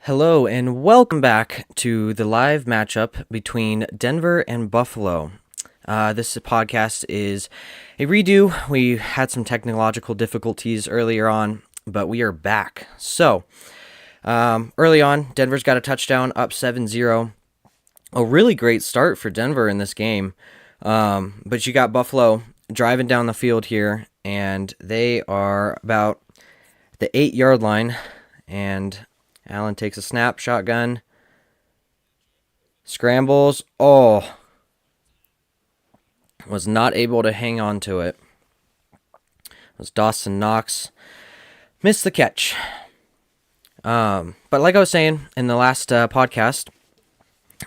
Hello and welcome back to the live matchup between Denver and Buffalo. This podcast is a redo. We had some technological difficulties earlier on, but we are back. So, early on, Denver's got a touchdown up 7-0. A really great start for Denver in this game. But you got Buffalo driving down the field here, and they are about the 8-yard line, and Allen takes a snap, shotgun, scrambles. Oh, was not able to hang on to it. It was Dawson Knox. Missed the catch. But like I was saying in the last podcast,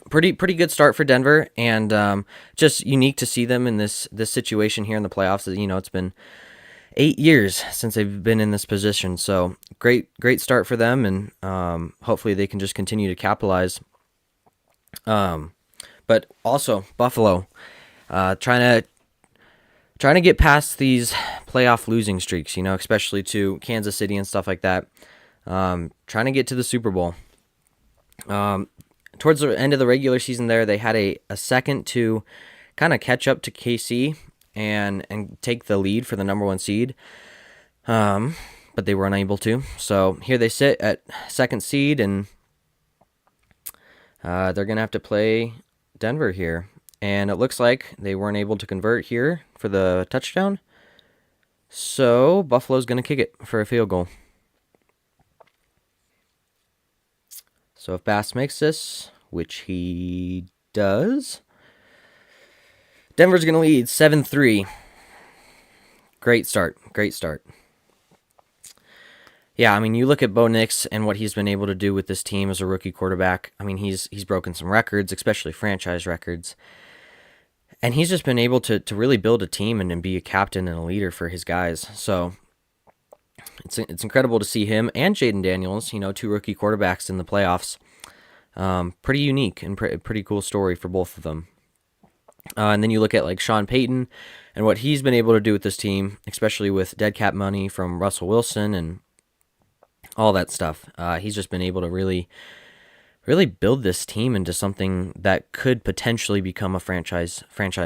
pretty good start for Denver, and just unique to see them in this situation here in the playoffs. You know, it's been 8 years since they've been in this position, so great start for them, and hopefully they can just continue to capitalize. But also Buffalo, trying to get past these playoff losing streaks, you know, especially to Kansas City and stuff like that. Trying to get to the Super Bowl. Towards the end of the regular season there, they had a second to kind of catch up to KC and take the lead for the number one seed. But they were unable to. So here they sit at second seed, and they're going to have to play Denver here. And it looks like they weren't able to convert here for the touchdown. So Buffalo's going to kick it for a field goal. So if Bass makes this, which he does, Denver's going to lead 7-3. Great start. Yeah, I mean, you look at Bo Nix and what he's been able to do with this team as a rookie quarterback. I mean, he's broken some records, especially franchise records. And he's just been able to really build a team and be a captain and a leader for his guys. So it's incredible to see him and Jaden Daniels, you know, two rookie quarterbacks in the playoffs. Pretty unique and pretty cool story for both of them. And then you look at like Sean Payton and what he's been able to do with this team, especially with dead cap money from Russell Wilson and all that stuff. He's just been able to really build this team into something that could potentially become a franchise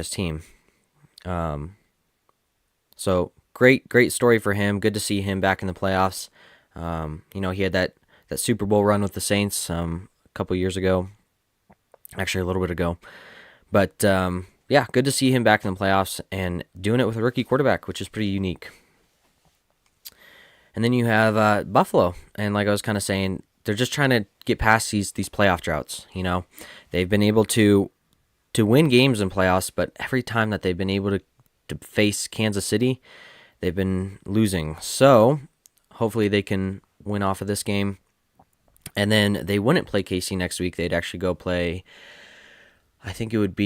team. So great story for him. Good to see him back in the playoffs. You know, he had that Super Bowl run with the Saints a couple years ago, actually a little bit ago. But yeah, good to see him back in the playoffs and doing it with a rookie quarterback, which is pretty unique. And then you have Buffalo, and like I was kind of saying, they're just trying to get past these playoff droughts. You know, they've been able to win games in playoffs, but every time that they've been able to face Kansas City, they've been losing. So hopefully they can win off of this game, and then they wouldn't play KC next week. They'd actually go play. I think it'd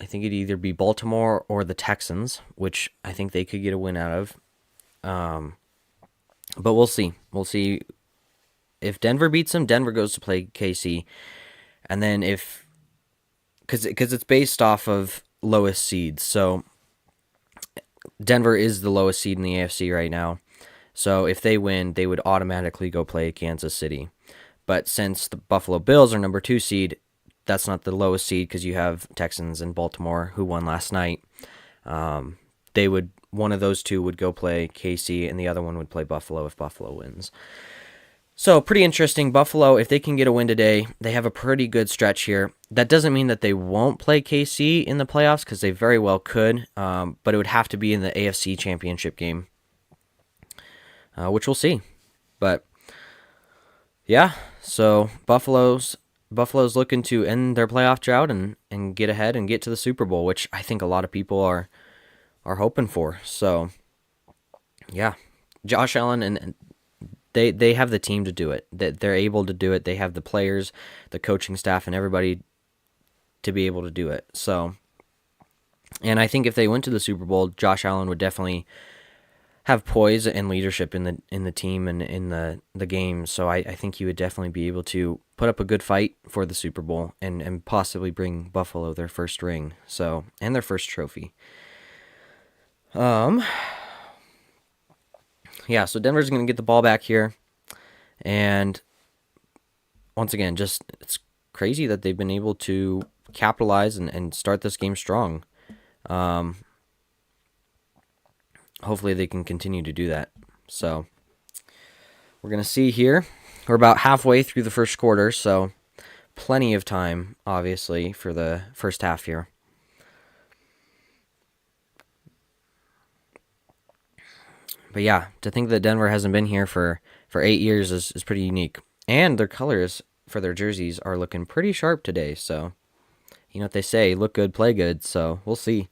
either be Baltimore or the Texans, which I think they could get a win out of. But we'll see. We'll see. If Denver beats them, Denver goes to play KC. And then because it's based off of lowest seeds. So Denver is the lowest seed in the AFC right now. So if they win, they would automatically go play Kansas City. But since the Buffalo Bills are number 2 seed, that's not the lowest seed because you have Texans and Baltimore who won last night. One of those two would go play KC, and the other one would play Buffalo if Buffalo wins. So pretty interesting. Buffalo, if they can get a win today, they have a pretty good stretch here. That doesn't mean that they won't play KC in the playoffs, because they very well could, but it would have to be in the AFC Championship game, which we'll see. But yeah, so Buffalo's looking to end their playoff drought and get ahead and get to the Super Bowl, which I think a lot of people are hoping for. So yeah, Josh Allen and they have the team to do it. They're able to do it. They have the players, the coaching staff, and everybody to be able to do it. So, and I think if they went to the Super Bowl, Josh Allen would definitely have poise and leadership in the team and in the game. So I think he would definitely be able to put up a good fight for the Super Bowl and possibly bring Buffalo their first ring. So, and their first trophy. Yeah, so Denver's going to get the ball back here, and once again, just it's crazy that they've been able to capitalize and start this game strong. Hopefully they can continue to do that. So we're going to see here. We're about halfway through the first quarter, so plenty of time, obviously, for the first half here. But yeah, to think that Denver hasn't been here for 8 years is pretty unique. And their colors for their jerseys are looking pretty sharp today, so you know what they say, look good, play good, so we'll see.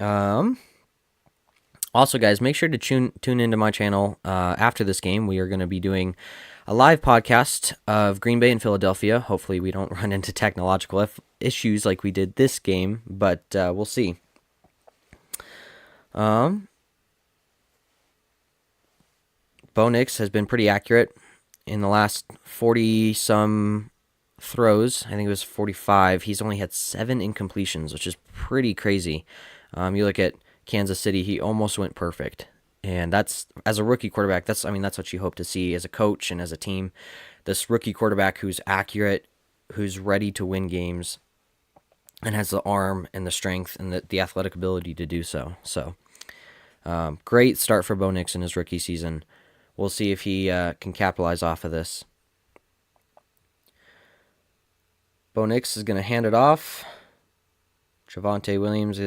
Also, guys, make sure to tune into my channel after this game. We are going to be doing a live podcast of Green Bay and Philadelphia. Hopefully we don't run into technological issues like we did this game, but we'll see. Bo Nix has been pretty accurate in the last 40-some throws. I think it was 45. He's only had 7 incompletions, which is pretty crazy. You look at Kansas City, he almost went perfect. And that's, as a rookie quarterback, that's what you hope to see as a coach and as a team. This rookie quarterback who's accurate, who's ready to win games, and has the arm and the strength and the athletic ability to do so. So, great start for Bo Nix in his rookie season. We'll see if he can capitalize off of this. Bo Nix is going to hand it off. Javonte Williams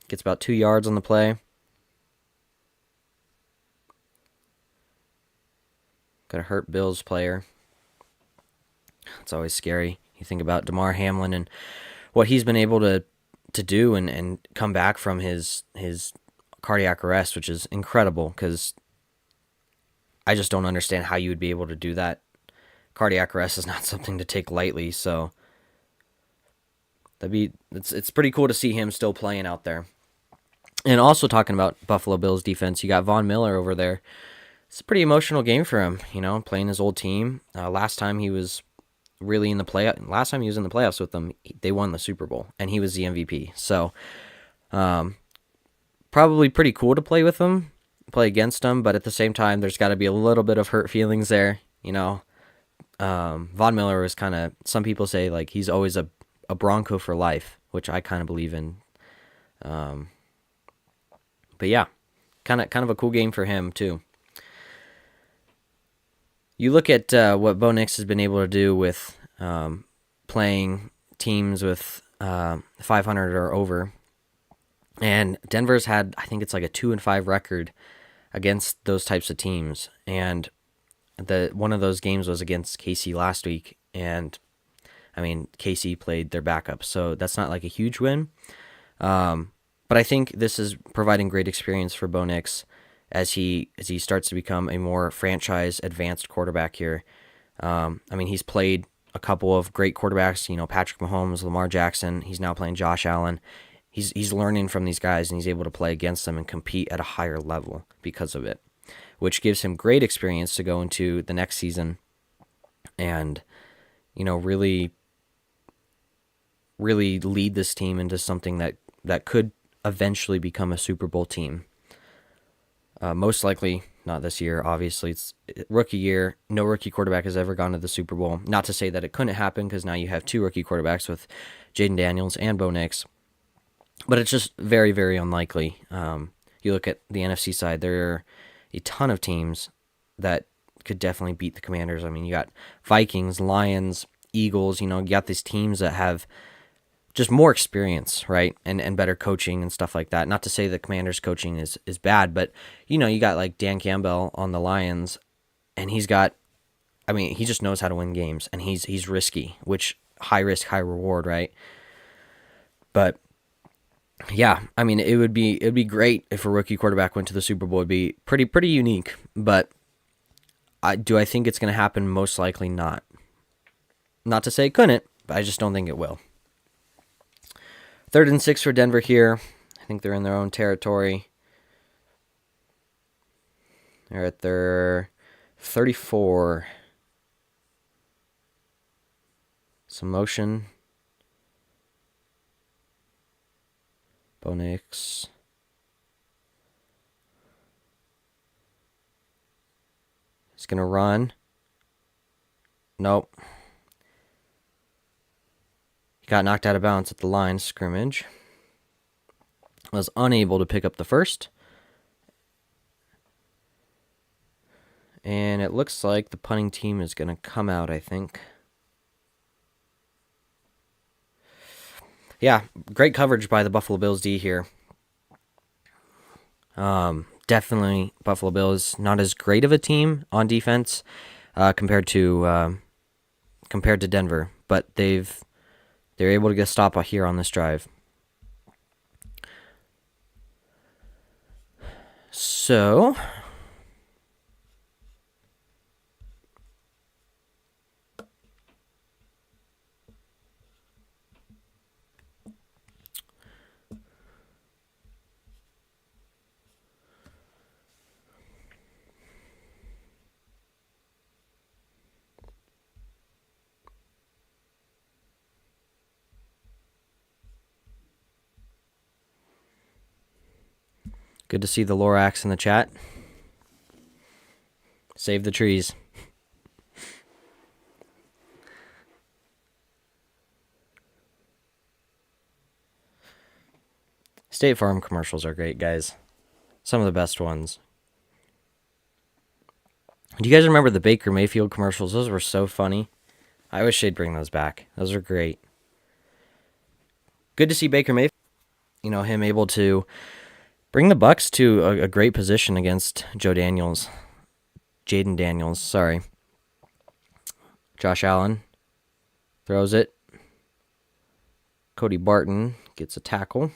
gets about 2 yards on the play. Got a hurt Bills player. It's always scary. You think about DeMar Hamlin and what he's been able to do and come back from his cardiac arrest, which is incredible because I just don't understand how you would be able to do that. Cardiac arrest is not something to take lightly, so it's pretty cool to see him still playing out there. And also talking about Buffalo Bills defense, you got Von Miller over there. It's a pretty emotional game for him, playing his old team. Last time he was really in the playoffs with them, they won the Super Bowl, and he was the MVP. So, probably pretty cool to play with him, play against him, but at the same time, there's got to be a little bit of hurt feelings there, Von Miller was kind of, some people say, like, he's always a Bronco for life, which I kind of believe in. But yeah, kind of a cool game for him too. You look at what Bo Nix has been able to do with playing teams with 500 or over, and Denver's had, I think it's like a 2-5 record against those types of teams, and one of those games was against KC last week, and I mean KC played their backup, so that's not like a huge win. But I think this is providing great experience for Bo Nix as he starts to become a more franchise advanced quarterback here. I mean, he's played a couple of great quarterbacks, Patrick Mahomes, Lamar Jackson. He's now playing Josh Allen. He's learning from these guys, and he's able to play against them and compete at a higher level because of it, which gives him great experience to go into the next season and, really, really lead this team into something that could eventually become a Super Bowl team. Most likely not this year. Obviously, it's rookie year. No rookie quarterback has ever gone to the Super Bowl. Not to say that it couldn't happen, because now you have 2 rookie quarterbacks with Jaden Daniels and Bo Nix. But it's just very, very unlikely. You look at the NFC side, there are a ton of teams that could definitely beat the Commanders. I mean, you got Vikings, Lions, Eagles. You got these teams that have just more experience, right? And better coaching and stuff like that. Not to say the Commanders' coaching is bad, but, you got like Dan Campbell on the Lions, and he just knows how to win games, and he's risky, which high risk, high reward, right? But yeah, I mean, it'd be great if a rookie quarterback went to the Super Bowl. It'd be pretty unique, but do I think it's going to happen? Most likely not. Not to say it couldn't, but I just don't think it will. 3rd and 6 for Denver here. I think they're in their own territory. They're at their 34. Some motion. Bo Nix. He's going to run. Nope. He got knocked out of bounds at the line scrimmage. Was unable to pick up the first. And it looks like the punting team is going to come out, I think. Yeah, great coverage by the Buffalo Bills D here. Definitely Buffalo Bills not as great of a team on defense compared to Denver, but they're able to get a stop here on this drive. So good to see the Lorax in the chat. Save the trees. State Farm commercials are great, guys. Some of the best ones. Do you guys remember the Baker Mayfield commercials? Those were so funny. I wish they'd bring those back. Those are great. Good to see Baker Mayfield, him able to bring the Bucs to a great position against Jaden Daniels, sorry. Josh Allen throws it. Cody Barton gets a tackle.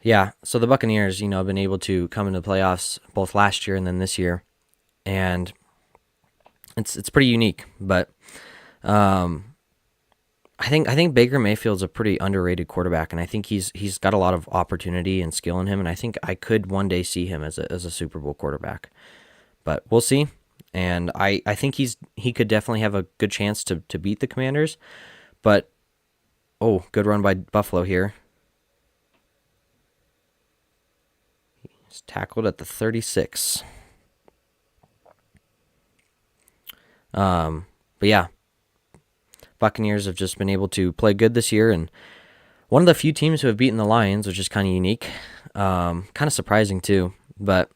Yeah, so the Buccaneers, have been able to come into the playoffs both last year and then this year, and it's pretty unique. But I think Baker Mayfield's a pretty underrated quarterback, and I think he's got a lot of opportunity and skill in him, and I think I could one day see him as a Super Bowl quarterback. But we'll see, and I think he could definitely have a good chance to beat the Commanders. But good run by Buffalo here. He's tackled at the 36. But yeah, Buccaneers have just been able to play good this year, and one of the few teams who have beaten the Lions, which is kind of unique, kind of surprising too. But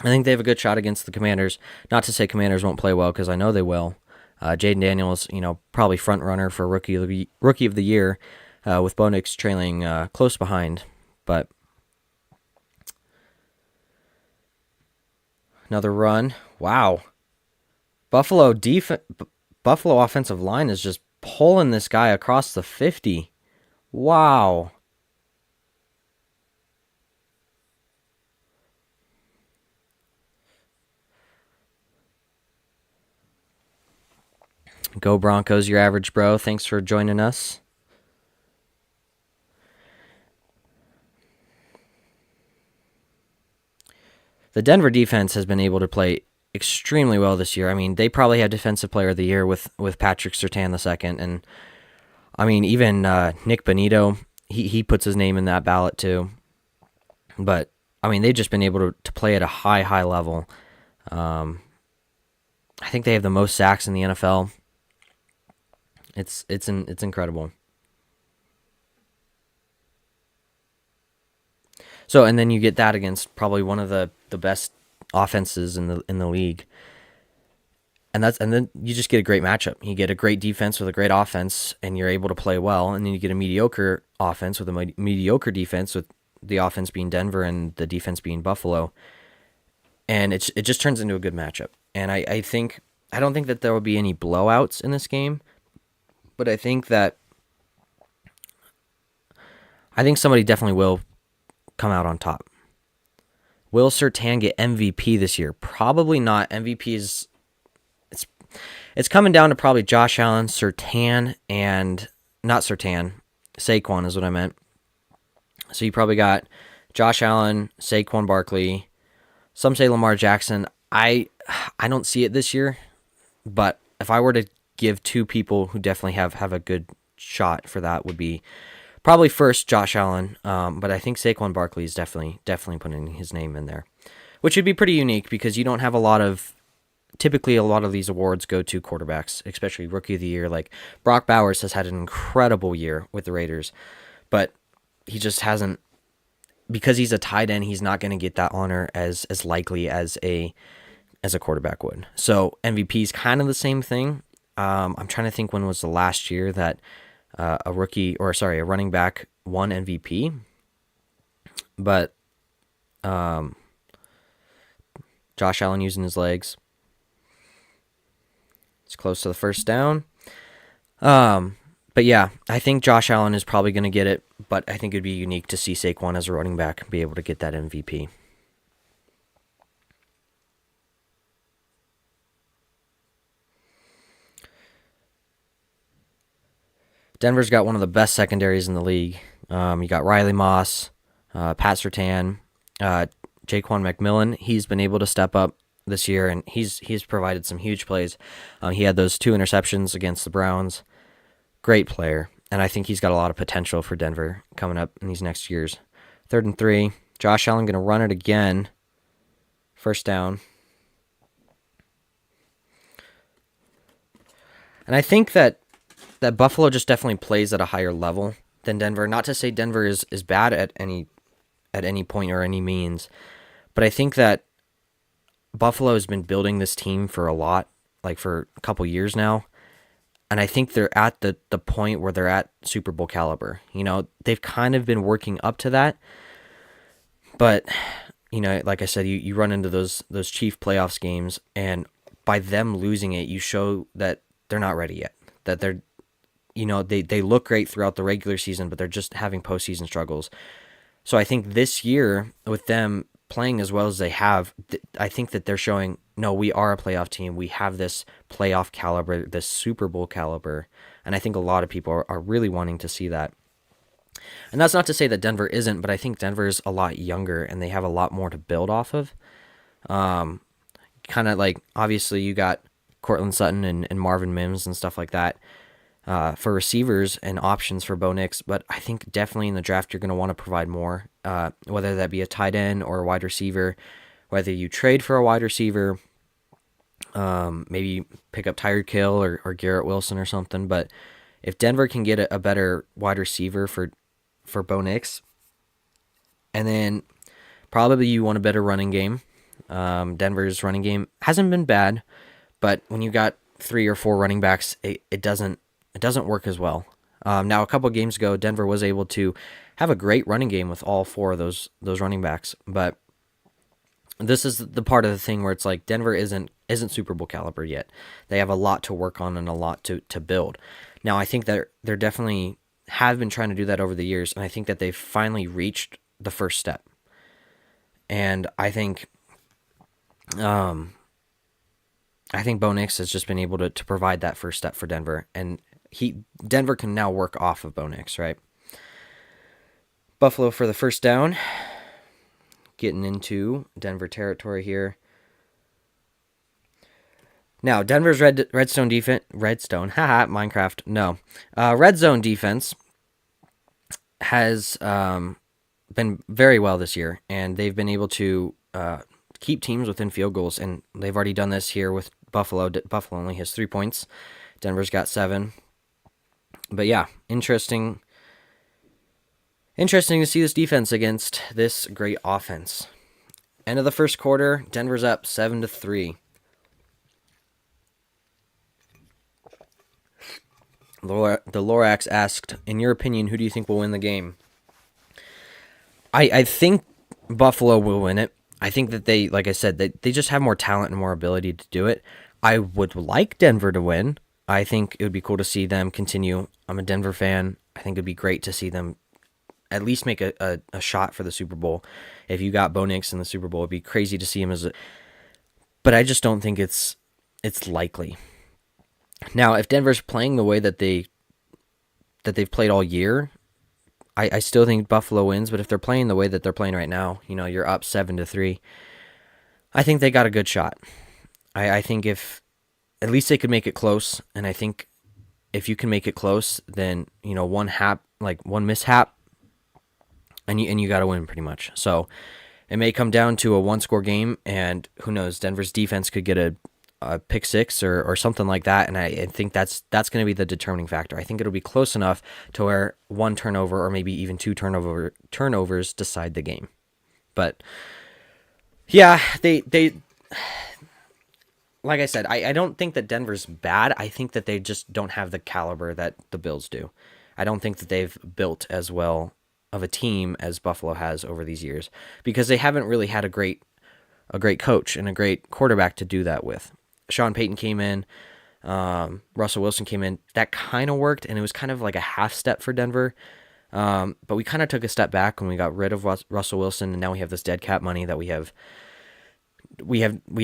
I think they have a good shot against the Commanders. Not to say Commanders won't play well, because I know they will. Jaden Daniels, probably front runner for rookie of the year, with Bo Nix trailing close behind. But another run. Wow. Buffalo offensive line is just pulling this guy across the 50. Wow. Go Broncos, your average bro. Thanks for joining us. The Denver defense has been able to play extremely well this year. I mean, they probably had Defensive Player of the Year with Patrick Surtain II, and I mean, even Nick Bonito, he puts his name in that ballot too. But I mean, they've just been able to play at a high level. I think they have the most sacks in the NFL. It's incredible. So, and then you get that against probably one of the best offenses in the league. And then you just get a great matchup. You get a great defense with a great offense, and you're able to play well. And then you get a mediocre offense with a mediocre defense, with the offense being Denver and the defense being Buffalo. And it just turns into a good matchup. And I don't think that there will be any blowouts in this game, but I think somebody definitely will come out on top. Will Surtain get MVP this year? Probably not. MVP is it's coming down to probably Josh Allen, Saquon is what I meant. So you probably got Josh Allen, Saquon Barkley. Some say Lamar Jackson. I don't see it this year, but if I were to give two people who definitely have a good shot for that, would be Probably first Josh Allen, but I think Saquon Barkley is definitely putting his name in there, which would be pretty unique because you don't have a lot of. Typically, a lot of these awards go to quarterbacks, especially Rookie of the Year. Like Brock Bowers has had an incredible year with the Raiders, but he just hasn't, because he's a tight end. He's not going to get that honor as likely as a quarterback would. So MVP is kind of the same thing. I'm trying to think when was the last year that a running back won MVP, but Josh Allen using his legs. It's close to the first down. But yeah, I think Josh Allen is probably going to get it, but I think it'd be unique to see Saquon as a running back be able to get that MVP. Denver's got one of the best secondaries in the league. You got Riley Moss, Pat Surtain, Jaquan McMillan. He's been able to step up this year, and he's provided some huge plays. He had those 2 interceptions against the Browns. Great player, and I think he's got a lot of potential for Denver coming up in these next years. 3rd and 3. Josh Allen going to run it again. First down. And I think that Buffalo just definitely plays at a higher level than Denver. Not to say Denver is bad at any point or any means, but I think that Buffalo has been building this team for for a couple years now. And I think they're at the point where they're at Super Bowl caliber. They've kind of been working up to that. But, like I said, you run into those Chief playoffs games, and by them losing it, you show that they're not ready yet. That they're, they look great throughout the regular season, but they're just having postseason struggles. So I think this year, with them playing as well as they have, I think that they're showing, no, we are a playoff team. We have this playoff caliber, this Super Bowl caliber, and I think a lot of people are really wanting to see that. And that's not to say that Denver isn't, but I think Denver's a lot younger, and they have a lot more to build off of. Kind of like, obviously, you got Cortland Sutton and Marvin Mims and stuff like that for receivers and options for Bo Nix, but I think definitely in the draft you're going to want to provide more, whether that be a tight end or a wide receiver, whether you trade for a wide receiver, maybe pick up Tyreek Hill or Garrett Wilson or something. But if Denver can get a better wide receiver for Bo Nix, and then probably you want a better running game. Denver's running game hasn't been bad, but when you got 3 or 4 running backs, it doesn't work as well. Now, a couple of games ago, Denver was able to have a great running game with all 4 of those running backs, but this is the part of the thing where it's like Denver isn't Super Bowl caliber yet. They have a lot to work on and a lot to build. Now, I think that they're definitely have been trying to do that over the years, and I think that they've finally reached the first step. And I think Bo Nix has just been able to provide that first step for Denver, and Denver can now work off of Bo Nix, right? Buffalo for the first down, getting into Denver territory here. Now, Denver's redstone defense, Minecraft, no. Red zone defense has been very well this year, and they've been able to keep teams within field goals, and they've already done this here with Buffalo. Buffalo only has 3 points. Denver's got 7. But yeah, interesting to see this defense against this great offense. End of the first quarter, Denver's up 7-3. The Lorax asked, in your opinion, who do you think will win the game? I think Buffalo will win it. I think that they, like I said, they just have more talent and more ability to do it. I would like Denver to win. I think it would be cool to see them continue. I'm a Denver fan. I think it'd be great to see them at least make a shot for the Super Bowl. If you got Bo Nix in the Super Bowl, it'd be crazy to see him but I just don't think it's likely. Now, if Denver's playing the way that they've played all year, I still think Buffalo wins. But if they're playing the way that they're playing right now, you're up 7-3. I think they got a good shot. I think if at least they could make it close, and I think if you can make it close, then one mishap, and you got to win pretty much. So it may come down to a one-score game, and who knows, Denver's defense could get a pick six or something like that, and I think that's going to be the determining factor. I think it'll be close enough to where one turnover or maybe even two turnovers decide the game. But yeah, they like I said, I don't think that Denver's bad. I think that they just don't have the caliber that the Bills do. I don't think that they've built as well of a team as Buffalo has over these years, because they haven't really had a great coach and a great quarterback to do that with. Sean Payton came in, Russell Wilson came in. That kind of worked, and it was kind of like a half step for Denver. But we kind of took a step back when we got rid of Russell Wilson, and now we have this dead cap money that we have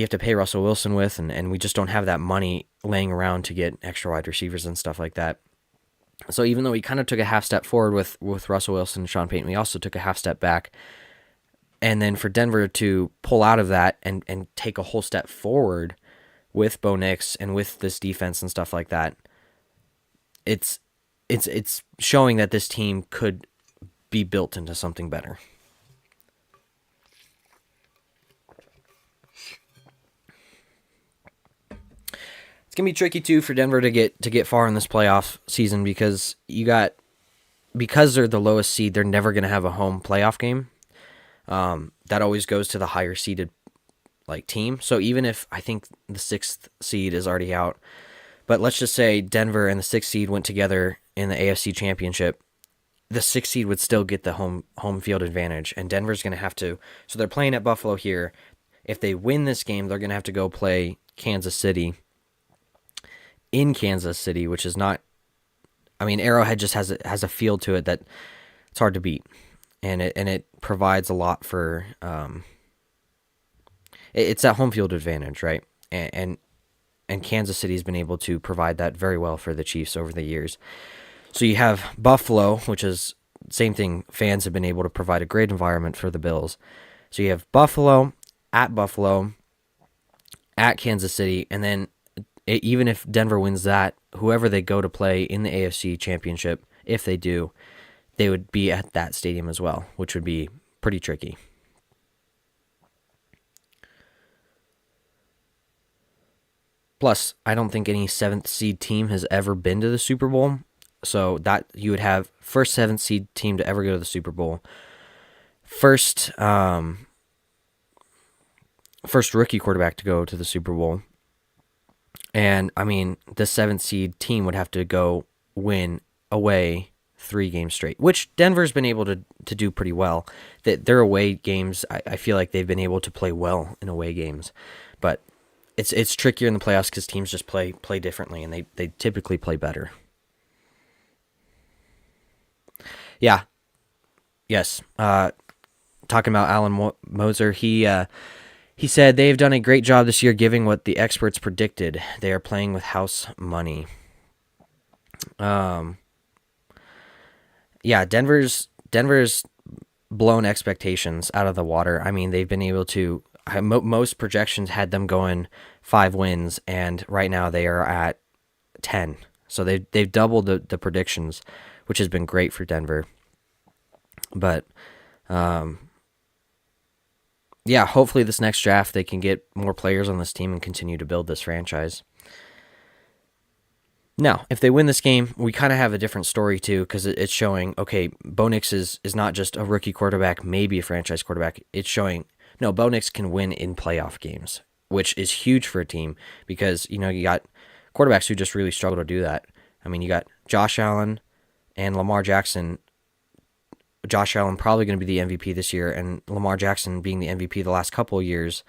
to pay Russell Wilson with, and we just don't have that money laying around to get extra wide receivers and stuff like that. So even though we kind of took a half step forward with Russell Wilson and Sean Payton, we also took a half step back. And then for Denver to pull out of that and take a whole step forward with Bo Nix and with this defense and stuff like that, it's showing that this team could be built into something better. It's gonna be tricky too for Denver to get far in this playoff season, because they're the lowest seed, they're never gonna have a home playoff game. That always goes to the higher seeded team. So even if I think the 6th seed is already out, but let's just say Denver and the 6th seed went together in the AFC Championship, the 6th seed would still get the home field advantage, and Denver's going to have to. So they're playing at Buffalo here. If they win this game, they're going to have to go play Kansas City in Kansas City, which is not. I mean, Arrowhead just has a feel to it that it's hard to beat, and it provides a lot for. It's that home field advantage, right? And Kansas City's been able to provide that very well for the Chiefs over the years. So you have Buffalo, which is same thing. Fans have been able to provide a great environment for the Bills. So you have Buffalo, at Kansas City, and then even if Denver wins that, whoever they go to play in the AFC Championship, if they do, they would be at that stadium as well, which would be pretty tricky. Plus, I don't think any 7th seed team has ever been to the Super Bowl. So that you would have first 7th seed team to ever go to the Super Bowl. First rookie quarterback to go to the Super Bowl. And, I mean, the 7th seed team would have to go win away 3 games straight, which Denver's been able to do pretty well. Their away games, I feel like they've been able to play well in away games. But it's trickier in the playoffs because teams just play differently, and they typically play better. Yeah. Yes. Talking about Alan Moser, he said they've done a great job this year giving what the experts predicted. They are playing with house money. Yeah, Denver's blown expectations out of the water. I mean, they've been able to. Most projections had them going 5 wins, and right now they are at 10. So they've doubled the predictions, which has been great for Denver. But yeah, hopefully this next draft they can get more players on this team and continue to build this franchise. Now, if they win this game, we kind of have a different story too, because it's showing, okay, Bo Nix is not just a rookie quarterback, maybe a franchise quarterback. It's showing, no, Bo Nix can win in playoff games, which is huge for a team because, you got quarterbacks who just really struggle to do that. I mean, you got Josh Allen and Lamar Jackson. Josh Allen probably going to be the MVP this year, and Lamar Jackson being the MVP the last couple of years,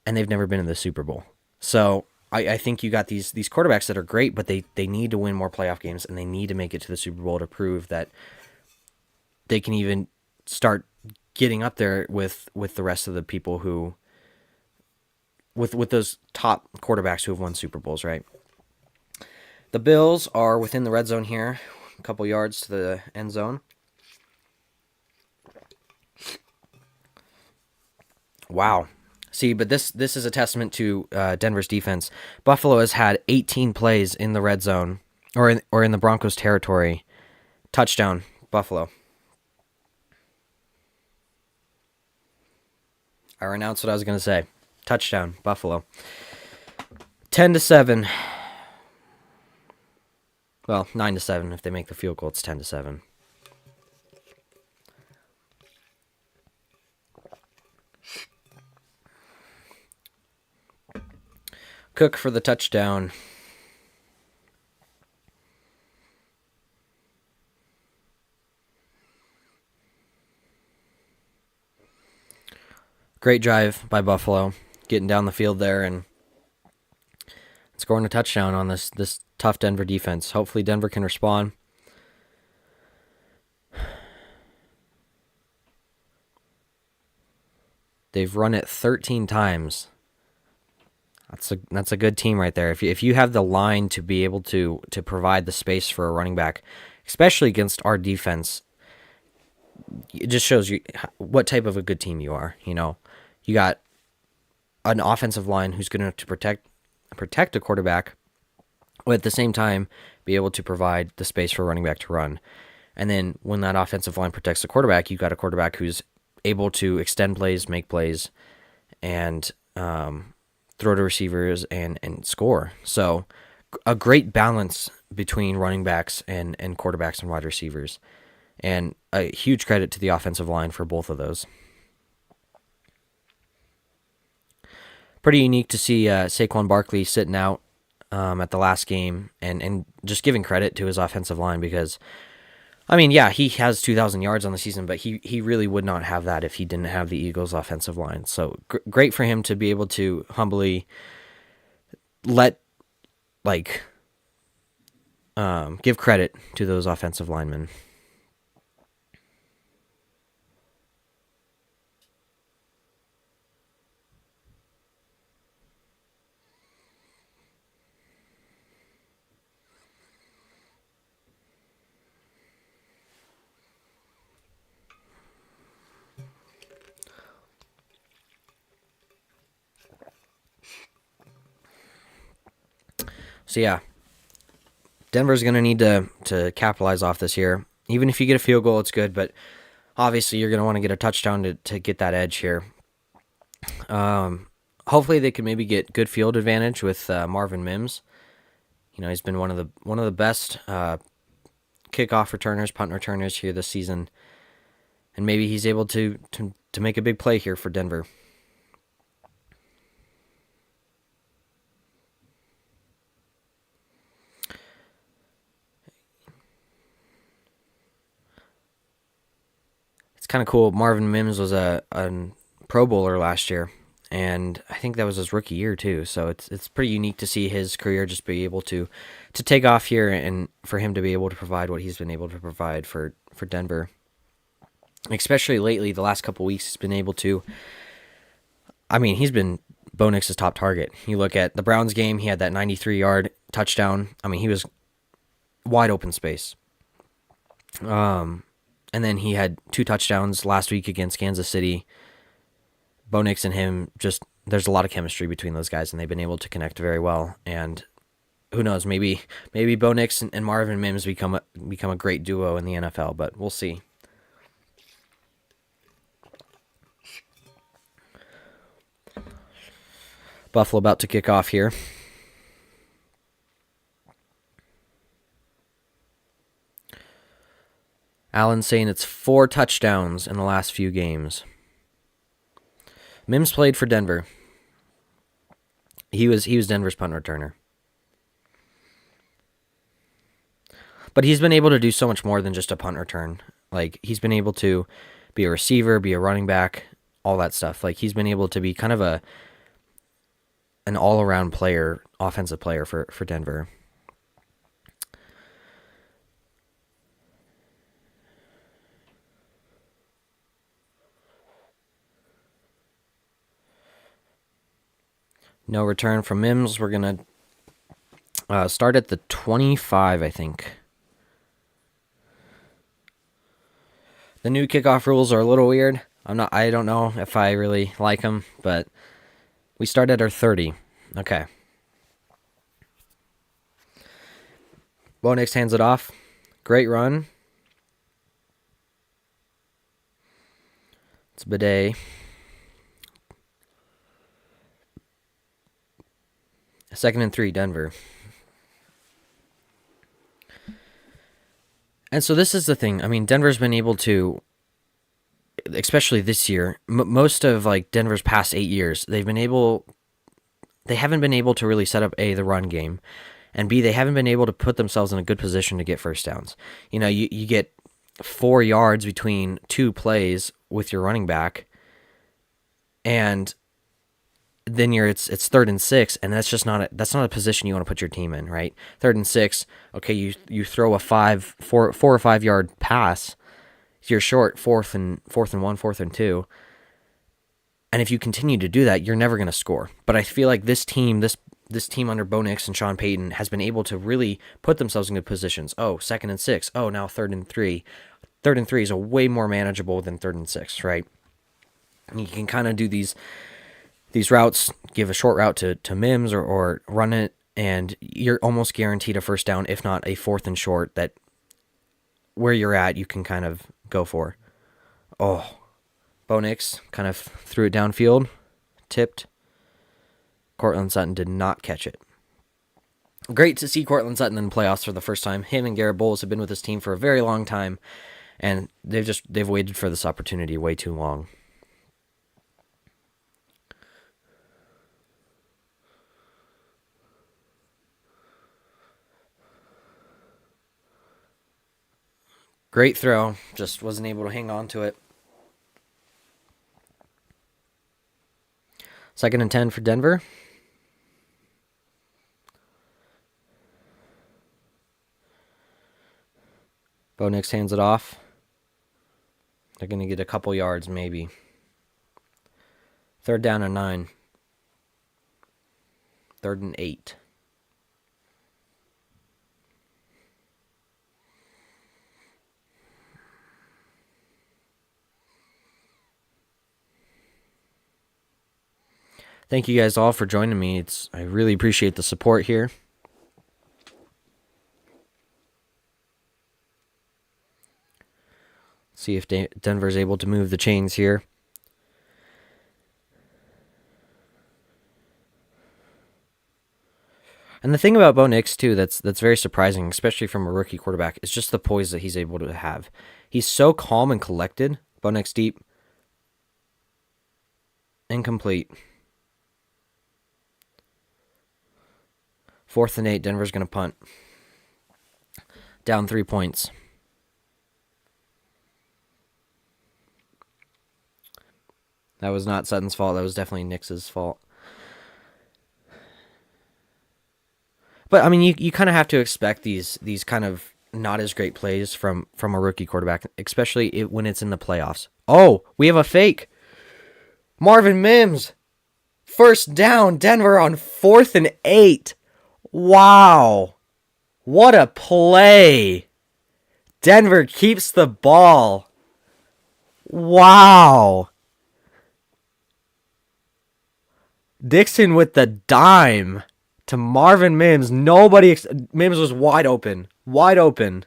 and they've never been in the Super Bowl. So I think you got these quarterbacks that are great, but they need to win more playoff games, and they need to make it to the Super Bowl to prove that they can even start getting up there with the rest of the people who, with those top quarterbacks who have won Super Bowls, right? The Bills are within the red zone here, a couple yards to the end zone. Wow. See, but this is a testament to Denver's defense. Buffalo has had 18 plays in the red zone, or in the Broncos territory. Touchdown, Buffalo. I renounced what I was going to say. Touchdown, Buffalo. 10-7. Well, 9-7. If they make the field goal, it's 10-7. Cook for the touchdown. Great drive by Buffalo, getting down the field there and scoring a touchdown on this tough Denver defense. Hopefully Denver can respond. They've run it 13 times. That's a good team right there. If you have the line to be able to provide the space for a running back, especially against our defense, it just shows you what type of a good team you are. You know, you got an offensive line who's going to protect a quarterback, but at the same time be able to provide the space for a running back to run. And then when that offensive line protects the quarterback, you got a quarterback who's able to extend plays, make plays, and throw to receivers and score. So a great balance between running backs and quarterbacks and wide receivers. And a huge credit to the offensive line for both of those. Pretty unique to see Saquon Barkley sitting out at the last game and just giving credit to his offensive line because, I mean, yeah, he has 2,000 yards on the season, but he really would not have that if he didn't have the Eagles' offensive line. So great for him to be able to humbly give credit to those offensive linemen. So yeah, Denver's going to need to capitalize off this here. Even if you get a field goal, it's good, but obviously you're going to want to get a touchdown to get that edge here. Hopefully they can maybe get good field advantage with Marvin Mims. You know, he's been one of the best kickoff returners, punt returners here this season, and maybe he's able to make a big play here for Denver. Kind of cool. Marvin Mims was a Pro Bowler last year, and I think that was his rookie year too. So it's pretty unique to see his career just be able to take off here, and for him to be able to provide what he's been able to provide for Denver, especially lately. The last couple weeks, he's been able to. I mean, he's been Bo Nix's top target. You look at the Browns game; he had that 93-yard touchdown. I mean, he was wide open space. And then he had 2 touchdowns last week against Kansas City. Bo Nix and him, there's a lot of chemistry between those guys, and they've been able to connect very well. And who knows, maybe Bo Nix and Marvin Mims become a great duo in the NFL, but we'll see. Buffalo about to kick off here. Allen's saying it's 4 touchdowns in the last few games. Mims played for Denver. He was Denver's punt returner. But he's been able to do so much more than just a punt return. Like, he's been able to be a receiver, be a running back, all that stuff. Like, he's been able to be kind of an all-around player, offensive player for Denver. No return from Mims. We're going to start at the 25, I think. The new kickoff rules are a little weird. I don't know if I really like them, but we start at our 30. Okay. Bo Nix hands it off. Great run. It's Bidet. Second and 3, Denver. And so this is the thing. I mean, Denver's been able to, especially this year, most of like Denver's past 8 years, they haven't been able to really set up the run game, and B, they haven't been able to put themselves in a good position to get first downs. You know, you get 4 yards between 2 plays with your running back, and then it's 3rd and 6, and that's not a position you want to put your team in, right? 3rd and 6, okay, you throw a 4 or 5 yard pass, you're short 4th and 1, 4th and 2, and if you continue to do that, you're never going to score. But I feel like this team under Bo Nix and Sean Payton has been able to really put themselves in good positions. Oh, 2nd and 6. Oh, now 3rd and 3. 3rd and 3 is a way more manageable than 3rd and 6, right? And you can kind of do these routes, give a short route to Mims or run it, and you're almost guaranteed a first down, if not a 4th and short, that where you're at, you can kind of go for. Oh, Bo Nix kind of threw it downfield, tipped. Cortland Sutton did not catch it. Great to see Cortland Sutton in the playoffs for the first time. Him and Garrett Bowles have been with this team for a very long time, and they've waited for this opportunity way too long. Great throw, just wasn't able to hang on to it. 2nd and 10 for Denver. Bo Nix hands it off. They're going to get a couple yards, maybe. 3rd down and 9. 3rd and 8. Thank you guys all for joining me. I really appreciate the support here. See if Denver's able to move the chains here. And the thing about Bo Nix, too, that's very surprising, especially from a rookie quarterback, is just the poise that he's able to have. He's so calm and collected. Bo Nix deep. Incomplete. 4th and 8, Denver's going to punt. Down 3 points. That was not Sutton's fault. That was definitely Nix's fault. But, I mean, you kind of have to expect these kind of not as great plays from a rookie quarterback, especially when it's in the playoffs. Oh, we have a fake. Marvin Mims. First down, Denver on 4th and 8. Wow. What a play. Denver keeps the ball. Wow. Dixon with the dime to Marvin Mims. Mims was wide open. Wide open.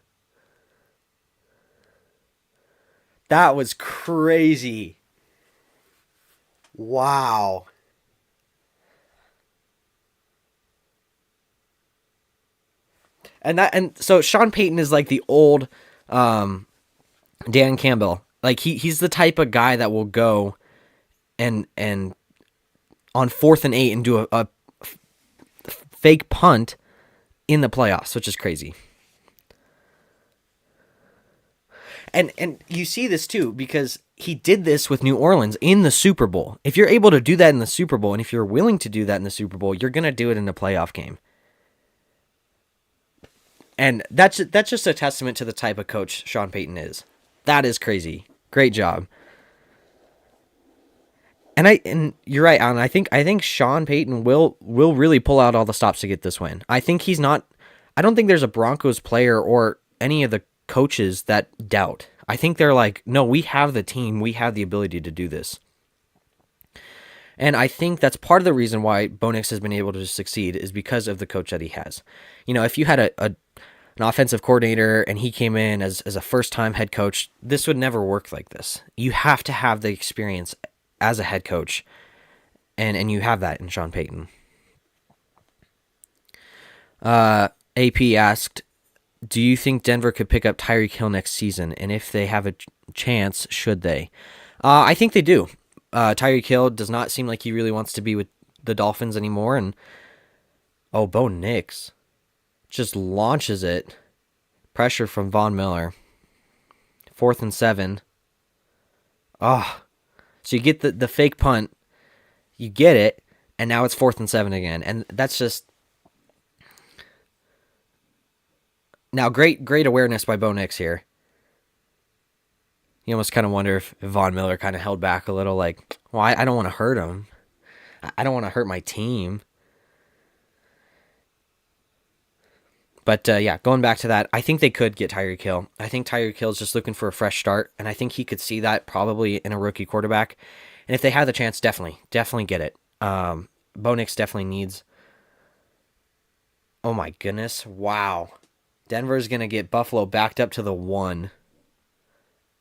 That was crazy. Wow. And so Sean Payton is like the old Dan Campbell. Like he's the type of guy that will go and on 4th and 8 and do a fake punt in the playoffs, which is crazy. And you see this too because he did this with New Orleans in the Super Bowl. If you're able to do that in the Super Bowl, and if you're willing to do that in the Super Bowl, you're going to do it in a playoff game. And that's just a testament to the type of coach Sean Payton is. That is crazy. Great job. And you're right, Alan. I think Sean Payton will really pull out all the stops to get this win. I don't think there's a Broncos player or any of the coaches that doubt. I think they're like, no, we have the team, we have the ability to do this. And I think that's part of the reason why Bo Nix has been able to succeed is because of the coach that he has. You know, if you had a an offensive coordinator and he came in as a first-time head coach, this would never work like this. You have to have the experience as a head coach, and you have that in Sean Payton. AP asked, do you think Denver could pick up Tyreek Hill next season? And if they have a chance, should they? I think they do. Tyreek Hill does not seem like he really wants to be with the Dolphins anymore. And Bo Nix just launches it. Pressure from Von Miller. 4th and 7. So you get the fake punt. You get it. And now it's 4th and 7 again. And that's just... Now, great awareness by Bo Nix here. You almost kind of wonder if Von Miller kind of held back a little, like, well, I don't want to hurt him. I don't want to hurt my team. But, going back to that, I think they could get Tyreek Hill. I think Tyreek Hill is just looking for a fresh start, and I think he could see that probably in a rookie quarterback. And if they have the chance, definitely get it. Bo Nix definitely needs... Oh, my goodness. Wow. Denver's going to get Buffalo backed up to the 1.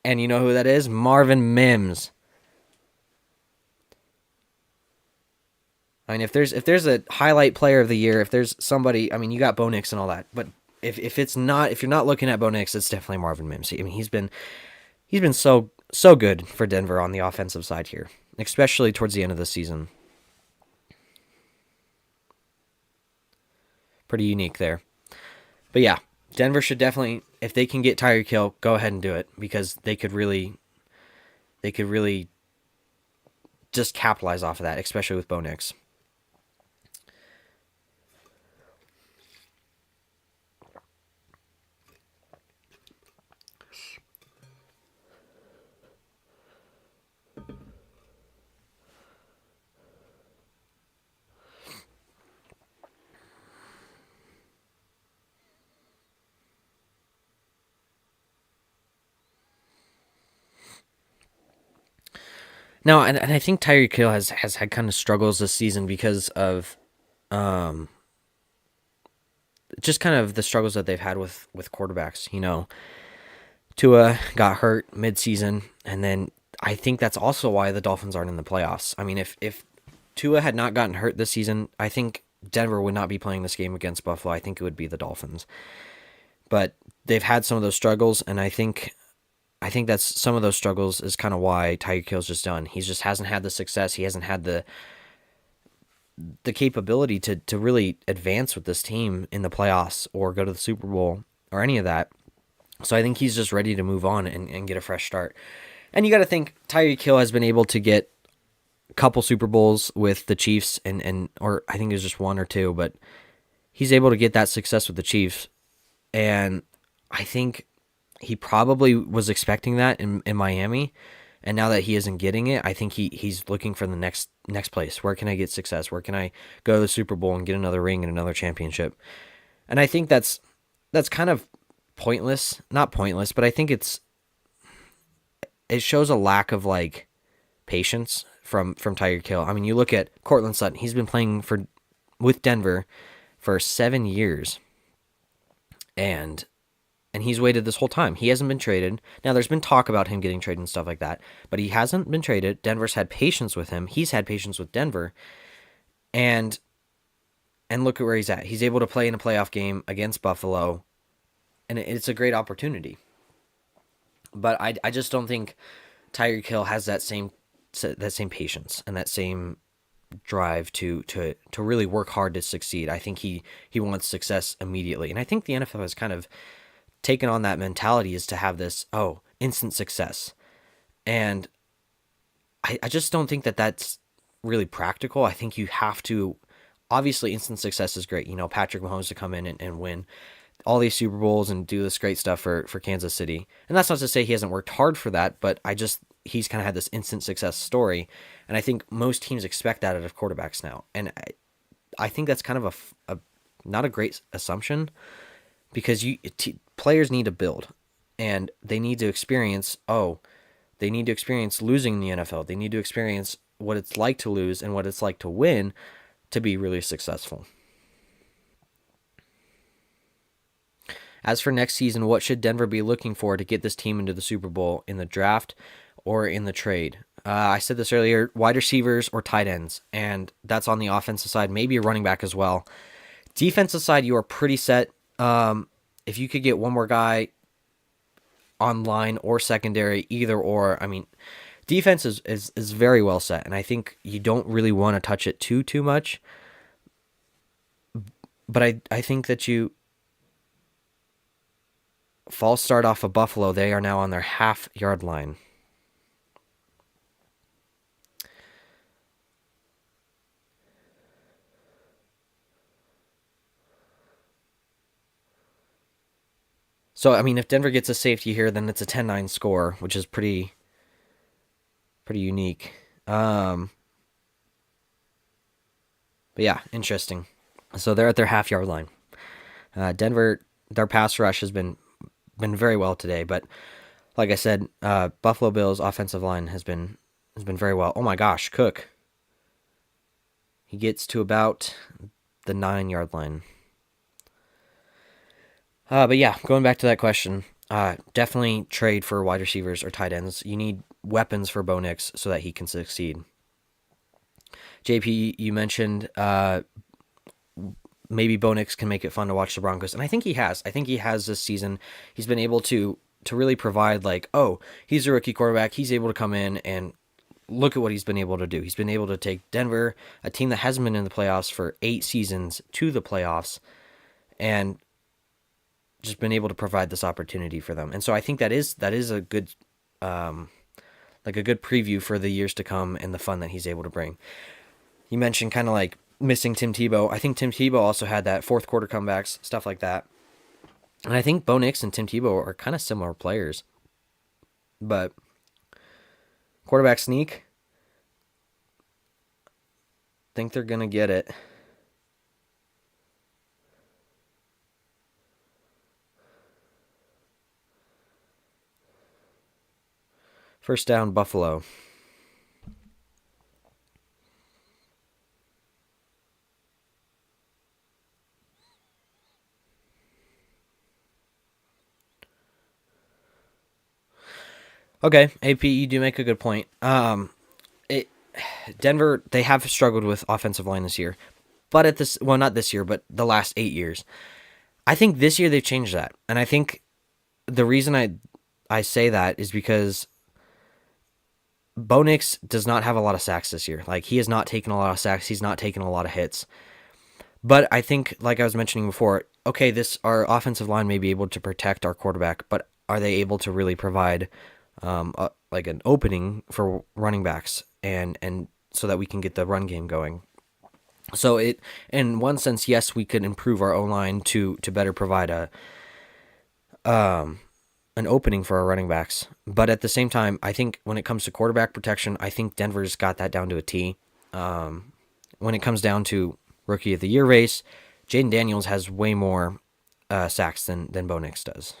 And you know who that is? Marvin Mims. I mean, if there's a highlight player of the year, if there's somebody, I mean, you got Bo Nix and all that, but if you're not looking at Bo Nix, it's definitely Marvin Mims. I mean, he's been so good for Denver on the offensive side here, especially towards the end of the season. Pretty unique there. But yeah, Denver should definitely, if they can get Tyreek Hill, go ahead and do it, because they could really just capitalize off of that, especially with Bo Nix. No, and I think Tyreek Hill has had kind of struggles this season because of just kind of the struggles that they've had with quarterbacks. You know, Tua got hurt midseason, and then I think that's also why the Dolphins aren't in the playoffs. I mean, if Tua had not gotten hurt this season, I think Denver would not be playing this game against Buffalo. I think it would be the Dolphins. But they've had some of those struggles, and I think that's some of those struggles is kind of why Tyreek Hill's just done. He just hasn't had the success. He hasn't had the capability to really advance with this team in the playoffs or go to the Super Bowl or any of that. So I think he's just ready to move on and get a fresh start. And you got to think Tyreek Hill has been able to get a couple Super Bowls with the Chiefs or I think it was just 1 or 2, but he's able to get that success with the Chiefs. And I think he probably was expecting that in Miami, and now that he isn't getting it, I think he's looking for the next place. Where can I get success? Where can I go to the Super Bowl and get another ring and another championship? And I think that's kind of pointless. Not pointless, but I think it shows a lack of like patience from Tyreek Hill. I mean, you look at Cortland Sutton. He's been playing with Denver for 7 years, and he's waited this whole time. He hasn't been traded. Now, there's been talk about him getting traded and stuff like that, but he hasn't been traded. Denver's had patience with him. He's had patience with Denver. And look at where he's at. He's able to play in a playoff game against Buffalo, and it's a great opportunity. But I just don't think Tyreek Hill has that same patience and that same drive to really work hard to succeed. I think he wants success immediately. And I think the NFL has kind of taken on that mentality, is to have this, instant success. And I just don't think that that's really practical. I think you have to, obviously instant success is great. You know, Patrick Mahomes to come in and win all these Super Bowls and do this great stuff for Kansas City. And that's not to say he hasn't worked hard for that, but he's kind of had this instant success story. And I think most teams expect that out of quarterbacks now. And I think that's kind of a not a great assumption, because players need to build, and they need to experience losing in the NFL. They need to experience what it's like to lose and what it's like to win to be really successful. As for next season, what should Denver be looking for to get this team into the Super Bowl in the draft or in the trade? I said this earlier, wide receivers or tight ends, and that's on the offensive side, maybe a running back as well. Defensive side, you are pretty set. If you could get one more guy on line or secondary, either or, I mean, defense is very well set, and I think you don't really want to touch it too much. But I think that you false start off of Buffalo. They are now on their half-yard line. So, I mean, if Denver gets a safety here, then it's a 10-9 score, which is pretty unique. But yeah, interesting. So they're at their half-yard line. Denver, their pass rush has been very well today, but like I said, Buffalo Bills offensive line has been very well. Oh my gosh, Cook. He gets to about the 9-yard line. But yeah, going back to that question, definitely trade for wide receivers or tight ends. You need weapons for Bo Nix so that he can succeed. JP, you mentioned maybe Bo Nix can make it fun to watch the Broncos, and I think he has. I think he has this season. He's been able to really provide, like, oh, he's a rookie quarterback. He's able to come in and look at what he's been able to do. He's been able to take Denver, a team that hasn't been in the playoffs for 8 seasons, to the playoffs, and just been able to provide this opportunity for them. And so I think that is a good like a good preview for the years to come and the fun that he's able to bring. You mentioned kind of like missing Tim Tebow. I think Tim Tebow also had that fourth quarter comebacks, stuff like that. And I think Bo Nix and Tim Tebow are kind of similar players. But quarterback sneak, think they're going to get it. First down, Buffalo. Okay, AP, you do make a good point. Denver, they have struggled with offensive line this year, but not this year, but the last 8 years. I think this year they've changed that, and I think the reason I say that is because Bo Nix does not have a lot of sacks this year. Like, he has not taken a lot of sacks. He's not taken a lot of hits. But I think, like I was mentioning before, okay, our offensive line may be able to protect our quarterback, but are they able to really provide like an opening for running backs and so that we can get the run game going? So in one sense, yes, we could improve our O-line to better provide an opening for our running backs. But at the same time, I think when it comes to quarterback protection, I think Denver's got that down to a T. When it comes down to Rookie of the Year race, Jaden Daniels has way more sacks than Bo Nix does.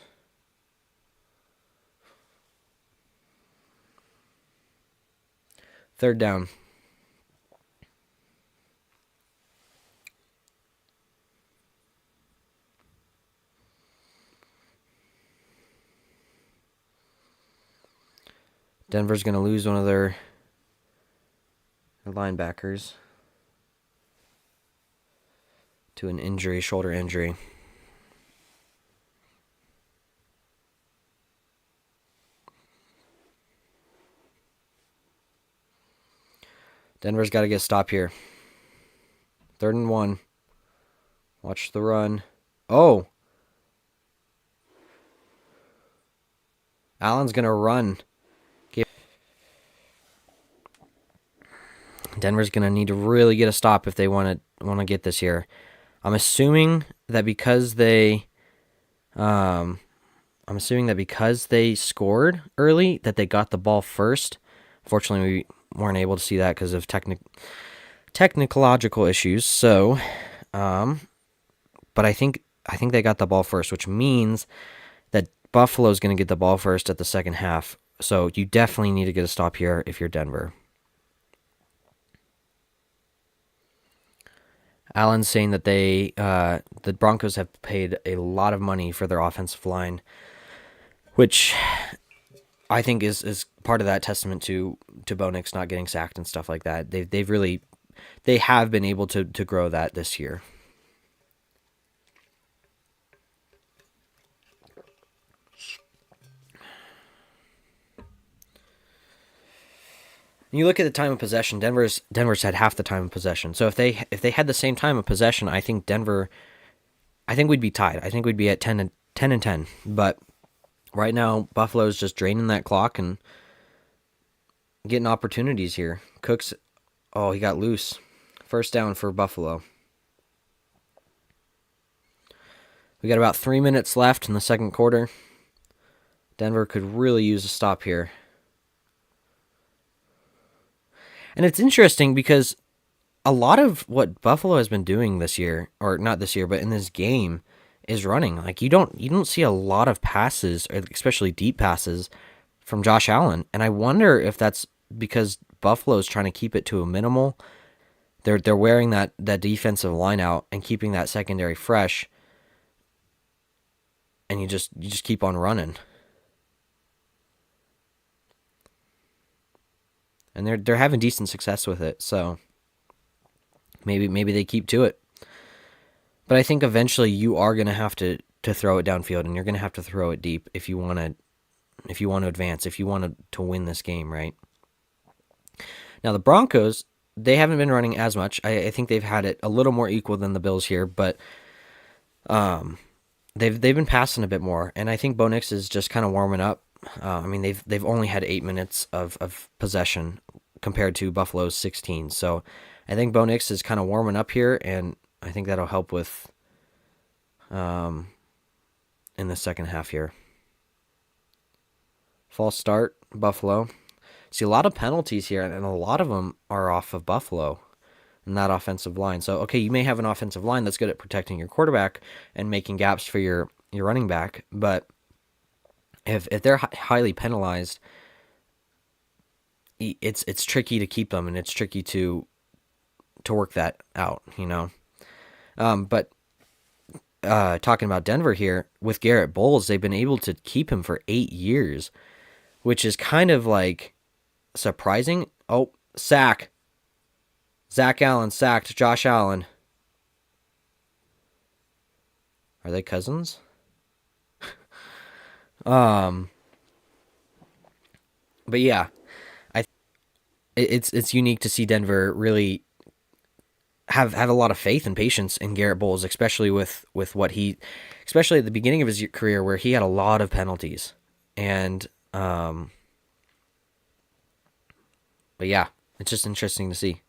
Third down. Denver's going to lose one of their linebackers to an injury, shoulder injury. Denver's got to get a stop here. 3rd and 1. Watch the run. Oh! Allen's going to run. Denver's going to need to really get a stop if they want to get this here. I'm assuming that because they scored early, that they got the ball first. Fortunately, we weren't able to see that because of technological issues. So, but I think they got the ball first, which means that Buffalo's going to get the ball first at the second half. So you definitely need to get a stop here if you're Denver. Allen's saying that the Broncos have paid a lot of money for their offensive line, which I think is part of that testament to Bo Nix not getting sacked and stuff like that. They have been able to grow that this year. You look at the time of possession. Denver's had half the time of possession. So if they had the same time of possession, I think we'd be tied. I think we'd be at 10 and 10. But right now, Buffalo's just draining that clock and getting opportunities here. Cooks, oh, he got loose. First down for Buffalo. We got about 3 minutes left in the second quarter. Denver could really use a stop here. And it's interesting because a lot of what Buffalo has been doing this year, or not this year, but in this game, is running. Like you don't see a lot of passes, especially deep passes, from Josh Allen. And I wonder if that's because Buffalo's trying to keep it to a minimal. They're wearing that defensive line out and keeping that secondary fresh. And you just keep on running. And they're having decent success with it, so maybe they keep to it. But I think eventually you are going to have to throw it downfield, and you're going to have to throw it deep if you want to advance, if you want to win this game, right? Now the Broncos, they haven't been running as much. I think they've had it a little more equal than the Bills here, but they've been passing a bit more, and I think Bo Nix is just kind of warming up. I mean, they've only had 8 minutes of possession compared to Buffalo's 16. So I think Bo Nix is kind of warming up here, and I think that'll help with in the second half here. False start, Buffalo. See a lot of penalties here, and a lot of them are off of Buffalo and that offensive line. So, okay, you may have an offensive line that's good at protecting your quarterback and making gaps for your running back, but if they're highly penalized, it's tricky to keep them, and it's tricky to work that out, you know. But talking about Denver here, with Garrett Bowles, they've been able to keep him for 8 years, which is kind of like surprising. Oh, sack. Zach Allen sacked Josh Allen. Are they cousins? But yeah, it's unique to see Denver really have a lot of faith and patience in Garrett Bowles, especially with what especially at the beginning of his career where he had a lot of penalties, and but yeah, it's just interesting to see.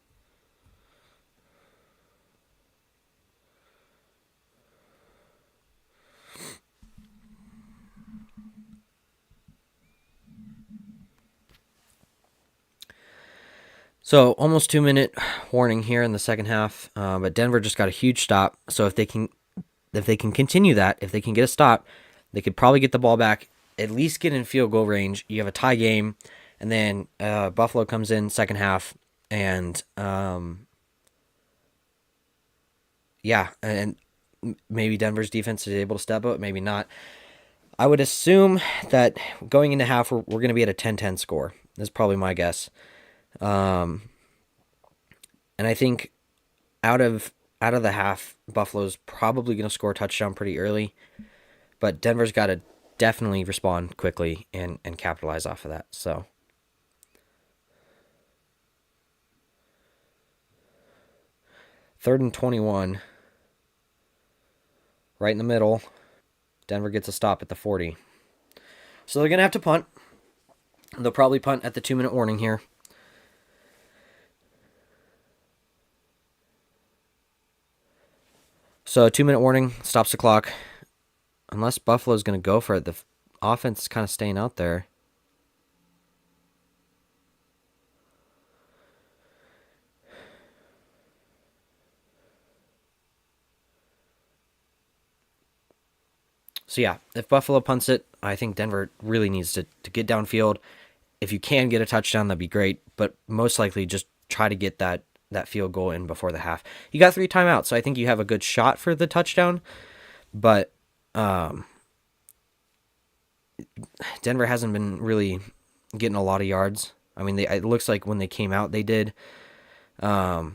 So almost 2 minute warning here in the second half, but Denver just got a huge stop. So if they can continue that, if they can get a stop, they could probably get the ball back, at least get in field goal range. You have a tie game, and then Buffalo comes in second half, and yeah, and maybe Denver's defense is able to step up, maybe not. I would assume that going into half, we're going to be at a 10-10 score. That's probably my guess. And I think out of the half, Buffalo's probably going to score a touchdown pretty early, but Denver's got to definitely respond quickly and capitalize off of that. So 3rd and 21, right in the middle. Denver gets a stop at the 40. So they're going to have to punt. They'll probably punt at the 2-minute warning here. So 2-minute warning, stops the clock. Unless Buffalo's going to go for it, the offense is kind of staying out there. So yeah, if Buffalo punts it, I think Denver really needs to get downfield. If you can get a touchdown, that'd be great. But most likely just try to get that that field goal in before the half. You got 3 timeouts, so I think you have a good shot for the touchdown. But Denver hasn't been really getting a lot of yards. I mean, it looks like when they came out, they did. But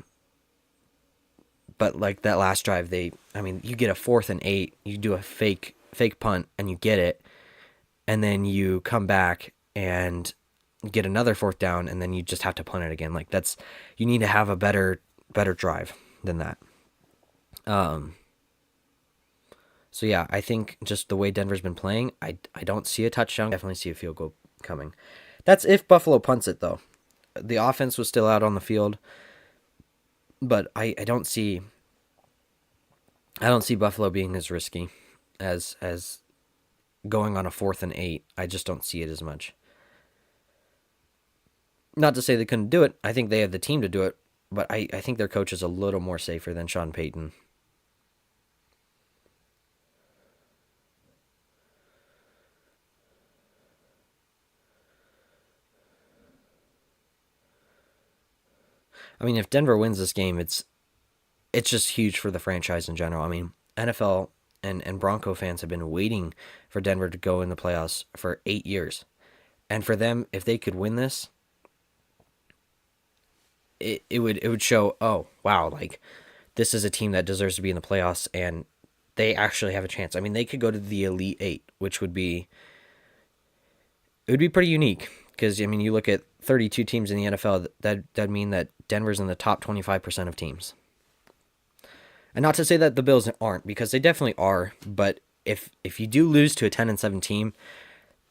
like that last drive, you get a 4th and 8, you do a fake punt, and you get it, and then you come back and get another 4th down, and then you just have to punt it again. Like you need to have a better drive than that. So yeah, I think just the way Denver's been playing, I don't see a touchdown. Definitely see a field goal coming. That's if Buffalo punts it, though. The offense was still out on the field, but I don't see Buffalo being as risky as going on a 4th and 8. I just don't see it as much. Not to say they couldn't do it. I think they have the team to do it, but I think their coach is a little more safer than Sean Payton. I mean, if Denver wins this game, it's just huge for the franchise in general. I mean, NFL and Bronco fans have been waiting for Denver to go in the playoffs for 8 years. And for them, if they could win this, it would show, oh, wow, like this is a team that deserves to be in the playoffs, and they actually have a chance. I mean, they could go to the Elite 8, which would be pretty unique. Because, I mean, you look at 32 teams in the NFL, that'd mean that Denver's in the top 25% of teams. And not to say that the Bills aren't, because they definitely are. But if you do lose to a 10-7 team,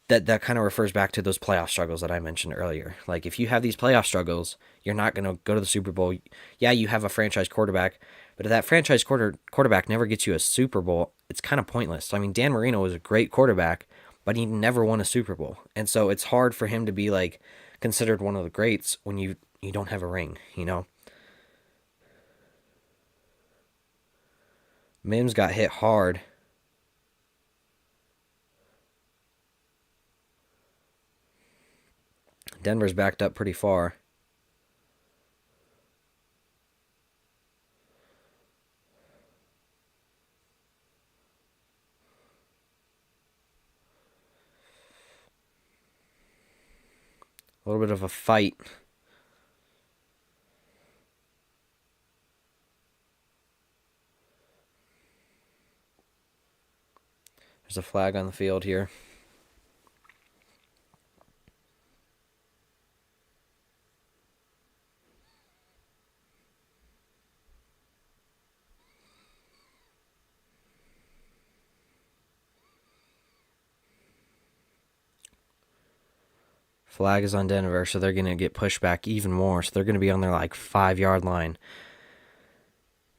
that kind of refers back to those playoff struggles that I mentioned earlier. Like, if you have these playoff struggles, you're not going to go to the Super Bowl. Yeah, you have a franchise quarterback, but if that franchise quarterback never gets you a Super Bowl, it's kind of pointless. I mean, Dan Marino was a great quarterback, but he never won a Super Bowl. And so it's hard for him to be like considered one of the greats when you don't have a ring, you know? Mims got hit hard. Denver's backed up pretty far. A little bit of a fight. There's a flag on the field here. Flag is on Denver, so they're going to get pushed back even more. So they're going to be on their 5-yard line.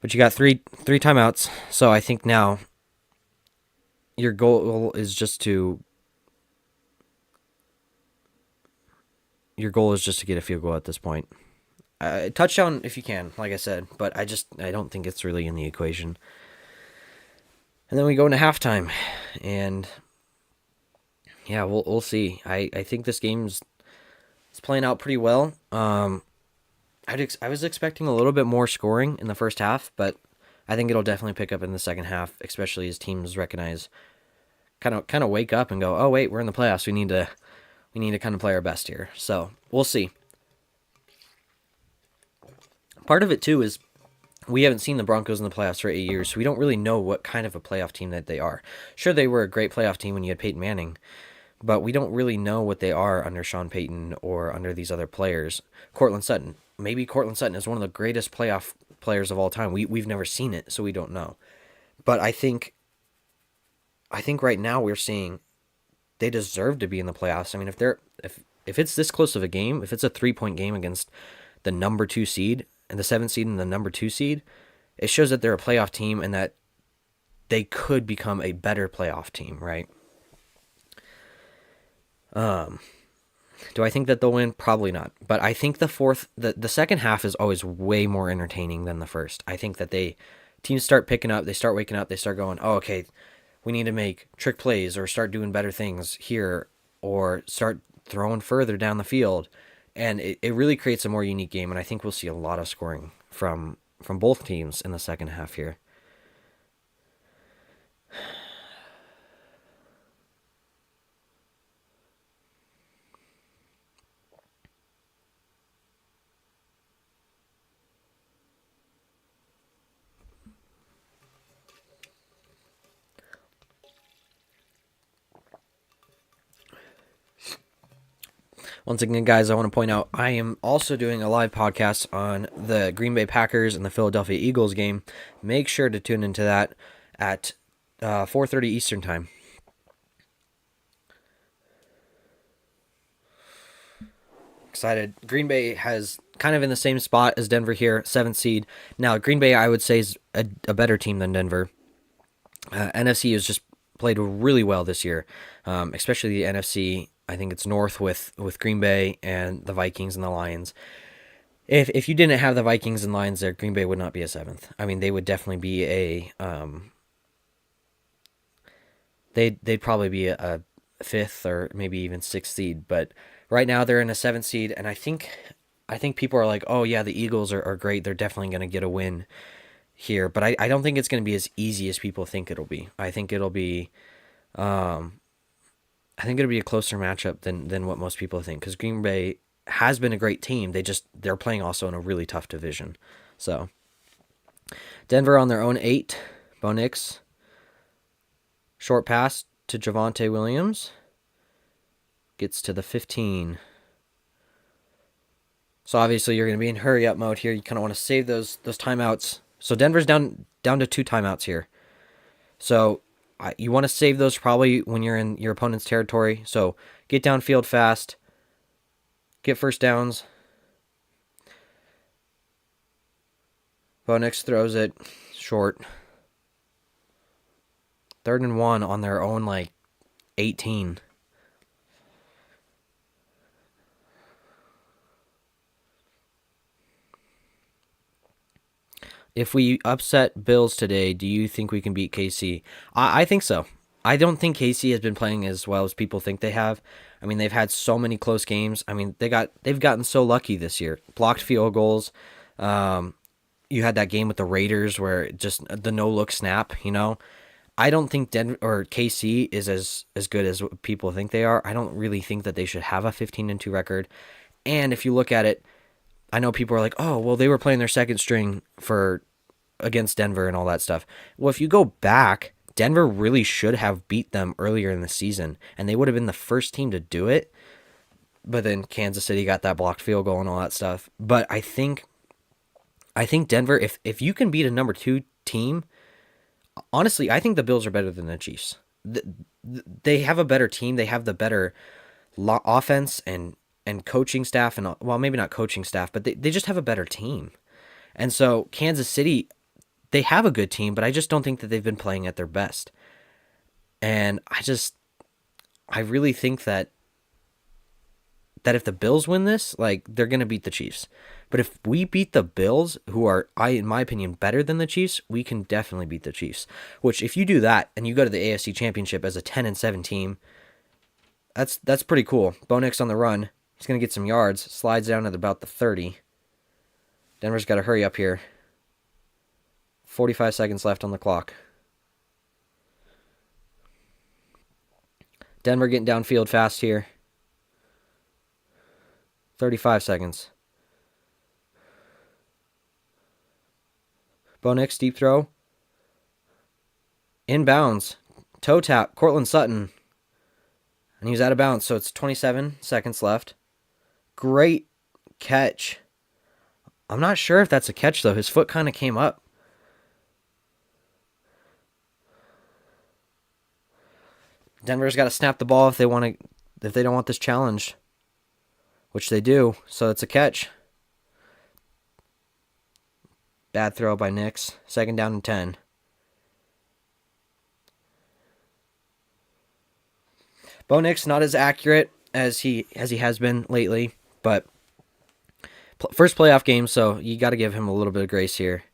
But you got three timeouts. So I think now your goal is just to get a field goal at this point. Touchdown if you can, like I said, but I don't think it's really in the equation. And then we go into halftime, and yeah, we'll see. I think this game's playing out pretty well. I was expecting a little bit more scoring in the first half, but I think it'll definitely pick up in the second half, especially as teams recognize, kind of wake up and go, oh wait, we're in the playoffs. We need to kind of play our best here. So we'll see. Part of it too is we haven't seen the Broncos in the playoffs for 8 years, so we don't really know what kind of a playoff team that they are. Sure, they were a great playoff team when you had Peyton Manning, but we don't really know what they are under Sean Payton or under these other players. Cortland Sutton. Maybe Cortland Sutton is one of the greatest playoff players of all time. We've never seen it, so we don't know. But I think right now we're seeing they deserve to be in the playoffs. I mean, if it's this close of a game, if it's a 3-point game against the number 2 seed and the 7th seed and the number 2 seed, it shows that they're a playoff team and that they could become a better playoff team, right? Do I think that they'll win? Probably not. But I think the second half is always way more entertaining than the first. I think that teams start picking up, they start waking up, they start going, oh, okay, we need to make trick plays or start doing better things here or start throwing further down the field. And it really creates a more unique game, and I think we'll see a lot of scoring from both teams in the second half here. Once again, guys, I want to point out I am also doing a live podcast on the Green Bay Packers and the Philadelphia Eagles game. Make sure to tune into that at 4:30 Eastern Time. Excited. Green Bay has kind of in the same spot as Denver here, 7th seed. Now, Green Bay, I would say, is a better team than Denver. NFC has just played really well this year, especially the NFC. I think it's north with Green Bay and the Vikings and the Lions. If you didn't have the Vikings and Lions there, Green Bay would not be a 7th. I mean, they would definitely be they'd probably be a 5th or maybe even 6th seed. But right now they're in a 7th seed, and I think people are like, oh yeah, the Eagles are great. They're definitely going to get a win here, but I don't think it's going to be as easy as people think it'll be. I think it'll be a closer matchup than what most people think, because Green Bay has been a great team. They're playing also in a really tough division. So Denver on their own 8. Bo Nix, short pass to Javonte Williams, gets to the 15. So obviously you're going to be in hurry up mode here. You kind of want to save those timeouts. So Denver's down to 2 timeouts here. So you want to save those probably when you're in your opponent's territory. So get downfield fast, get first downs. Bo Nix throws it short. 3rd and 1 on their own 18. If we upset Bills today, do you think we can beat KC? I think so. I don't think KC has been playing as well as people think they have. I mean, they've had so many close games. I mean, they've gotten so lucky this year. Blocked field goals. You had that game with the Raiders where just the no-look snap, I don't think Denver or KC is as good as what people think they are. I don't really think that they should have a 15-2 record. And if you look at it, I know people are like, oh, well, they were playing their second string against Denver and all that stuff. Well, if you go back, Denver really should have beat them earlier in the season, and they would have been the first team to do it. But then Kansas City got that blocked field goal and all that stuff. But I think Denver, if you can beat a number 2 team, honestly, I think the Bills are better than the Chiefs. They have a better team. They have the better offense and coaching staff, and well, maybe not coaching staff, but they just have a better team. And so Kansas City, they have a good team, but I just don't think that they've been playing at their best. And I really think that if the Bills win this, they're going to beat the Chiefs. But if we beat the Bills, who are, in my opinion, better than the Chiefs, we can definitely beat the Chiefs. Which, if you do that and you go to the AFC Championship as a 10-7 team, that's pretty cool. Bo Nix on the run. He's going to get some yards. Slides down at about the 30. Denver's got to hurry up here. 45 seconds left on the clock. Denver getting downfield fast here. 35 seconds. Bo Nix, deep throw. Inbounds. Toe tap. Cortland Sutton. And he was out of bounds, so it's 27 seconds left. Great catch. I'm not sure if that's a catch, though. His foot kind of came up. Denver's got to snap the ball if they don't want this challenge, which they do. So it's a catch. Bad throw by Nix. 2nd down and 10. Bo Nix not as accurate as he has been lately, but first playoff game, so you got to give him a little bit of grace here.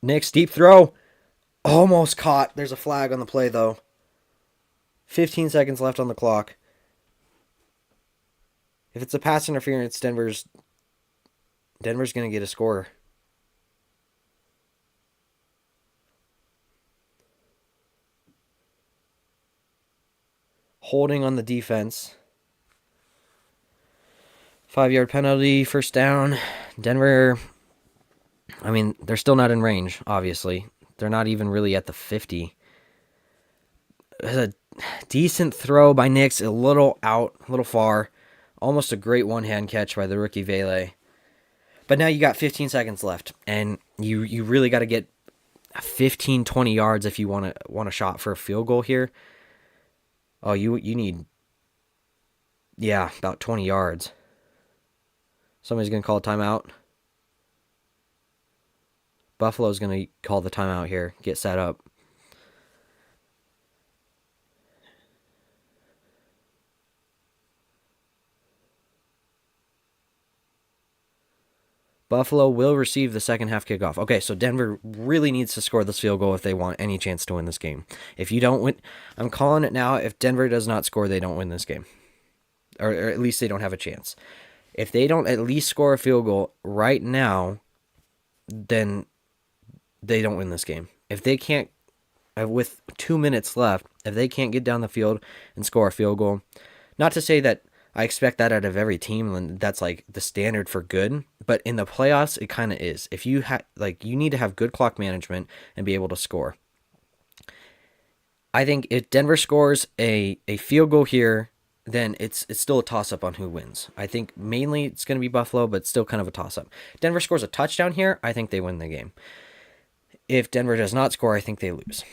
Knicks deep throw. Almost caught. There's a flag on the play, though. 15 seconds left on the clock. If it's a pass interference, Denver's going to get a score. Holding on the defense. 5-yard penalty, first down. Denver, I mean, they're still not in range, obviously. They're not even really at the 50. It's a decent throw by Knicks, a little out, a little far. Almost a great one-hand catch by the rookie Vele. But now you got 15 seconds left, and you really got to get 15, 20 yards if you want a shot for a field goal here. Oh, you need, yeah, about 20 yards. Somebody's going to call a timeout. Buffalo's going to call the timeout here, get set up. Buffalo will receive the second half kickoff. Okay, so Denver really needs to score this field goal if they want any chance to win this game. If you don't win, I'm calling it now. If Denver does not score, they don't win this game. Or at least they don't have a chance. If they don't at least score a field goal right now, then they don't win this game. If they can't, with 2 minutes left, if they can't get down the field and score a field goal, not to say that I expect that out of every team, and that's like the standard for good. But in the playoffs, it kind of is. If you you need to have good clock management and be able to score. I think if Denver scores a field goal here, then it's still a toss up on who wins. I think mainly it's going to be Buffalo, but still kind of a toss up. Denver scores a touchdown here, I think they win the game. If Denver does not score, I think they lose.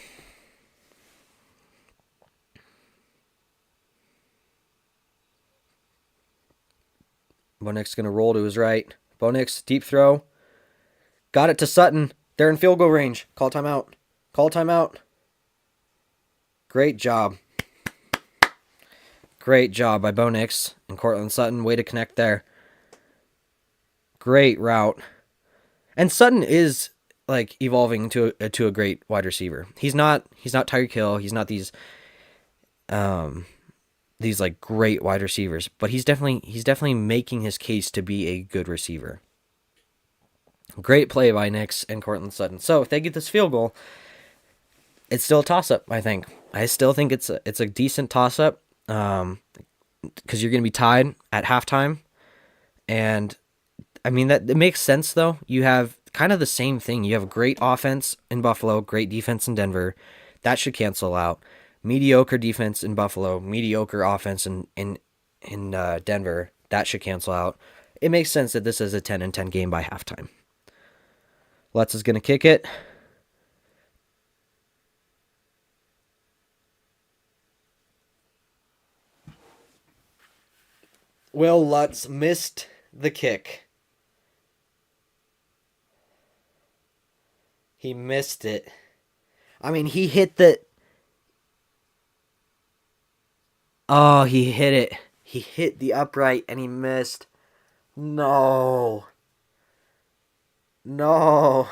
Bo Nix going to roll to his right. Bo Nix, deep throw. Got it to Sutton. They're in field goal range. Call timeout. Call timeout. Great job. Great job by Bo Nix and Cortland Sutton. Way to connect there. Great route. And Sutton is like evolving to a great wide receiver. He's not Tyreek Hill. He's not these like great wide receivers, but he's definitely making his case to be a good receiver. Great play by Nix and Cortland Sutton. So if they get this field goal, it's still a toss-up, I think. I still think it's a decent toss-up because you're going to be tied at halftime. And, I mean, that it makes sense, though. You have kind of the same thing. You have a great offense in Buffalo, great defense in Denver. That should cancel out. Mediocre defense in Buffalo, mediocre offense in Denver. That should cancel out. It makes sense that this is a 10-10 game by halftime. Lutz is going to kick it. Will Lutz missed the kick. He missed it. I mean, he hit the... Oh, he hit it. He hit the upright and he missed. No. No.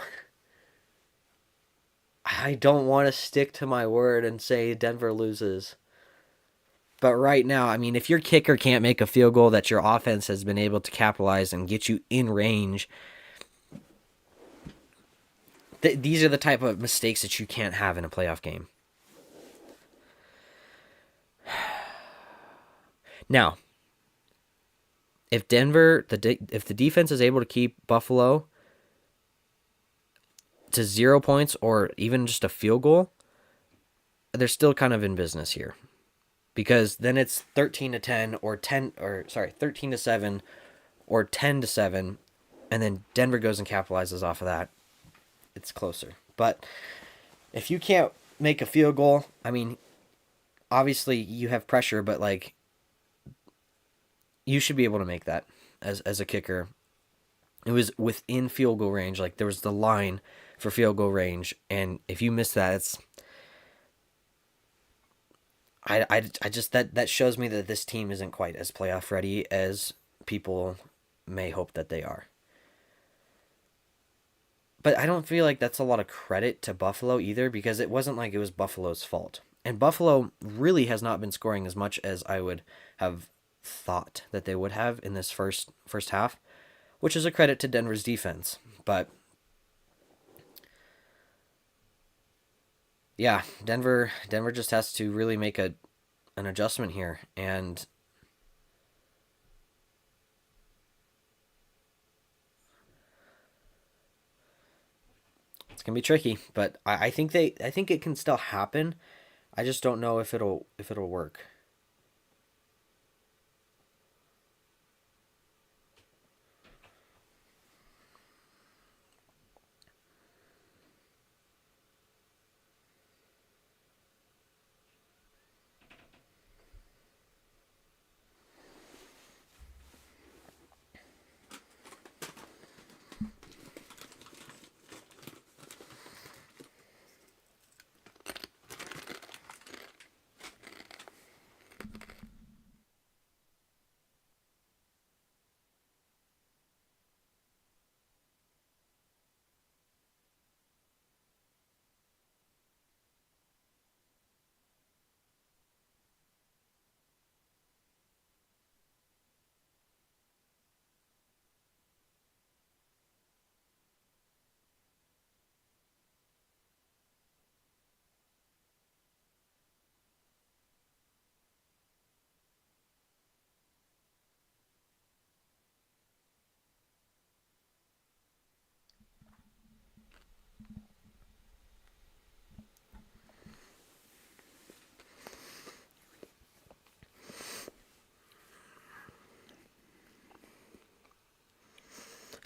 I don't want to stick to my word and say Denver loses. But right now, I mean, if your kicker can't make a field goal that your offense has been able to capitalize and get you in range, these are the type of mistakes that you can't have in a playoff game. Now, if if the defense is able to keep Buffalo to 0 points or even just a field goal, they're still kind of in business here. Because then it's 13-10 or 13-7 or 10-7, and then Denver goes and capitalizes off of that. It's closer. But if you can't make a field goal, I mean, obviously you have pressure, but like you should be able to make that as a kicker. It was within field goal range. Like there was the line for field goal range, and if you miss that, it's I just that shows me that this team isn't quite as playoff ready as people may hope that they are. But I don't feel like that's a lot of credit to Buffalo either, because it wasn't like it was Buffalo's fault. And Buffalo really has not been scoring as much as I would have thought that they would have in this first half, which is a credit to Denver's defense. But yeah, Denver just has to really make an adjustment here, and it's gonna be tricky. But I think it can still happen. I just don't know if it'll work.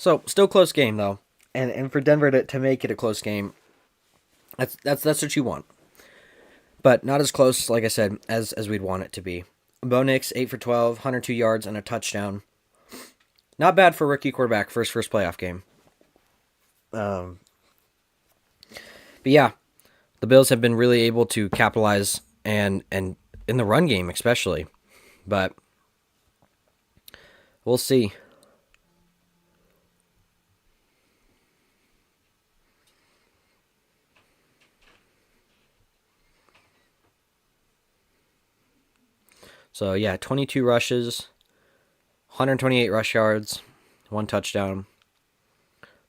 So still close game though, and for Denver to make it a close game, that's what you want. But not as close, like I said, as we'd want it to be. Bo Nix 8 for 12, 102 yards and a touchdown. Not bad for rookie quarterback first playoff game. Um, but yeah, the Bills have been really able to capitalize and in the run game especially. But we'll see. So yeah, 22 rushes, 128 rush yards, one touchdown.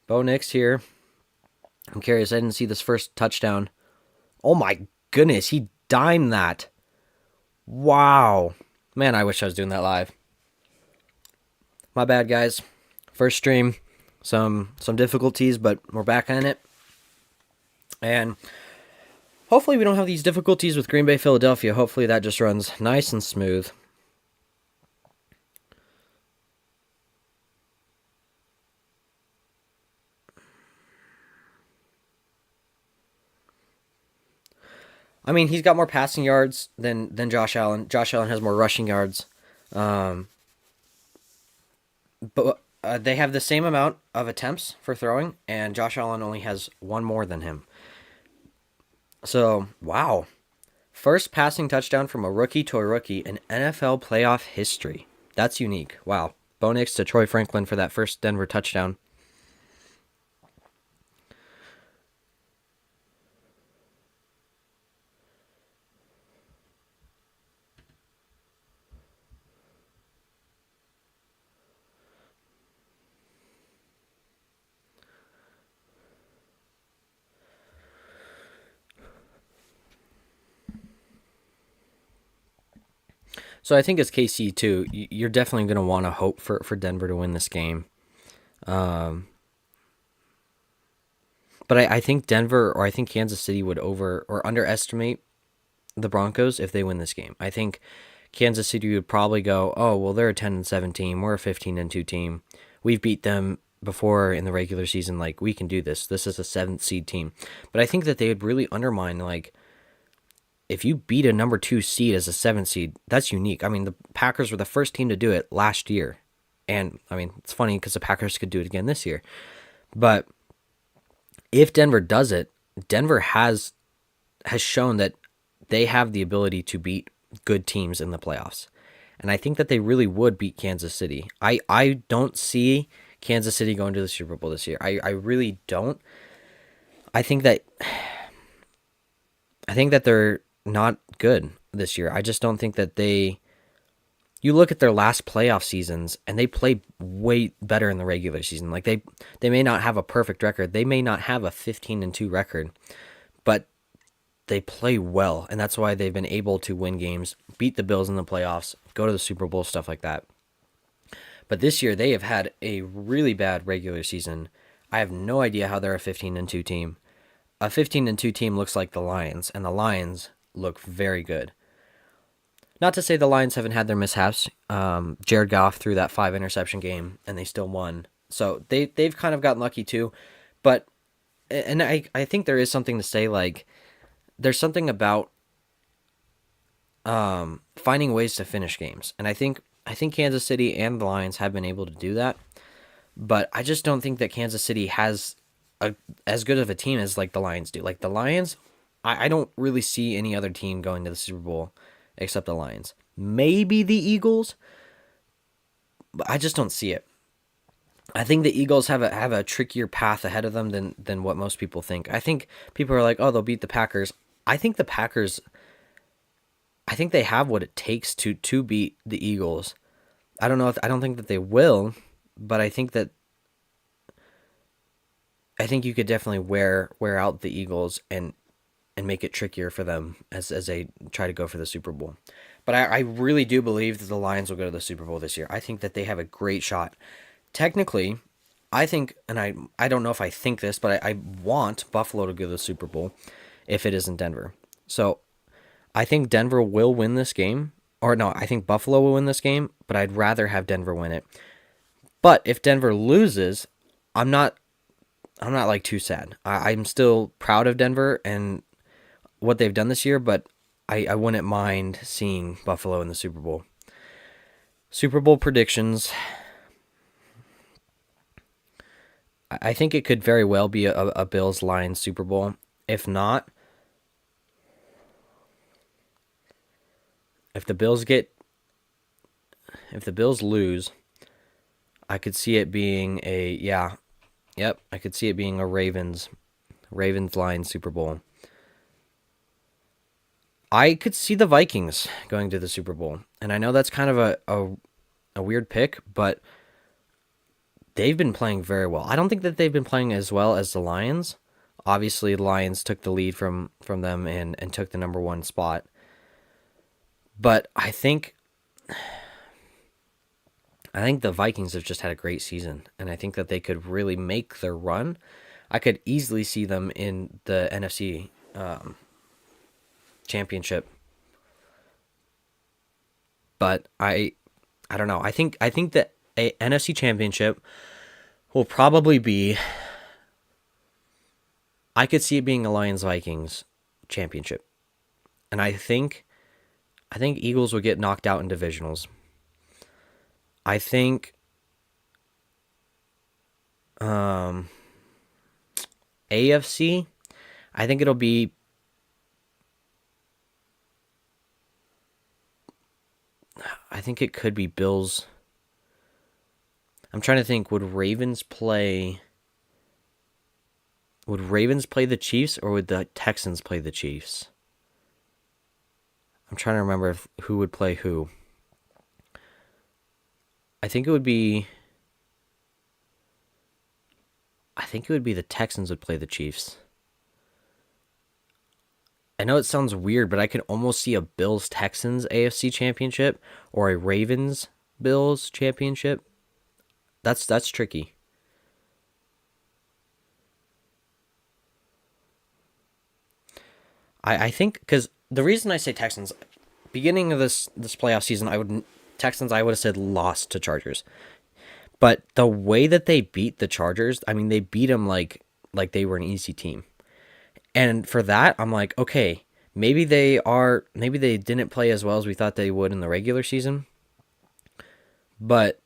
Bo Nix here. I'm curious. I didn't see this first touchdown. Oh my goodness, he dimed that. Wow. Man, I wish I was doing that live. My bad, guys. First stream, some difficulties, but we're back on it. And hopefully we don't have these difficulties with Green Bay, Philadelphia. Hopefully that just runs nice and smooth. I mean, he's got more passing yards than Josh Allen. Josh Allen has more rushing yards. Um, but they have the same amount of attempts for throwing, and Josh Allen only has one more than him. So, wow. First passing touchdown from a rookie to a rookie in NFL playoff history. That's unique. Wow. Bo Nix to Troy Franklin for that first Denver touchdown. So I think as KC too, you're definitely going to want to hope for Denver to win this game. Um, but I think Denver or I think Kansas City would over or underestimate the Broncos if they win this game. I think Kansas City would probably go, oh well, they're a 10-17, we're a 15-2 team. We've beat them before in the regular season. Like we can do this. This is a seventh seed team. But I think that they would really undermine like if you beat a number 2 seed as a 7th seed, that's unique. I mean, the Packers were the first team to do it last year. And, I mean, it's funny because the Packers could do it again this year. But if Denver does it, Denver has shown that they have the ability to beat good teams in the playoffs. And I think that they really would beat Kansas City. I don't see Kansas City going to the Super Bowl this year. I really don't. I think that they're not good this year. I just don't think that they. You look at their last playoff seasons, and they play way better in the regular season. Like they may not have a perfect record. They may not have a 15-2 record, but they play well, and that's why they've been able to win games, beat the Bills in the playoffs, go to the Super Bowl, stuff like that. But this year, they have had a really bad regular season. I have no idea how they're a 15-2 team. A 15-2 team looks like the Lions, and the Lions look very good. Not to say the Lions haven't had their mishaps. Jared Goff threw that 5-interception game, and they still won. So they've kind of gotten lucky too. But, and I think there is something to say, like, there's something about finding ways to finish games. And I think Kansas City and the Lions have been able to do that. But I just don't think that Kansas City has as good of a team as like the Lions do. Like the Lions, I don't really see any other team going to the Super Bowl except the Lions. Maybe the Eagles, but I just don't see it. I think the Eagles have a trickier path ahead of them than what most people think. I think people are like, oh, they'll beat the Packers. I think the Packers, I think they have what it takes to beat the Eagles. I don't think that they will, but I think you could definitely wear out the Eagles and make it trickier for them as they try to go for the Super Bowl. But I really do believe that the Lions will go to the Super Bowl this year. I think that they have a great shot. Technically, I think, and I don't know if I think this, but I want Buffalo to go to the Super Bowl if it isn't Denver. So I think Denver will win this game. Or no, I think Buffalo will win this game, but I'd rather have Denver win it. But if Denver loses, I'm not like too sad. I'm still proud of Denver and what they've done this year, but I wouldn't mind seeing Buffalo in the Super Bowl. Super Bowl predictions. I think it could very well be a Bills-Lions Super Bowl. If not, if the Bills lose, I could see it being I could see it being a Ravens-Lions Super Bowl. I could see the Vikings going to the Super Bowl. And I know that's kind of a weird pick, but they've been playing very well. I don't think that they've been playing as well as the Lions. Obviously, the Lions took the lead from them and took the number one spot. But I think the Vikings have just had a great season, and I think that they could really make their run. I could easily see them in the NFC championship. But I don't know. I think that a NFC championship will probably be, I could see it being a Lions-Vikings championship. And I think Eagles will get knocked out in divisionals. I think AFC, I think it'll be I think it could be Bills. I'm trying to think, would Ravens play the Chiefs or would the Texans play the Chiefs? I'm trying to remember who would play who. I think it would be the Texans would play the Chiefs. I know it sounds weird, but I could almost see a Bills-Texans AFC championship or a Ravens-Bills championship. That's tricky. I think, because the reason I say Texans, beginning of this playoff season, I would have said lost to Chargers. But the way that they beat the Chargers, I mean, they beat them like they were an easy team. And for that, I'm like, okay, maybe they didn't play as well as we thought they would in the regular season. But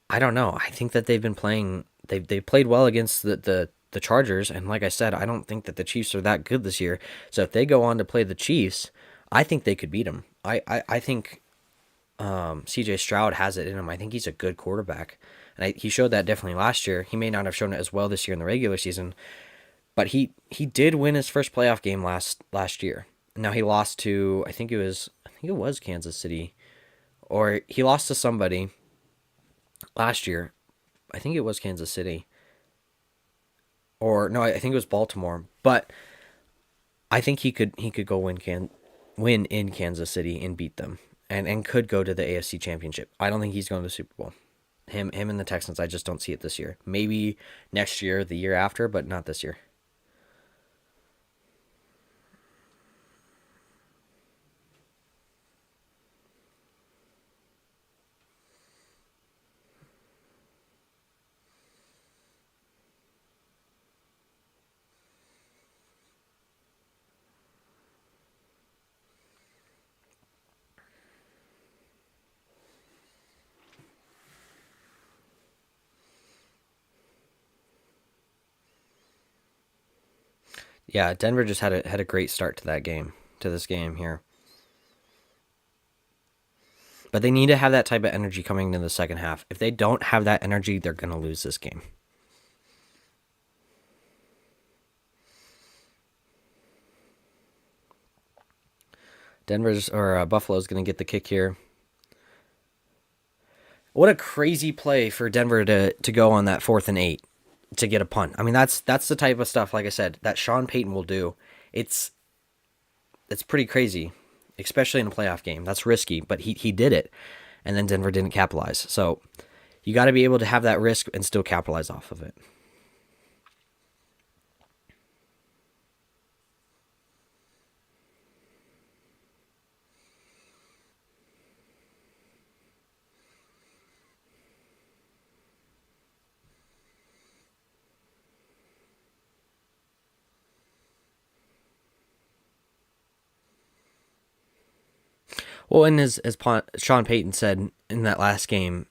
I don't know. I think that they've been playing. They played well against the Chargers, and like I said, I don't think that the Chiefs are that good this year. So if they go on to play the Chiefs, I think they could beat them. I think CJ Stroud has it in him. I think he's a good quarterback. And he showed that definitely last year. He may not have shown it as well this year in the regular season, but he did win his first playoff game last year. Now he lost to I think it was Kansas City, or he lost to somebody last year. I think it was Kansas City, or no, I think it was Baltimore. But I think he could go win in Kansas City and beat them, and could go to the AFC Championship. I don't think he's going to the Super Bowl. Him and the Texans, I just don't see it this year. Maybe next year, the year after, but not this year. Yeah, Denver just had a great start to this game here. But they need to have that type of energy coming into the second half. If they don't have that energy, they're going to lose this game. Buffalo's going to get the kick here. What a crazy play for Denver to go on that 4th and 8 to get a punt. I mean, that's the type of stuff, like I said, that Sean Payton will do. It's pretty crazy, especially in a playoff game. That's risky, but he did it, and then Denver didn't capitalize. So you got to be able to have that risk and still capitalize off of it. Well, and as Sean Payton said in that last game,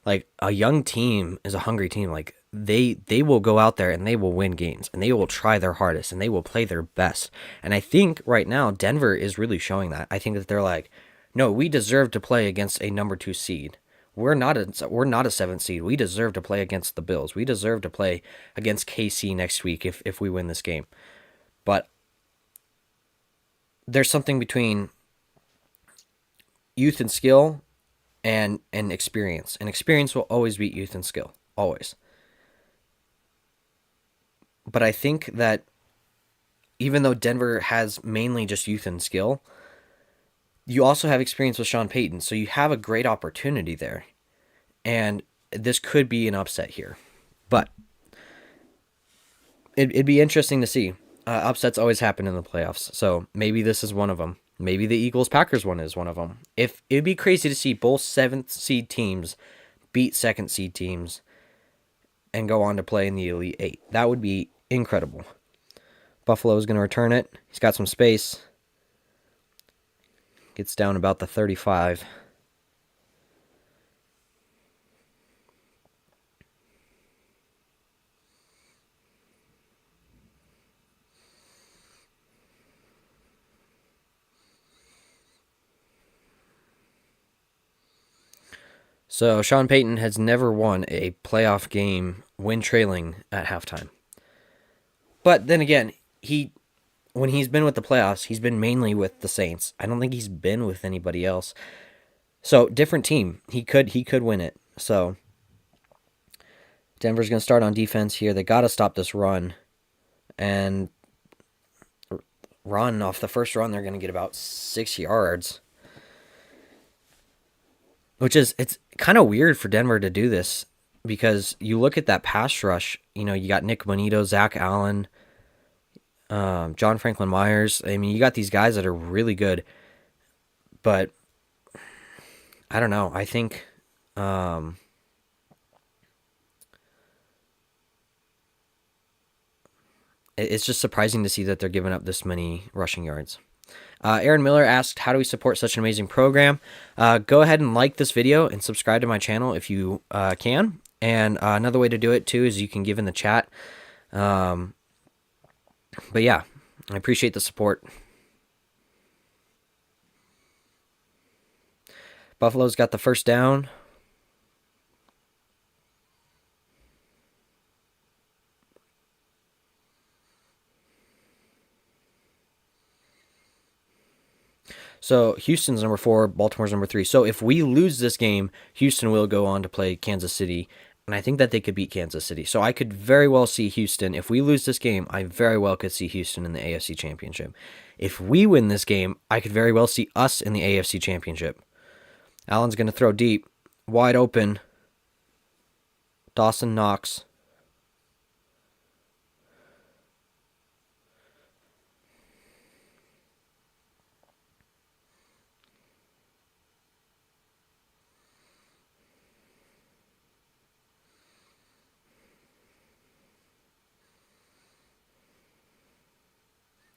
like, a young team is a hungry team. Like, they will go out there and they will win games, and they will try their hardest, and they will play their best. And I think right now Denver is really showing that. I think that they're like, no, we deserve to play against a number 2 seed. We're not a 7th seed. We deserve to play against the Bills. We deserve to play against KC next week if we win this game. But there's something between youth and skill and experience. And experience will always beat youth and skill. Always. But I think that even though Denver has mainly just youth and skill, you also have experience with Sean Payton. So you have a great opportunity there. And this could be an upset here. But it'd be interesting to see. Upsets always happen in the playoffs. So maybe this is one of them. Maybe the Eagles-Packers one is one of them. It'd be crazy to see both 7th seed teams beat 2nd seed teams and go on to play in the Elite Eight. That would be incredible. Buffalo is going to return it. He's got some space. Gets down about the 35. So Sean Payton has never won a playoff game when trailing at halftime. But then again, when he's been with the playoffs, he's been mainly with the Saints. I don't think he's been with anybody else. So different team. He could win it. So Denver's going to start on defense here. They got to stop this run. And run off the first run, they're going to get about 6 yards. Which is, it's kind of weird for Denver to do this, because you look at that pass rush, you got Nick Bonito, Zach Allen, John Franklin Myers. I mean, you got these guys that are really good, but I don't know. I think it's just surprising to see that they're giving up this many rushing yards. Aaron Miller asked, how do we support such an amazing program? Go ahead and like this video and subscribe to my channel if you can. And another way to do it, too, is you can give in the chat. But yeah, I appreciate the support. Buffalo's got the first down. So Houston's number 4, Baltimore's number 3. So if we lose this game, Houston will go on to play Kansas City, and I think that they could beat Kansas City. So I could very well see Houston. If we lose this game, I very well could see Houston in the AFC Championship. If we win this game, I could very well see us in the AFC Championship. Allen's going to throw deep, wide open. Dawson Knox.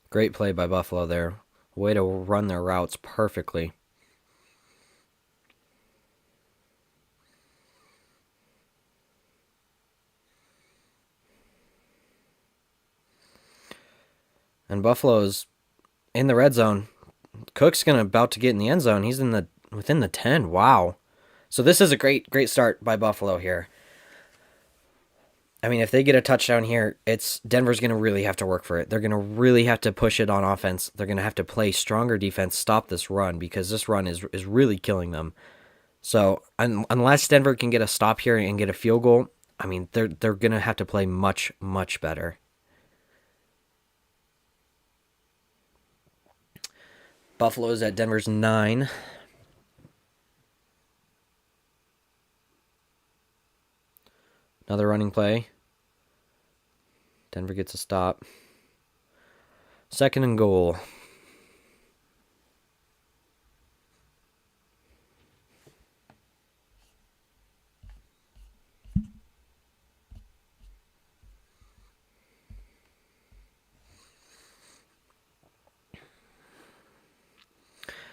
Great play by Buffalo there. Way to run their routes perfectly. And Buffalo's in the red zone. Cook's about to get in the end zone. He's within the 10. Wow. So this is a great start by Buffalo here. I mean, if they get a touchdown here, Denver's going to really have to work for it. They're going to really have to push it on offense. They're going to have to play stronger defense, stop this run, because this run is really killing them. So unless Denver can get a stop here and get a field goal, I mean, they're going to have to play much, much better. Buffalo's at Denver's 9. Another running play. Denver gets a stop. 2nd and goal.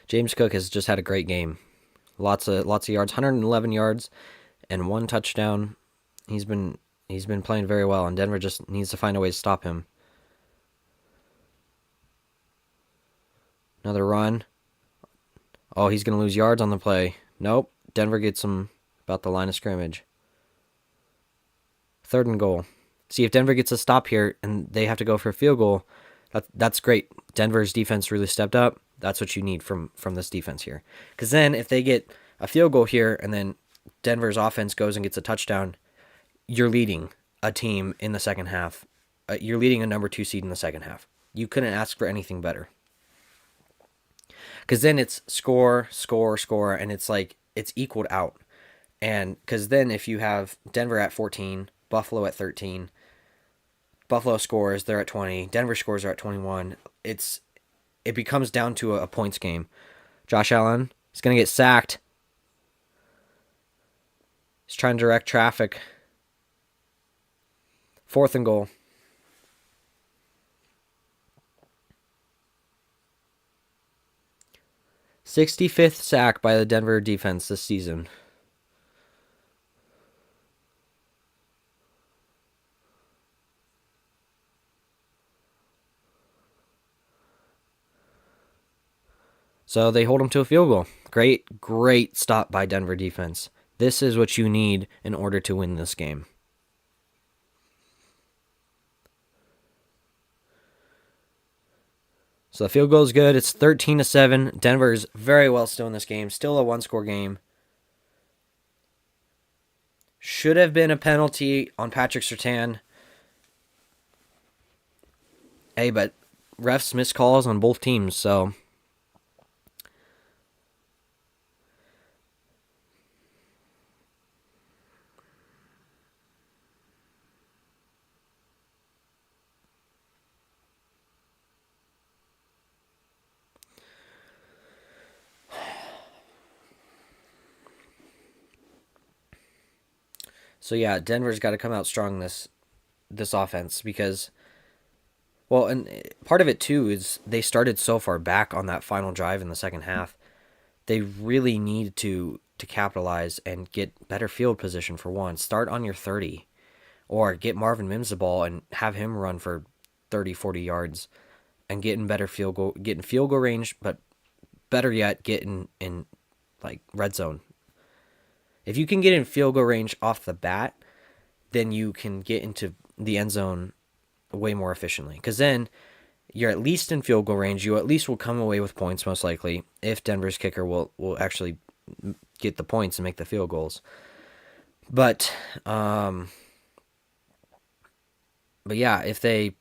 James Cook has just had a great game. Lots of yards, 111 yards and 1 touchdown. He's been playing very well, and Denver just needs to find a way to stop him. Another run. Oh, he's going to lose yards on the play. Nope. Denver gets him about the line of scrimmage. 3rd and goal. See, if Denver gets a stop here and they have to go for a field goal, that's great. Denver's defense really stepped up. That's what you need from this defense here. Because then if they get a field goal here and then Denver's offense goes and gets a touchdown, you're leading a team in the second half. You're leading a number 2 seed in the second half. You couldn't ask for anything better. Because then it's score, and it's like it's equaled out. And because then if you have Denver at 14, Buffalo at 13, Buffalo scores, they're at 20, Denver scores, they're at 21, it becomes down to a points game. Josh Allen is going to get sacked. He's trying to direct traffic. 4th and goal. 65th sack by the Denver defense this season. So they hold them to a field goal. Great stop by Denver defense. This is what you need in order to win this game. So the field goal is good. It's 13-7. Denver's very well still in this game. Still a 1-score game. Should have been a penalty on Patrick Surtain. Hey, but refs miss calls on both teams, so yeah, Denver's got to come out strong this offense because, well, and part of it too is they started so far back on that final drive in the second half. They really need to capitalize and get better field position for one. Start on your 30 or get Marvin Mims the ball and have him run for 30, 40 yards and getting field goal range, but better yet, getting in like red zone. If you can get in field goal range off the bat, then you can get into the end zone way more efficiently. Because then you're at least in field goal range. You at least will come away with points, most likely, if Denver's kicker will actually get the points and make the field goals. But yeah, if they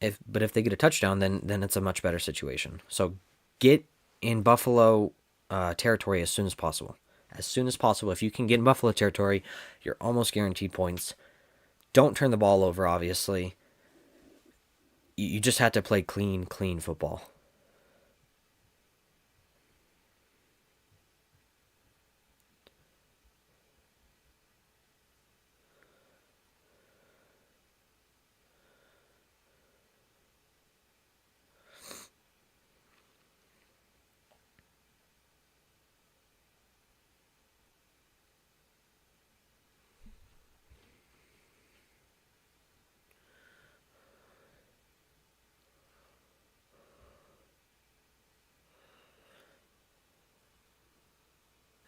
get a touchdown, then it's a much better situation. So get in Buffalo territory as soon as possible. As soon as possible. If you can get in Buffalo territory, you're almost guaranteed points. Don't turn the ball over, obviously. You just have to play clean football.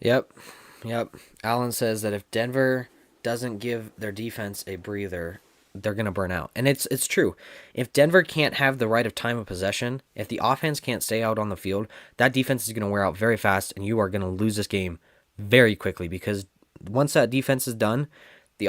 Yep. Allen says that if Denver doesn't give their defense a breather, they're going to burn out. And it's true. If Denver can't have the right of time of possession, if the offense can't stay out on the field, that defense is going to wear out very fast, and you are going to lose this game very quickly, because once that defense is done, the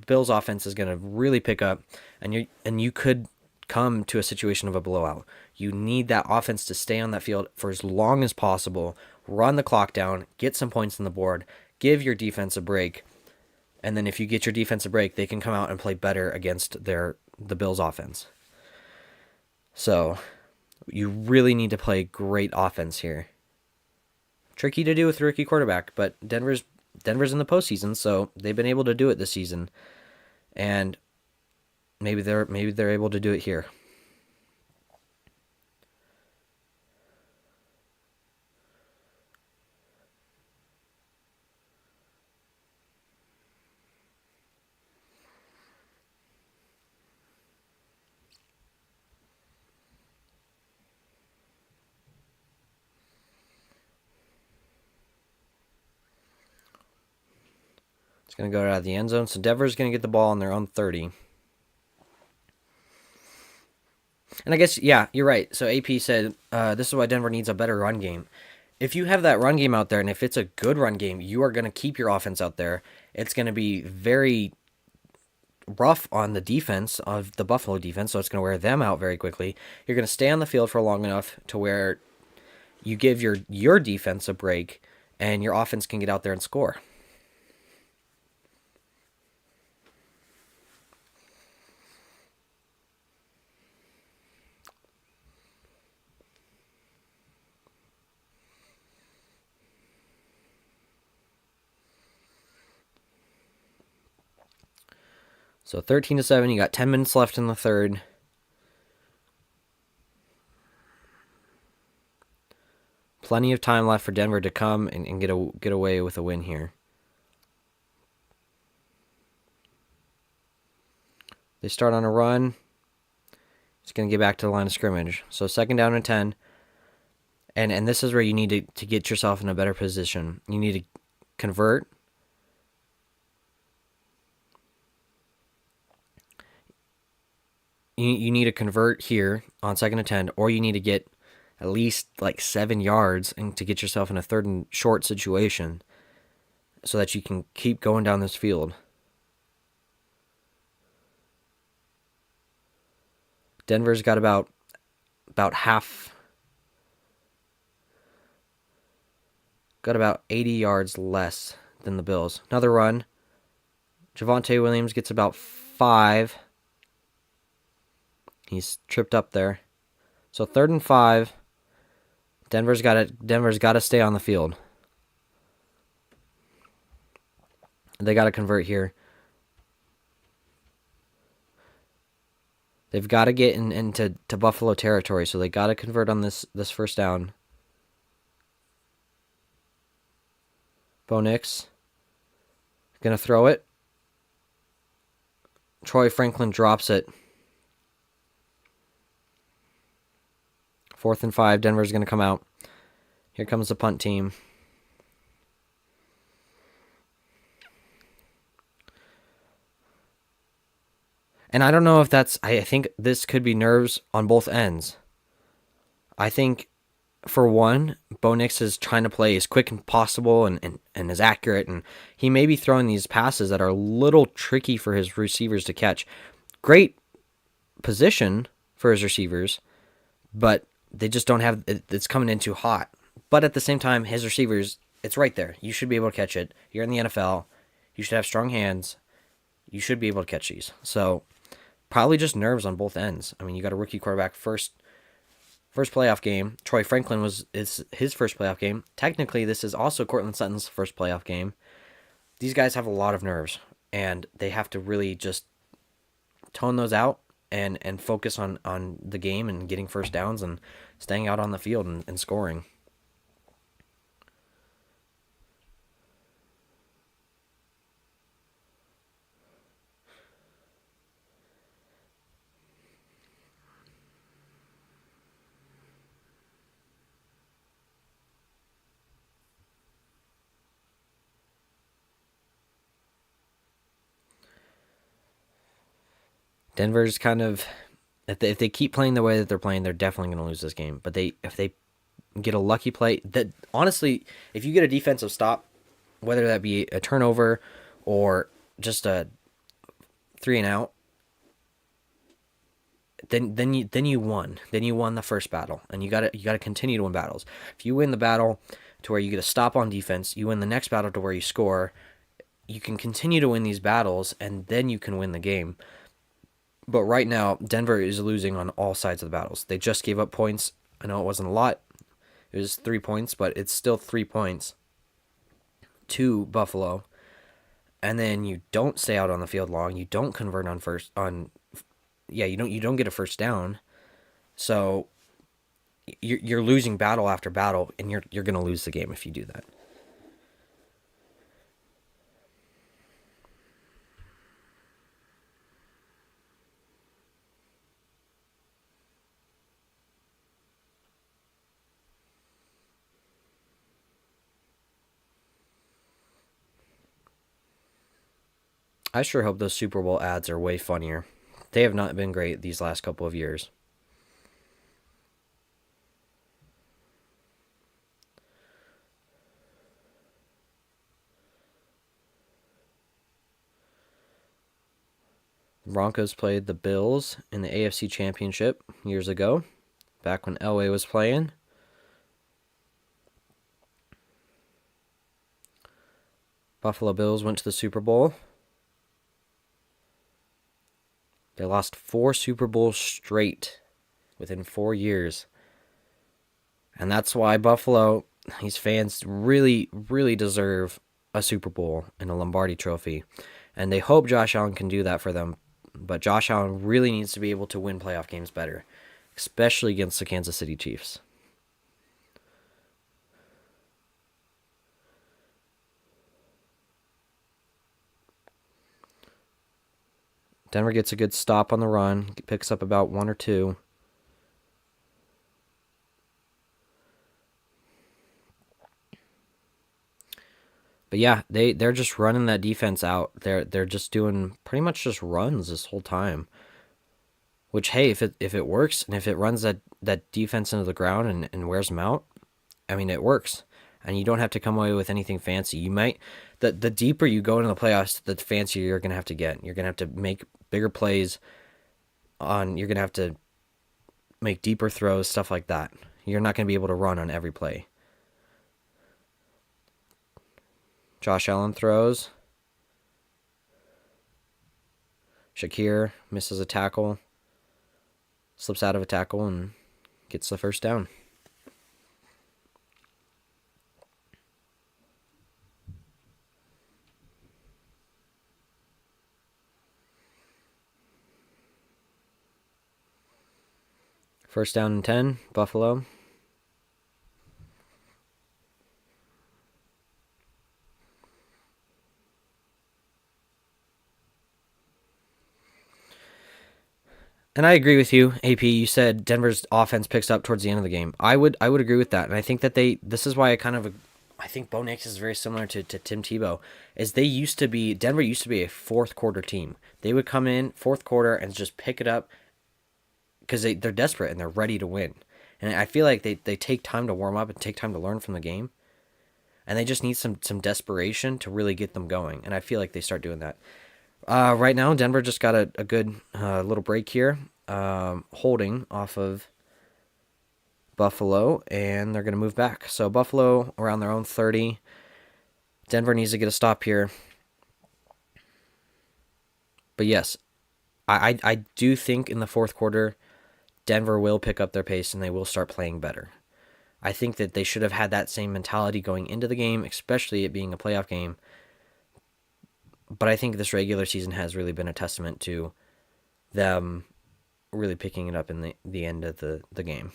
Bills' offense is going to really pick up, and you could come to a situation of a blowout. You need that offense to stay on that field for as long as possible, run the clock down, get some points on the board, give your defense a break, and then if you get your defense a break, they can come out and play better against the Bills' offense. So you really need to play great offense here. Tricky to do with a rookie quarterback, but Denver's in the postseason, so they've been able to do it this season, and maybe they're able to do it here. It's going to go out of the end zone, so Denver's going to get the ball on their own 30. And I guess, yeah, you're right. So AP said, this is why Denver needs a better run game. If you have that run game out there, and if it's a good run game, you are going to keep your offense out there. It's going to be very rough on the defense of the Buffalo defense, so it's going to wear them out very quickly. You're going to stay on the field for long enough to where you give your defense a break, and your offense can get out there and score. So 13-7, you got 10 minutes left in the third. Plenty of time left for Denver to come and get away with a win here. They start on a run. It's going to get back to the line of scrimmage. So 2nd down and 10. And this is where you need to get yourself in a better position. You need to convert. You need to convert here on 2nd and 10, or you need to get at least like 7 yards and to get yourself in a 3rd and short situation so that you can keep going down this field. Denver's got about half, got about 80 yards less than the Bills. Another run. Javonte Williams gets about 5. He's tripped up there. So 3rd and 5. Denver's got to stay on the field. They got to convert here. They've got to get into Buffalo territory, so they got to convert on this 1st down. Bo Nix gonna throw it. Troy Franklin drops it. 4th and 5. Denver's going to come out. Here comes the punt team. And I don't know if that's, I think this could be nerves on both ends. I think, for one, Bo Nix is trying to play as quick as possible and as accurate, and he may be throwing these passes that are a little tricky for his receivers to catch. Great position for his receivers, but they just don't have, it's coming in too hot. But at the same time, his receivers, it's right there. You should be able to catch it. You're in the NFL. You should have strong hands. You should be able to catch these. So probably just nerves on both ends. I mean, you got a rookie quarterback, first playoff game. Troy Franklin is his first playoff game. Technically, this is also Cortland Sutton's first playoff game. These guys have a lot of nerves, and they have to really just tone those out and focus on the game and getting first downs and staying out on the field and scoring. Denver's kind of, if they keep playing the way that they're playing, they're definitely going to lose this game. But if they get a lucky play, that honestly, if you get a defensive stop, whether that be a turnover or just a 3-and-out, then you won. Then you won the first battle, and you got to continue to win battles. If you win the battle to where you get a stop on defense, you win the next battle to where you score. You can continue to win these battles, and then you can win the game. But right now, Denver is losing on all sides of the battles. They just gave up points. I know it wasn't a lot. It was 3 points, but it's still 3 points to Buffalo. And then you don't stay out on the field long. You don't convert you don't get a first down. So you're losing battle after battle, and you're going to lose the game if you do that. I sure hope those Super Bowl ads are way funnier. They have not been great these last couple of years. The Broncos played the Bills in the AFC Championship years ago, back when Elway was playing. Buffalo Bills went to the Super Bowl. They lost 4 Super Bowls straight within 4 years. And that's why Buffalo, these fans really, really deserve a Super Bowl and a Lombardi trophy. And they hope Josh Allen can do that for them. But Josh Allen really needs to be able to win playoff games better, especially against the Kansas City Chiefs. Denver gets a good stop on the run, picks up about 1 or 2. But yeah, they're just running that defense out. They're just doing pretty much just runs this whole time. Which, hey, if it works and if it runs that defense into the ground and wears them out, I mean, it works. And you don't have to come away with anything fancy. You might, the deeper you go into the playoffs, the fancier you're going to have to get. You're going to have to make bigger plays you're going to have to make deeper throws, stuff like that. You're not going to be able to run on every play. Josh Allen throws. Shakir misses a tackle, slips out of a tackle, and gets the first down. First down and 10, Buffalo. And I agree with you, AP. You said Denver's offense picks up towards the end of the game. I would agree with that, and I think that this is why I kind of I think Bo Nix is very similar to Tim Tebow. Is Denver used to be a fourth quarter team. They would come in fourth quarter and just pick it up because they're desperate and they're ready to win. And I feel like they take time to warm up and take time to learn from the game. And they just need some desperation to really get them going. And I feel like they start doing that. Right now, Denver just got a good little break here, holding off of Buffalo, and they're going to move back. So Buffalo around their own 30. Denver needs to get a stop here. But yes, I do think in the fourth quarter, Denver will pick up their pace and they will start playing better. I think that they should have had that same mentality going into the game, especially it being a playoff game. But I think this regular season has really been a testament to them really picking it up in the end of the game.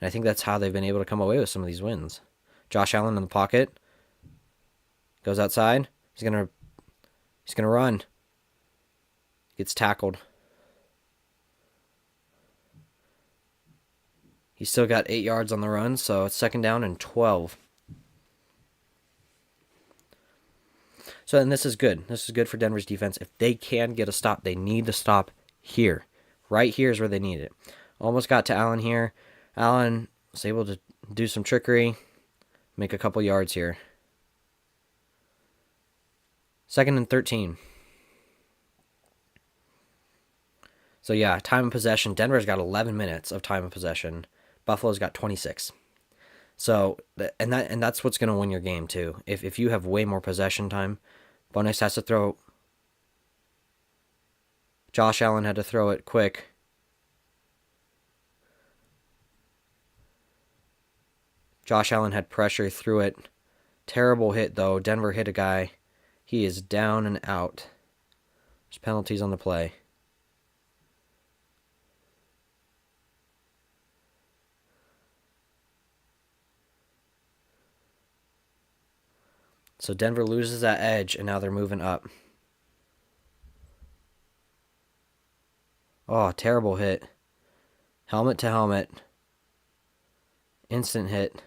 And I think that's how they've been able to come away with some of these wins. Josh Allen in the pocket. Goes outside. He's gonna run. Gets tackled. He's still got 8 yards on the run, so it's 2nd down and 12. So, and this is good. This is good for Denver's defense. If they can get a stop, they need to stop here. Right here is where they need it. Almost got to Allen here. Allen was able to do some trickery, make a couple yards here. 2nd and 13. So yeah, time of possession. Denver's got 11 minutes of time of possession. Buffalo's got 26. So and that's what's going to win your game too. If you have way more possession time, Bo Nix has to throw. Josh Allen had to throw it quick. Josh Allen had pressure through it. Terrible hit though. Denver hit a guy. He is down and out. There's penalties on the play. So Denver loses that edge, and now they're moving up. Oh, terrible hit. Helmet to helmet. Instant hit.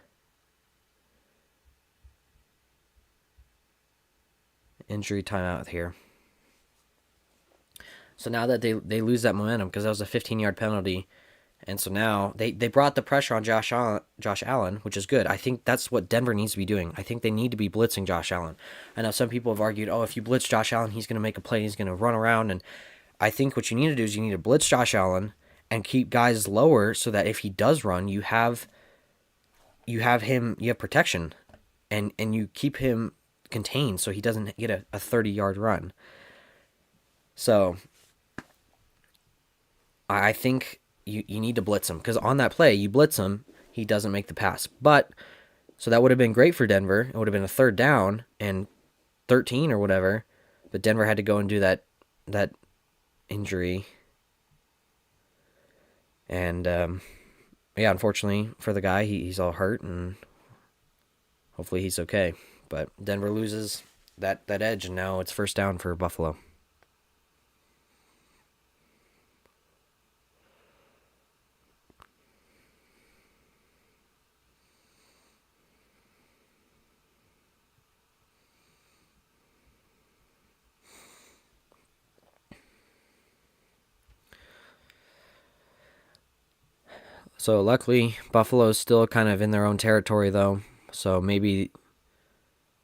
Injury timeout here. So now that they lose that momentum, because that was a 15-yard penalty, and so now they brought the pressure on Josh Allen, which is good. I think that's what Denver needs to be doing. I think they need to be blitzing Josh Allen. I know some people have argued, oh, if you blitz Josh Allen, he's going to make a play, he's going to run around. And I think what you need to do is you need to blitz Josh Allen and keep guys lower so that if he does run, you have protection, and you keep him contained so he doesn't get a 30-yard run. So I think you need to blitz him, because on that play, you blitz him, he doesn't make the pass. But, so that would have been great for Denver. It would have been a 3rd down and 13 or whatever, but Denver had to go and do that injury. And, yeah, unfortunately for the guy, he's all hurt, and hopefully he's okay. But Denver loses that edge, and now it's 1st down for Buffalo. So luckily, Buffalo's still kind of in their own territory, though. So maybe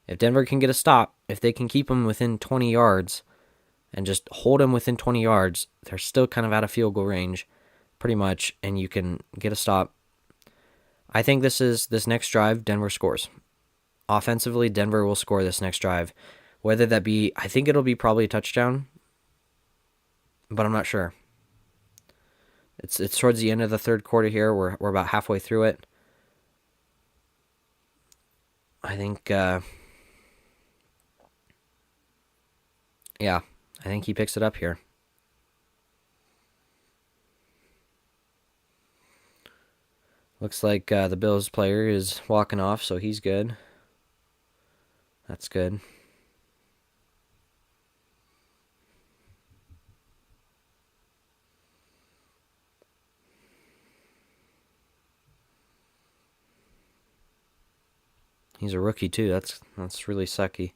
if Denver can get a stop, if they can keep them within 20 yards and just hold them within 20 yards, they're still kind of out of field goal range, pretty much, and you can get a stop. I think this next drive, Denver scores. Offensively, Denver will score this next drive. Whether that be, I think it'll be probably a touchdown, but I'm not sure. It's towards the end of the 3rd quarter here. We're about halfway through it. I think, yeah, I think he picks it up here. Looks like the Bills player is walking off, so he's good. That's good. He's a rookie too. That's really sucky.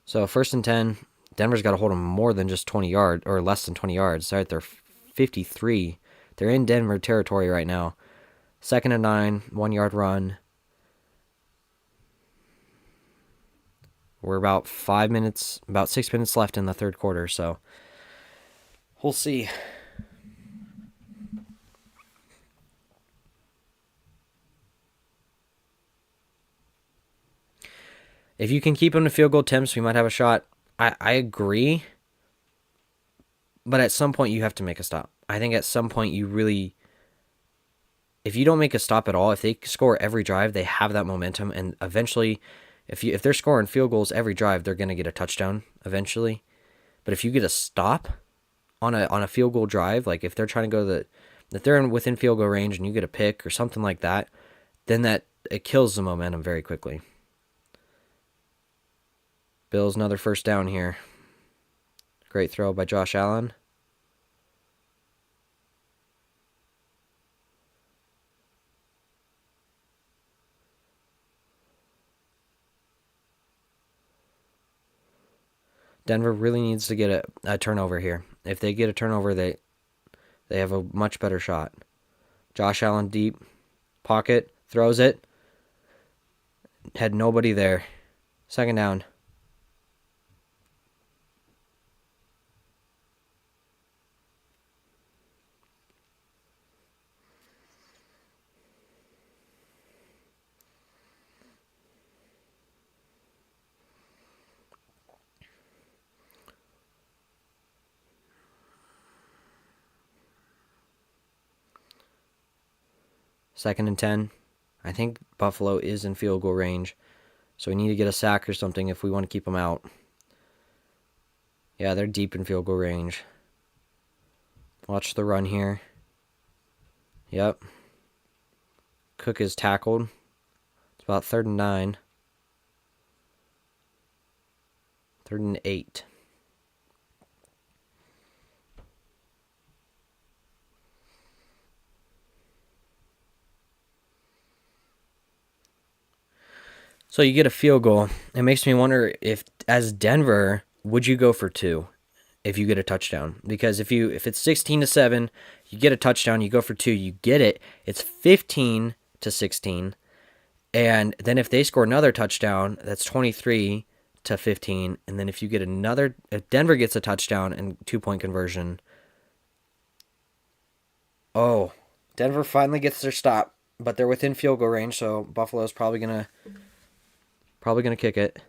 So 1st and 10. Denver's got to hold them more than just 20 yards or less than 20 yards. Sorry, they're 53. They're in Denver territory right now. 2nd and 9, 1 yard run. We're about 6 minutes left in the third quarter, so we'll see. If you can keep them to field goal attempts, we might have a shot. I agree. But at some point, you have to make a stop. I think at some point, if you don't make a stop at all, if they score every drive, they have that momentum. And eventually, if they're scoring field goals every drive, they're going to get a touchdown eventually. But if you get a stop on a field goal drive, like if they're trying to go if they're within field goal range and you get a pick or something like that, then it kills the momentum very quickly. Bills another first down here. Great throw by Josh Allen. Denver really needs to get a turnover here. If they get a turnover, they have a much better shot. Josh Allen deep, pocket, throws it. Had nobody there. 2nd down. Second and 10. I think Buffalo is in field goal range. So we need to get a sack or something if we want to keep them out. Yeah, they're deep in field goal range. Watch the run here. Yep. Cook is tackled. It's about 3rd and 9. 3rd and 8. So you get a field goal. It makes me wonder if, as Denver, would you go for 2 if you get a touchdown? Because if it's 16-7, you get a touchdown, you go for 2, you get it. It's 15-16, and then if they score another touchdown, that's 23-15. And then if Denver gets a touchdown and 2-point conversion, Denver finally gets their stop, but they're within field goal range, so Buffalo's probably gonna kick it.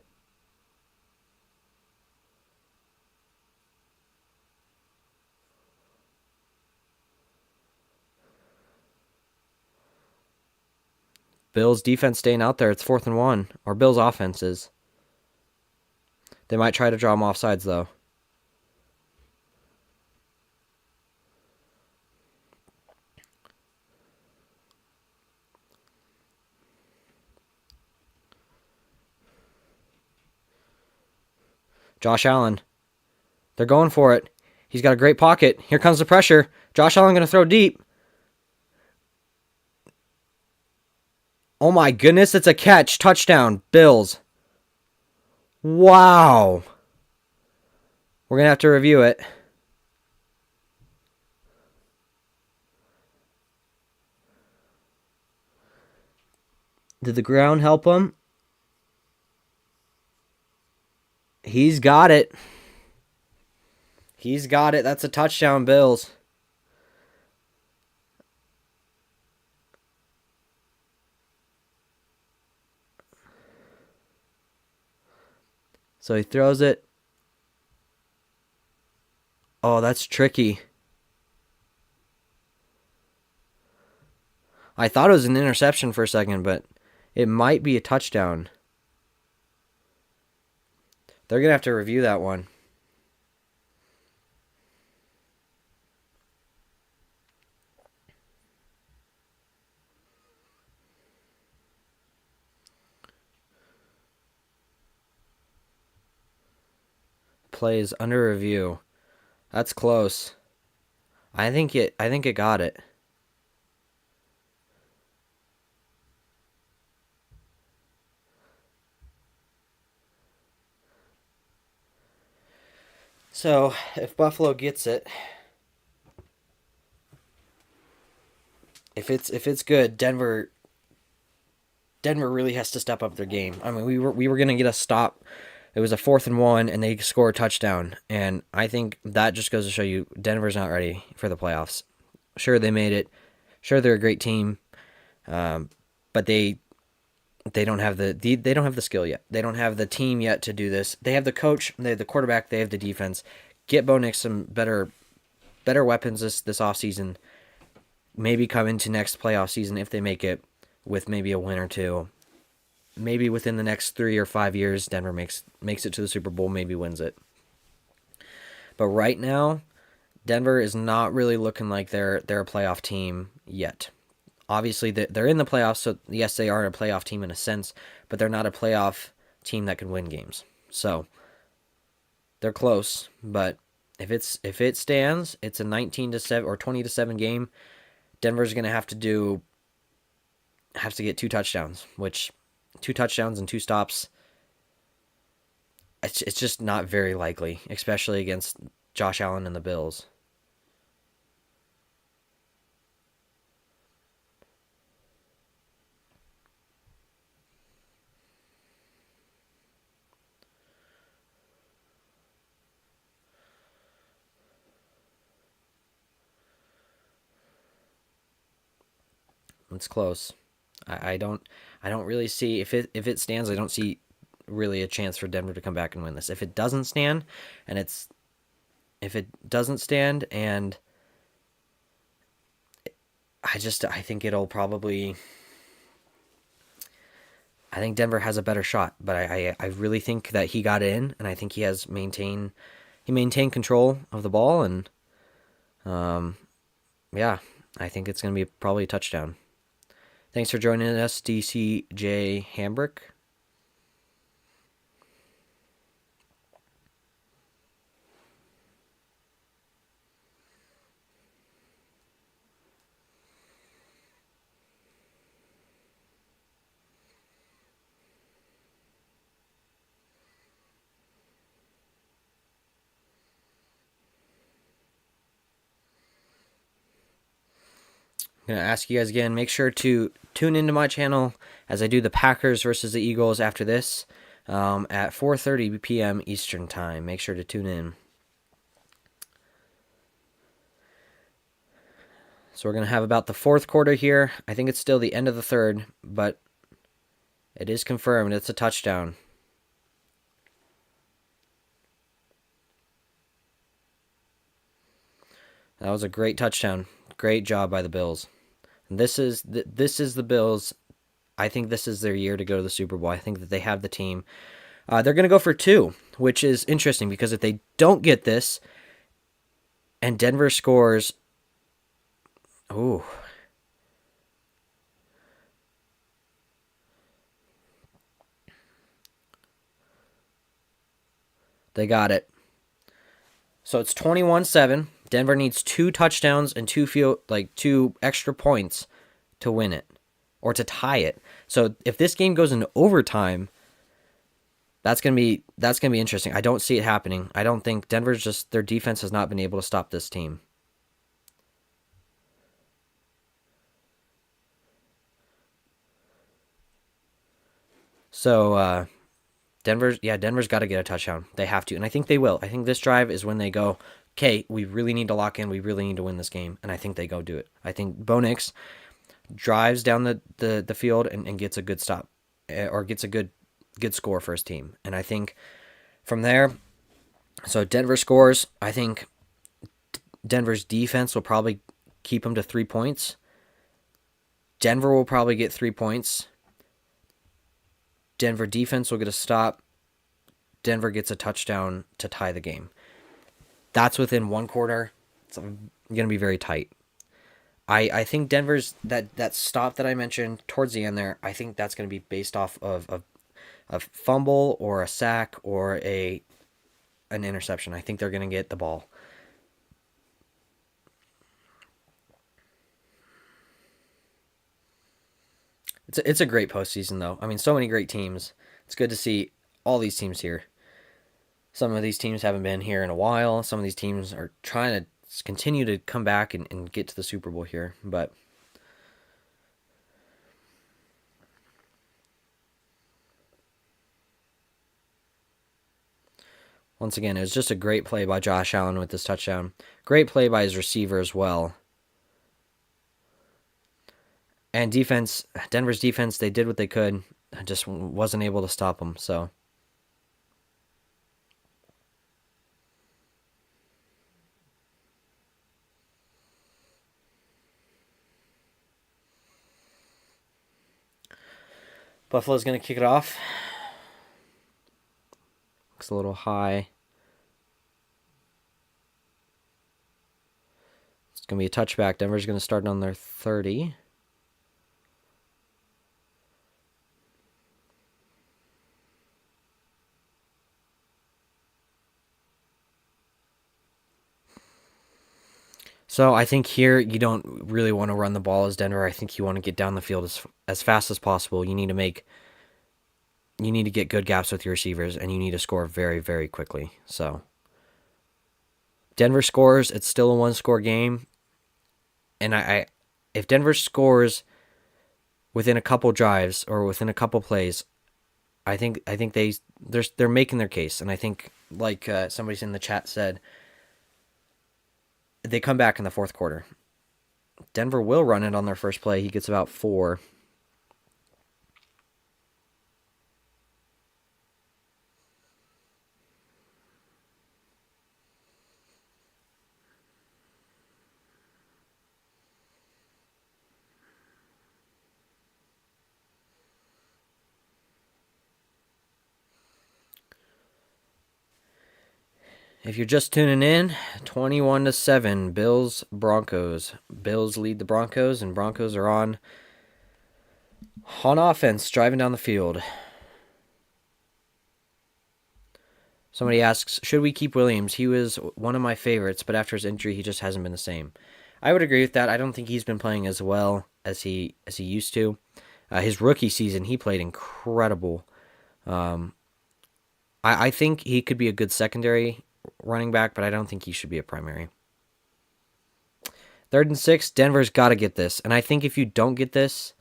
Bills defense staying out there. It's 4th and 1. Or Bills offense is. They might try to draw them offsides, though. Josh Allen. They're going for it. He's got a great pocket. Here comes the pressure. Josh Allen going to throw deep. Oh my goodness, it's a catch. Touchdown, Bills. Wow. We're going to have to review it. Did the ground help him? He's got it. He's got it. That's a touchdown, Bills. So he throws it. Oh, that's tricky. I thought it was an interception for a second, but it might be a touchdown. They're going to have to review that one. Plays under review. That's close. I think it got it. So if Buffalo gets it, if it's good, Denver really has to step up their game. I mean, we were gonna get a stop. It was a 4th and 1, and they score a touchdown. And I think that just goes to show you Denver's not ready for the playoffs. Sure, they made it. Sure, they're a great team, but they don't have they don't have the skill yet. They don't have the team yet to do this. They have the coach, they have the quarterback, they have the defense. Get Bo Nix some better weapons this offseason. Maybe come into next playoff season if they make it with maybe a win or two. Maybe within the next 3 or 5 years, Denver makes it to the Super Bowl, maybe wins it. But right now, Denver is not really looking like they're a playoff team yet. Obviously, they're in the playoffs, so yes, they are a playoff team in a sense, but they're not a playoff team that can win games. So they're close, but if it stands, it's a 19-7 or 20-7 game. Denver's gonna have to get 2 touchdowns, which 2 touchdowns and 2 stops. It's just not very likely, especially against Josh Allen and the Bills. It's close. I don't really see if it stands. I don't see really a chance for Denver to come back and win this. If it doesn't stand, and it's if it doesn't stand, and I think it'll probably I think Denver has a better shot, but I really think that he got in, and I think he maintained control of the ball, and um, yeah, I think it's gonna be probably a touchdown. Thanks for joining us, DCJ Hambrick. I'm gonna ask you guys again. Make sure to tune into my channel as I do the Packers versus the Eagles after this at 4:30 p.m. Eastern time. Make sure to tune in. So we're gonna have about the 4th quarter here. I think it's still the end of the 3rd, but it is confirmed. It's a touchdown. That was a great touchdown. Great job by the Bills. And this is the Bills. I think this is their year to go to the Super Bowl. I think that they have the team. They're going to go for 2, which is interesting because if they don't get this and Denver scores, ooh, they got it. So it's 21-7. Denver needs 2 touchdowns and 2 extra points to win it or to tie it. So if this game goes into overtime, that's gonna be interesting. I don't see it happening. I don't think Denver's just their defense has not been able to stop this team. So Denver's got to get a touchdown. They have to, and I think they will. I think this drive is when they go, okay, we really need to lock in. We really need to win this game, and I think they go do it. I think Bo Nix drives down the field and gets a good stop, or gets a good score for his team, and I think from there, so Denver scores. I think Denver's defense will probably keep them to 3 points. Denver will probably get 3 points. Denver defense will get a stop. Denver gets a touchdown to tie the game. That's within 1 quarter. It's going to be very tight. I think Denver's that stop that I mentioned towards the end there, I think that's going to be based off of a fumble or a sack or an interception. I think they're going to get the ball. It's a great postseason though. I mean, so many great teams. It's good to see all these teams here. Some of these teams haven't been here in a while. Some of these teams are trying to continue to come back and get to the Super Bowl here. But once again, it was just a great play by Josh Allen with this touchdown. Great play by his receiver as well. And defense, Denver's defense, they did what they could. I just wasn't able to stop them. So Buffalo's going to kick it off. Looks a little high. It's going to be a touchback. Denver's going to start on their 30. So I think here you don't really want to run the ball as Denver. I think you want to get down the field as fast as possible. You need to get good gaps with your receivers, and you need to score very, very quickly. So Denver scores, it's still a one-score game. And if Denver scores within a couple drives or within a couple plays, I think they're making their case. And I think, like somebody's in the chat said, they come back in the fourth quarter. Denver will run it on their first play. He gets about 4. If you're just tuning in, 21-7, Bills Broncos. Bills lead the Broncos, and Broncos are on offense, driving down the field. Somebody asks, should we keep Williams? He was one of my favorites, but after his injury, he just hasn't been the same. I would agree with that. I don't think he's been playing as well as he used to. His rookie season, he played incredible. I think he could be a good secondary running back, but I don't think he should be a primary. 3rd and 6, Denver's got to get this. And I think if you don't get this,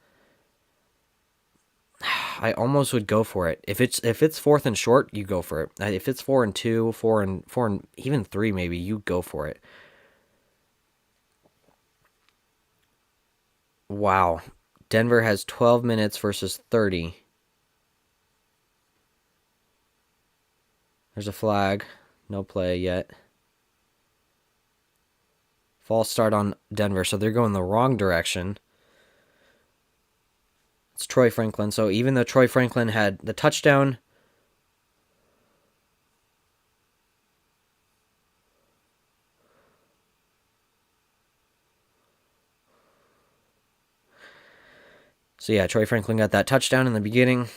I almost would go for it. If it's 4th and short, you go for it. If it's 4 and 2, 4 and even 3 maybe, you go for it. Wow. Denver has 12 minutes versus 30. There's a flag. No play yet. False start on Denver, so they're going the wrong direction. It's Troy Franklin. So even though Troy Franklin had the touchdown, so yeah, Troy Franklin got that touchdown in the beginning,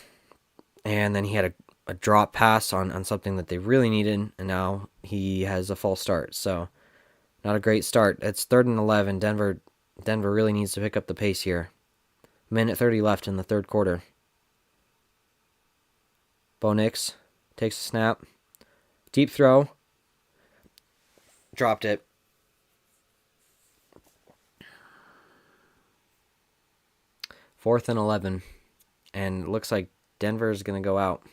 and then he had a drop pass on something that they really needed, and now he has a false start. So not a great start. It's 3rd and 11. Denver really needs to pick up the pace here. Minute 30 left in the third quarter. Bo Nix takes a snap. Deep throw. Dropped it. Fourth and 11. And it looks like Denver is going to go out.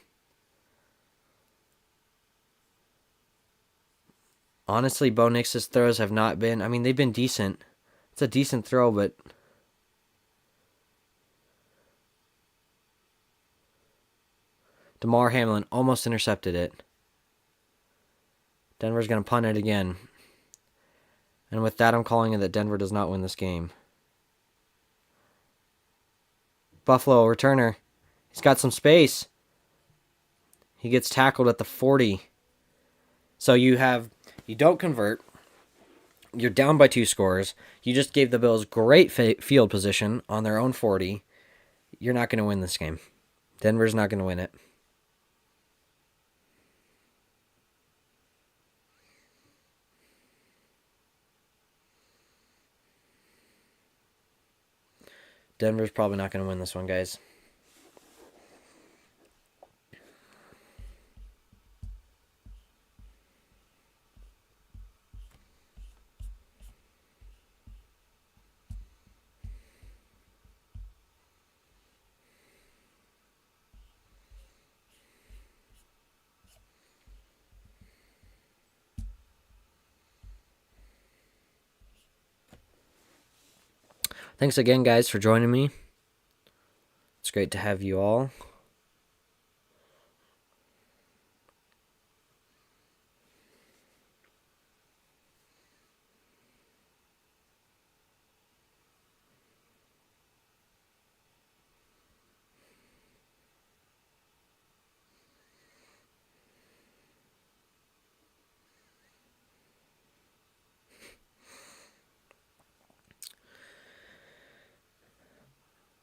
Honestly, Bo Nix's throws have not been... I mean, they've been decent. It's a decent throw, but... DeMar Hamlin almost intercepted it. Denver's going to punt it again. And with that, I'm calling it that Denver does not win this game. Buffalo, returner. He's got some space. He gets tackled at the 40. So you don't convert. You're down by 2 scores. You just gave the Bills great field position on their own 40. You're not going to win this game. Denver's not going to win it. Denver's probably not going to win this one, guys. Thanks again, guys, for joining me. It's great to have you all.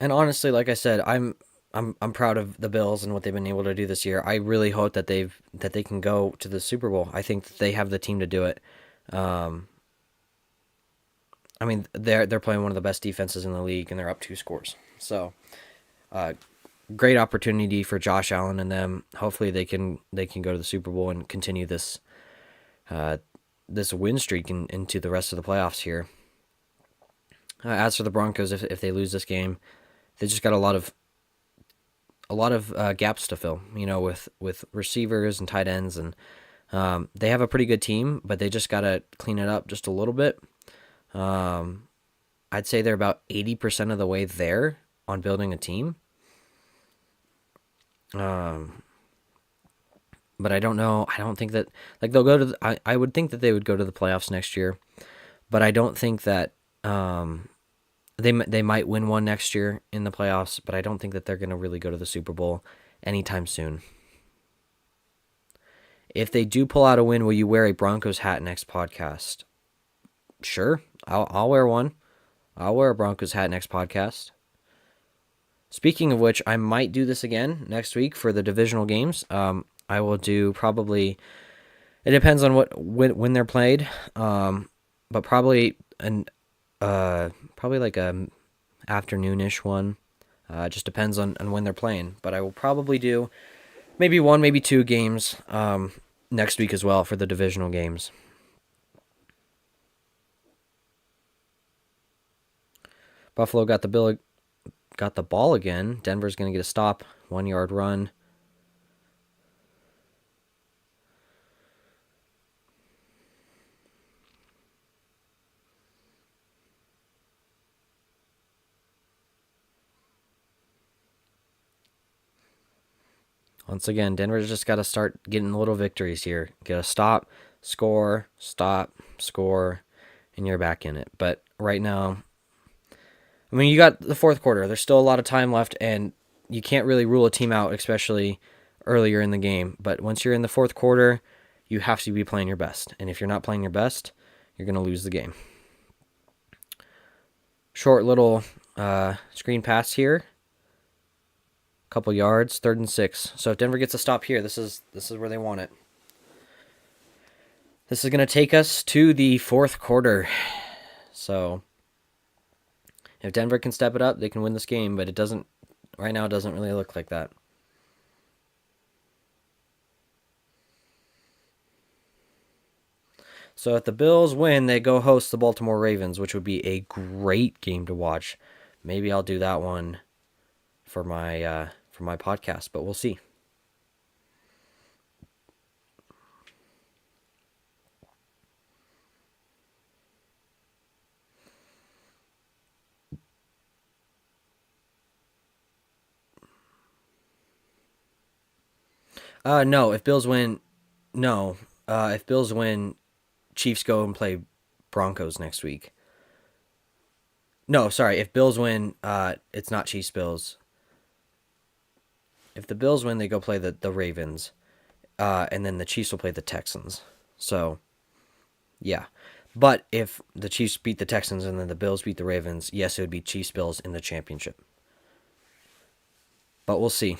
And honestly, like I said, I'm proud of the Bills and what they've been able to do this year. I really hope that they can go to the Super Bowl. I think that they have the team to do it. Um, I mean, they're playing one of the best defenses in the league, and they're up 2 scores. So, great opportunity for Josh Allen and them. Hopefully, they can go to the Super Bowl and continue this win streak into the rest of the playoffs here. As for the Broncos, if they lose this game, they just got a lot of gaps to fill, with receivers and tight ends, and they have a pretty good team, but they just got to clean it up just a little bit. I'd say they're about 80% of the way there on building a team. But I don't know. I don't think that they'll go to. I would think that they would go to the playoffs next year, but I don't think that they might win one next year in the playoffs. But I don't think that they're going to really go to the Super Bowl anytime soon. If they do pull out a win, will you wear a Broncos hat next podcast? Sure, I'll wear one. I'll wear a Broncos hat next podcast. Speaking of which, I might do this again next week for the divisional games. I will do probably. It depends on when they're played, but probably like a afternoonish one. Just depends on when they're playing. But I will probably do maybe one, maybe 2 games next week as well for the divisional games. Buffalo got the ball again. Denver's going to get a stop, 1-yard run. Once again, Denver's just got to start getting little victories here. Get a stop, score, and you're back in it. But right now, I mean, you got the fourth quarter. There's still a lot of time left, and you can't really rule a team out, especially earlier in the game. But once you're in the fourth quarter, you have to be playing your best. And if you're not playing your best, you're going to lose the game. Short little screen pass here. Couple yards, 3rd and 6. So if Denver gets a stop here, this is where they want it. This is going to take us to the fourth quarter. So if Denver can step it up, they can win this game, but it doesn't right now. It doesn't really look like that. So if the Bills win, they go host the Baltimore Ravens, which would be a great game to watch. Maybe I'll do that one for my podcast, but we'll see. No. If Bills win, no. If Bills win, Chiefs go and play Broncos next week. No, sorry. If Bills win, it's not Chiefs Bills. If the Bills win, they go play the Ravens, and then the Chiefs will play the Texans. So, yeah. But if the Chiefs beat the Texans and then the Bills beat the Ravens, yes, it would be Chiefs Bills in the championship. But we'll see.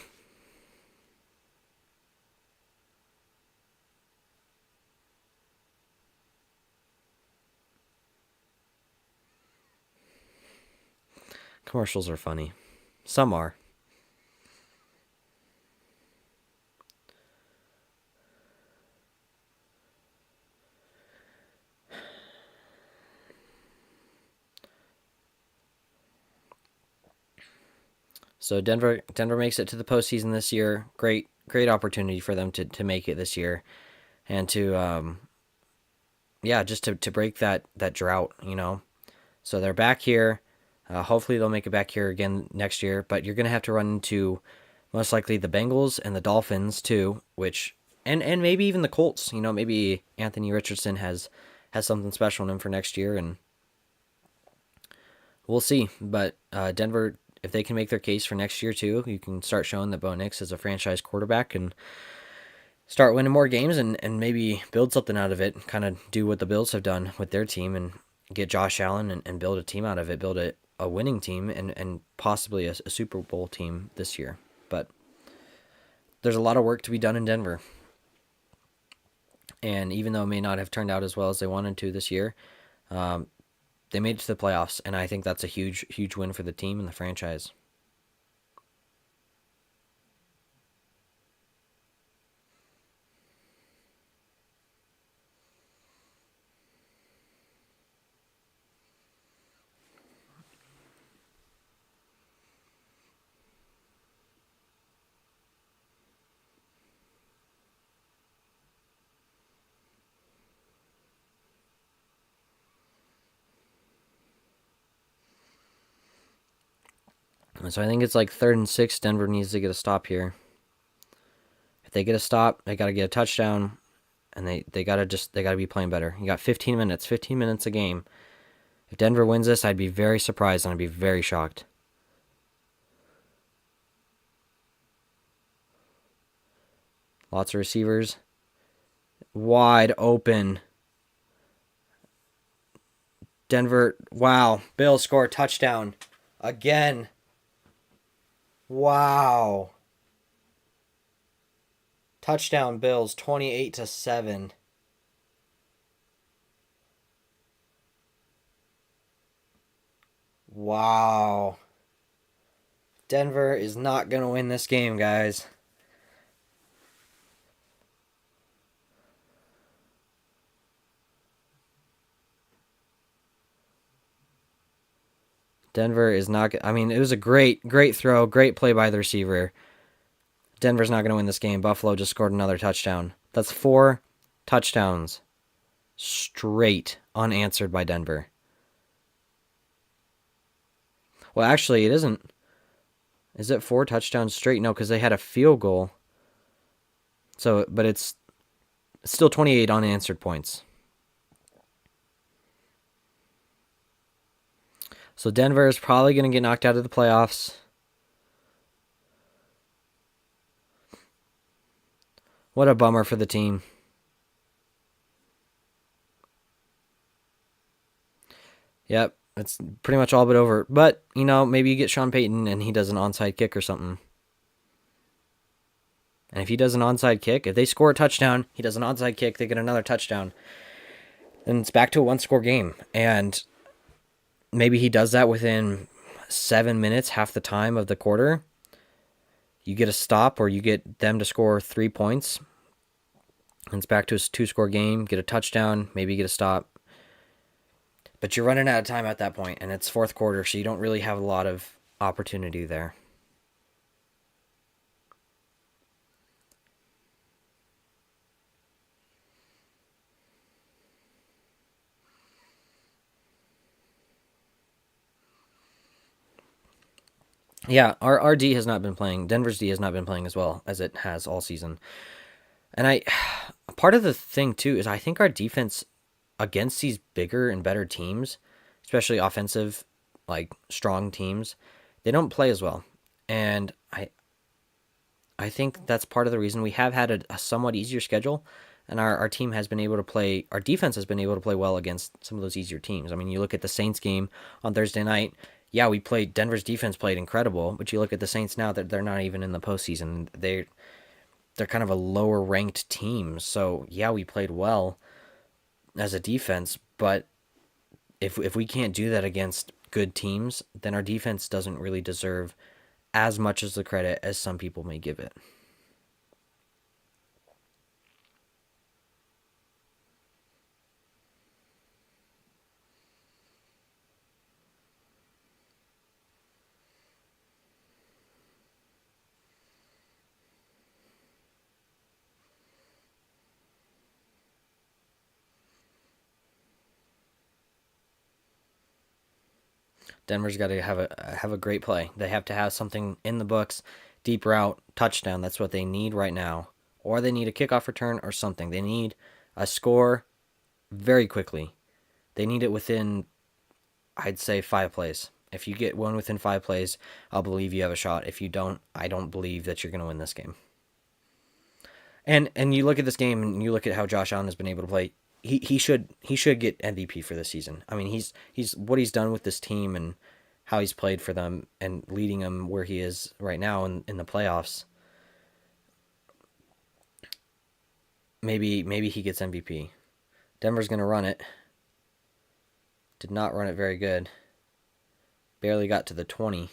Come Commercials are funny. Some are. So Denver makes it to the postseason this year. Great opportunity for them to make it this year, and to just to break that drought. So they're back here. Hopefully they'll make it back here again next year. But you're gonna have to run into most likely the Bengals and the Dolphins too, which and maybe even the Colts. Maybe Anthony Richardson has something special in him for next year, and we'll see. But Denver, if they can make their case for next year too, you can start showing that Bo Nix is a franchise quarterback and start winning more games and maybe build something out of it. Kind of do what the Bills have done with their team and get Josh Allen and build a team out of it. Build a winning team and possibly a Super Bowl team this year. But there's a lot of work to be done in Denver. And even though it may not have turned out as well as they wanted to this year, they made it to the playoffs, and I think that's a huge win for the team and the franchise. And so I think it's like 3rd and 6. Denver needs to get a stop here. If they get a stop, they got to get a touchdown, and they got to be playing better. You got 15 minutes a game. If Denver wins this, I'd be very surprised and I'd be very shocked. Lots of receivers. Wide open. Denver, wow. Bills score a touchdown. Again. Wow. Touchdown Bills, 28-7. Wow. Denver is not going to win this game, guys. Denver is not. I mean, it was a great throw, great play by the receiver. Denver's not going to win this game. Buffalo just scored another touchdown. That's 4 touchdowns straight unanswered by Denver. Well, actually, it isn't. Is it 4 touchdowns straight? No, because they had a field goal. So, but it's still 28 unanswered points. So Denver is probably going to get knocked out of the playoffs. What a bummer for the team. Yep, it's pretty much all but over. But, maybe you get Sean Payton and he does an onside kick or something. And if he does an onside kick, if they score a touchdown, he does an onside kick, they get another touchdown, then it's back to a one-score game. And maybe he does that within 7 minutes, half the time of the quarter. You get a stop or you get them to score 3 points. And it's back to a 2-score game. Get a touchdown, maybe get a stop. But you're running out of time at that point, and it's 4th quarter, so you don't really have a lot of opportunity there. Yeah, our D has not been playing. Denver's D has not been playing as well as it has all season. And part of the thing too is I think our defense against these bigger and better teams, especially offensive, like strong teams, they don't play as well. And I think that's part of the reason we have had a somewhat easier schedule, and our team has been able to play. Our defense has been able to play well against some of those easier teams. I mean, you look at the Saints game on Thursday night. Yeah, we played. Denver's defense played incredible, but you look at the Saints now that they're not even in the postseason. They're kind of a lower ranked team. So yeah, we played well as a defense, but if we can't do that against good teams, then our defense doesn't really deserve as much as the credit as some people may give it. Denver's got to have a great play. They have to have something in the books, deep route, touchdown. That's what they need right now. Or they need a kickoff return or something. They need a score very quickly. They need it within, I'd say, 5 plays. If you get one within 5 plays, I'll believe you have a shot. If you don't, I don't believe that you're going to win this game. And you look at this game and you look at how Josh Allen has been able to play. He should get MVP for this season. I mean, he's what he's done with this team and how he's played for them and leading them where he is right now in the playoffs. Maybe he gets MVP. Denver's going to run it. Did not run it very good. Barely got to the 20.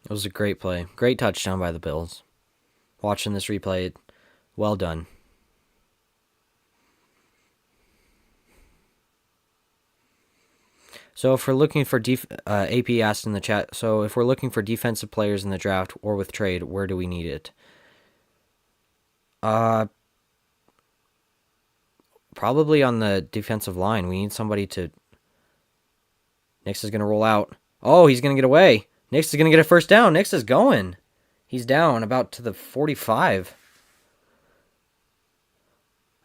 It was a great play. Great touchdown by the Bills. Watching this replay, well done. So if we're looking for AP asked in the chat, so if we're looking for defensive players in the draft or with trade, where do we need it? Probably on the defensive line. We need somebody to... Nix is going to roll out. Oh, he's going to get away. Nix is going to get a first down. Nix is going. He's down about to the 45.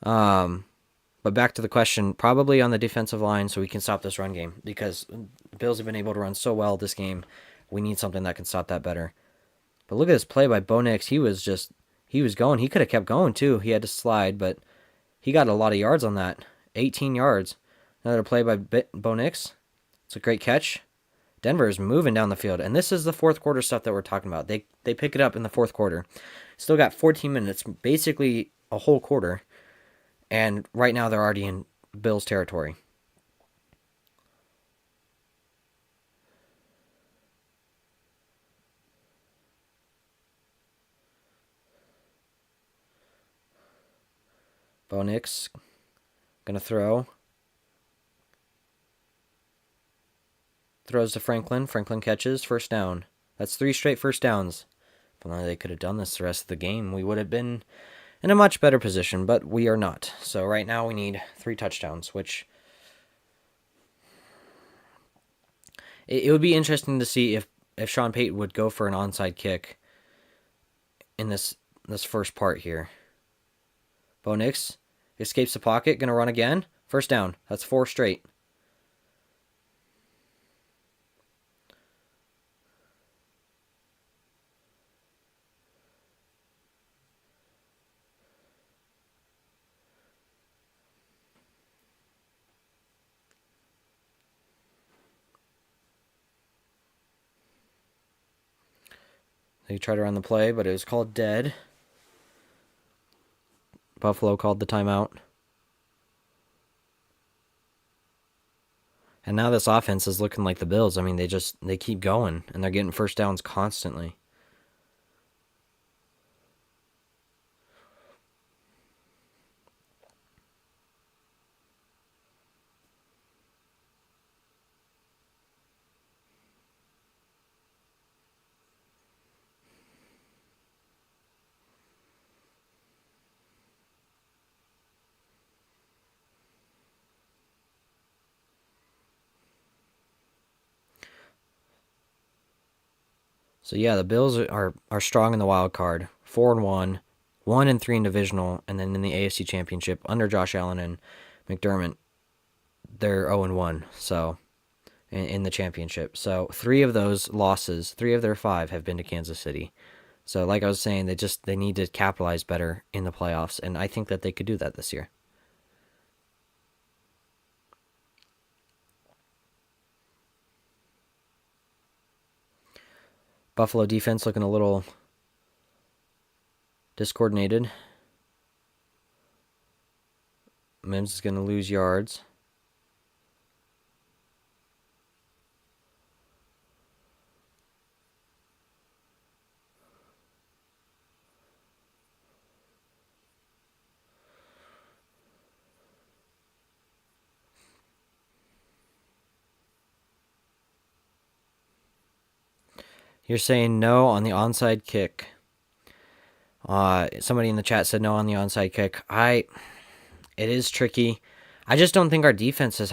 But back to the question, probably on the defensive line so we can stop this run game because the Bills have been able to run so well this game. We need something that can stop that better. But look at this play by Bo Nix. He was going. He could have kept going too. He had to slide, but he got a lot of yards on that. 18 yards. Another play by Bo Nix. It's a great catch. Denver is moving down the field, and this is the fourth quarter stuff that we're talking about. They pick it up in the fourth quarter. Still got 14 minutes, basically a whole quarter, and right now they're already in Bills territory. Bo Nix gonna throw. Throws to Franklin. Franklin catches. First down. That's 3 straight first downs. If only they could have done this the rest of the game, we would have been in a much better position, but we are not. So right now we need 3 touchdowns, which... It would be interesting to see if Sean Payton would go for an onside kick in this first part here. Bo Nix escapes the pocket. Going to run again. First down. That's 4 straight. They tried to run the play, but it was called dead. Buffalo called the timeout. And now this offense is looking like the Bills. I mean, they keep going, and they're getting first downs constantly. So yeah, the Bills are strong in the wild card. 4-1, 1-3 in divisional, and then in the AFC Championship under Josh Allen and McDermott, they're 0-1. So in the championship. So 3 of those losses, 3 of their 5 have been to Kansas City. So like I was saying, they need to capitalize better in the playoffs, and I think that they could do that this year. Buffalo defense looking a little discoordinated. Mims is going to lose yards. You're saying no on the onside kick. Somebody in the chat said no on the onside kick. It is tricky. I just don't think our defense has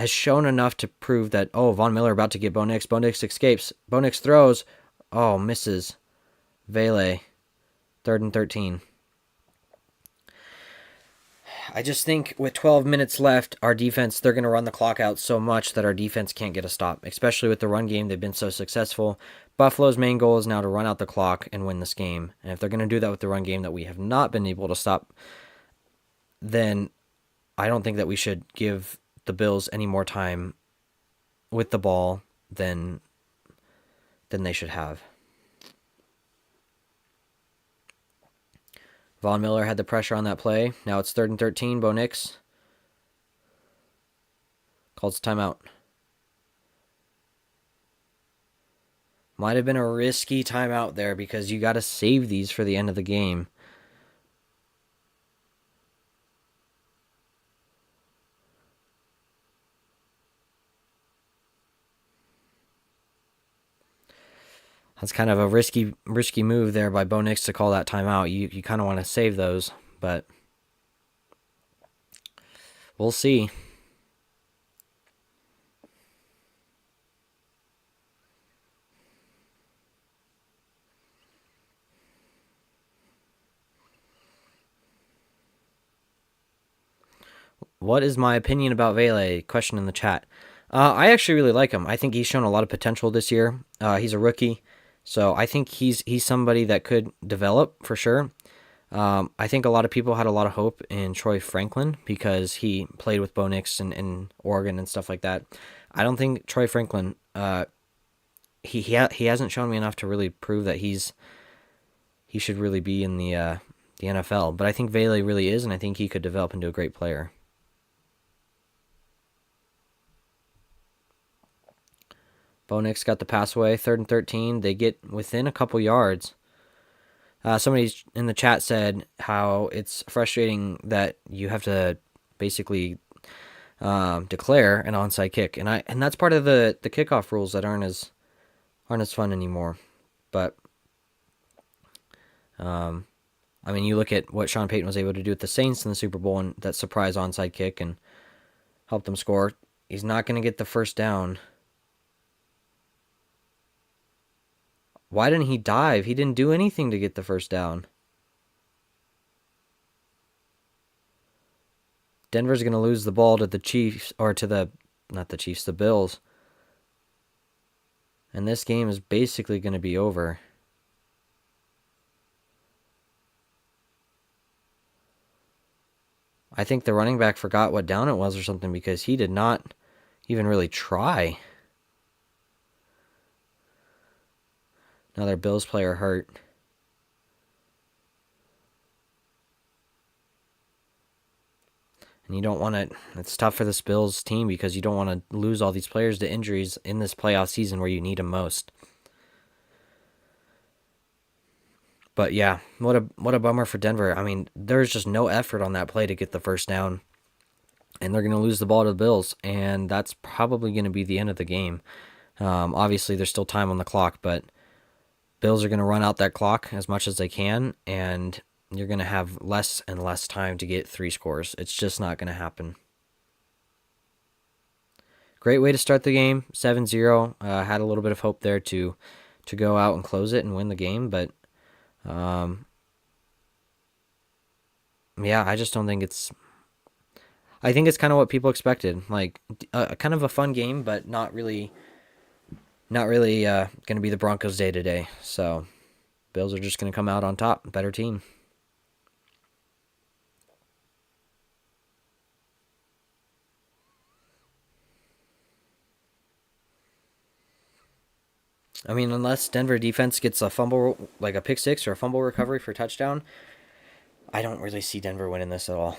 shown enough to prove that, Von Miller about to get Bo Nix. Bo Nix escapes. Bo Nix throws. Oh, misses. Vele. 3rd and 13. I just think with 12 minutes left, our defense, they're going to run the clock out so much that our defense can't get a stop, especially with the run game. They've been so successful. Buffalo's main goal is now to run out the clock and win this game. And if they're going to do that with the run game that we have not been able to stop, then I don't think that we should give the Bills any more time with the ball than they should have. Von Miller had the pressure on that play. Now it's 3rd and 13. Bo Nix calls timeout. Might have been a risky timeout there because you got to save these for the end of the game. That's kind of a risky move there by Bo Nix to call that timeout. You kind of want to save those, but we'll see. What is my opinion about Vele? Question in the chat. I actually really like him. I think he's shown a lot of potential this year. He's a rookie. So I think he's somebody that could develop for sure. I think a lot of people had a lot of hope in Troy Franklin because he played with Bo Nix in Oregon and stuff like that. I don't think Troy Franklin, he hasn't shown me enough to really prove that he should really be in the NFL. But I think Vele really is, and I think he could develop into a great player. Bo Nix got the pass away, 3rd and 13. They get within a couple yards. Somebody in the chat said how it's frustrating that you have to basically declare an onside kick, and that's part of the kickoff rules that aren't as fun anymore. But I mean, you look at what Sean Payton was able to do with the Saints in the Super Bowl and that surprise onside kick and help them score. He's not going to get the first down. Why didn't he dive? He didn't do anything to get the first down. Denver's going to lose the ball to the Chiefs, or to the Bills. And this game is basically going to be over. I think the running back forgot what down it was or something because he did not even really try. Another Bills player hurt. And you don't want to... It's tough for this Bills team because you don't want to lose all these players to injuries in this playoff season where you need them most. But yeah, what a bummer for Denver. I mean, there's just no effort on that play to get the first down. And they're going to lose the ball to the Bills. And that's probably going to be the end of the game. Obviously, there's still time on the clock, but... Bills are going to run out that clock as much as they can, and you're going to have less and less time to get 3 scores. It's just not going to happen. Great way to start the game, 7-0. Had a little bit of hope there to go out and close it and win the game, but yeah, I just don't think it's... I think it's kind of what people expected. Like kind of a fun game, but not really going to be the Broncos' day today. So Bills are just going to come out on top, better team. I mean, unless Denver defense gets a fumble, like a pick six or a fumble recovery for a touchdown, I don't really see Denver winning this at all.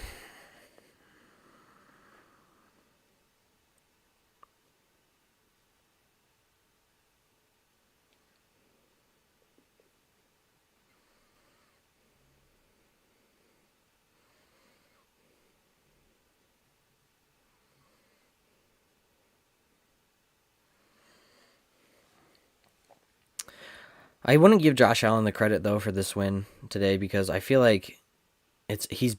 I wouldn't give Josh Allen the credit though for this win today because I feel like it's he's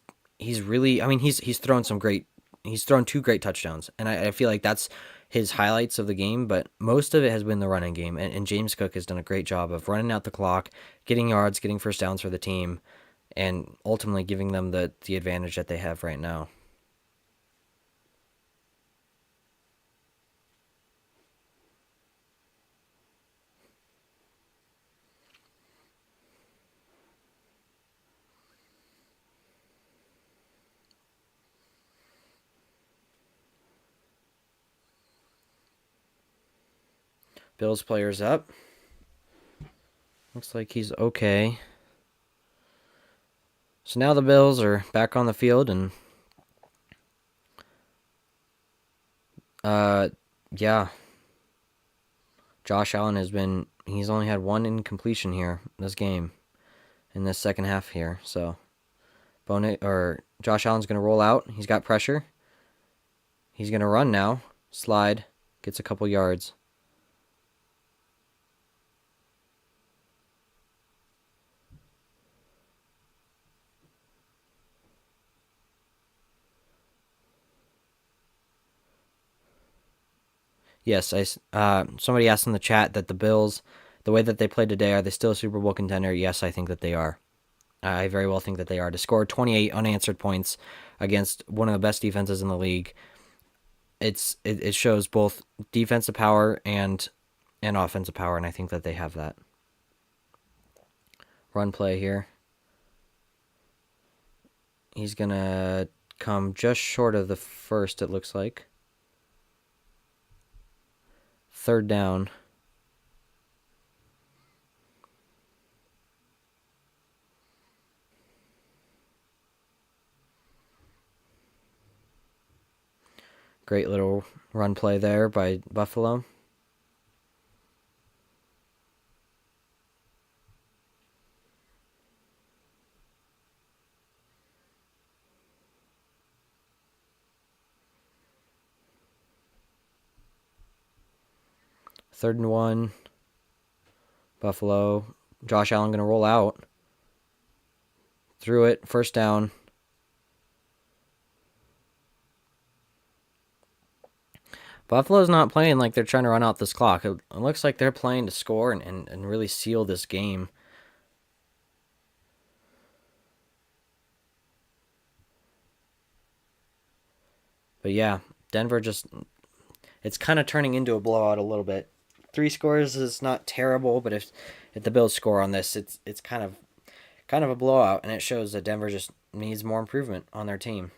really I mean he's thrown some great he's thrown two great touchdowns and I feel like that's his highlights of the game, but most of it has been the running game and James Cook has done a great job of running out the clock, getting yards, getting first downs for the team, and ultimately giving them the advantage that they have right now. Bills players up. Looks like he's okay. So now the Bills are back on the field and uh yeah, Josh Allen he's only had one incompletion here this game in this second half here. So Josh Allen's going to roll out. He's got pressure. He's going to run now. Slide, gets a couple yards. Yes, somebody asked in the chat that the Bills, the way that they played today, are they still a Super Bowl contender? Yes, I think that they are. I very well think that they are. To score 28 unanswered points against one of the best defenses in the league, it shows both defensive power and offensive power, and I think that they have that. Run play here. He's gonna come just short of the first, it looks like. Third down. Great little run play there by Buffalo. Third and one. Buffalo. Josh Allen going to roll out. Threw it. First down. Buffalo's not playing like they're trying to run out this clock. It looks like they're playing to score and really seal this game. But yeah, Denver it's kind of turning into a blowout a little bit. 3 scores is not terrible, but if the Bills score on this, it's kind of a blowout, and it shows that Denver just needs more improvement on their team.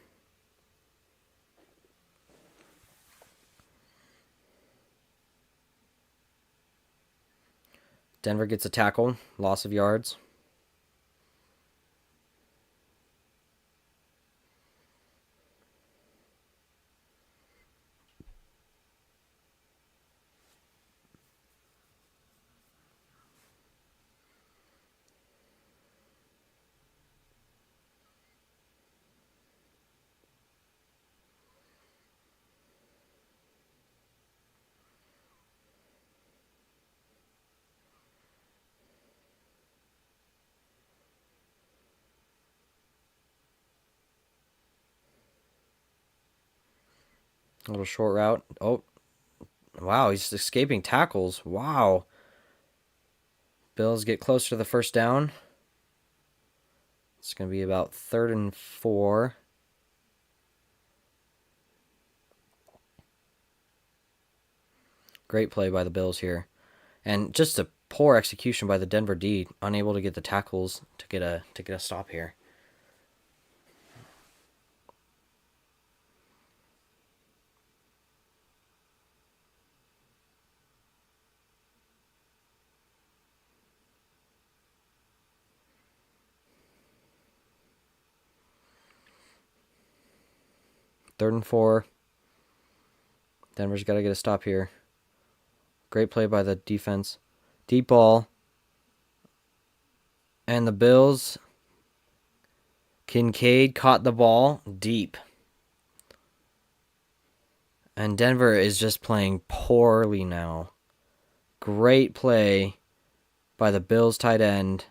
Denver gets a tackle, loss of yards. A little short route. Oh, wow, he's escaping tackles. Wow. Bills get closer to the first down. It's going to be about 3rd and 4. Great play by the Bills here. And just a poor execution by the Denver D, unable to get the tackles to get a stop here. Third and 4. Denver's got to get a stop here. Great play by the defense. Deep ball. And the Bills. Kincaid caught the ball deep. And Denver is just playing poorly now. Great play by the Bills tight end.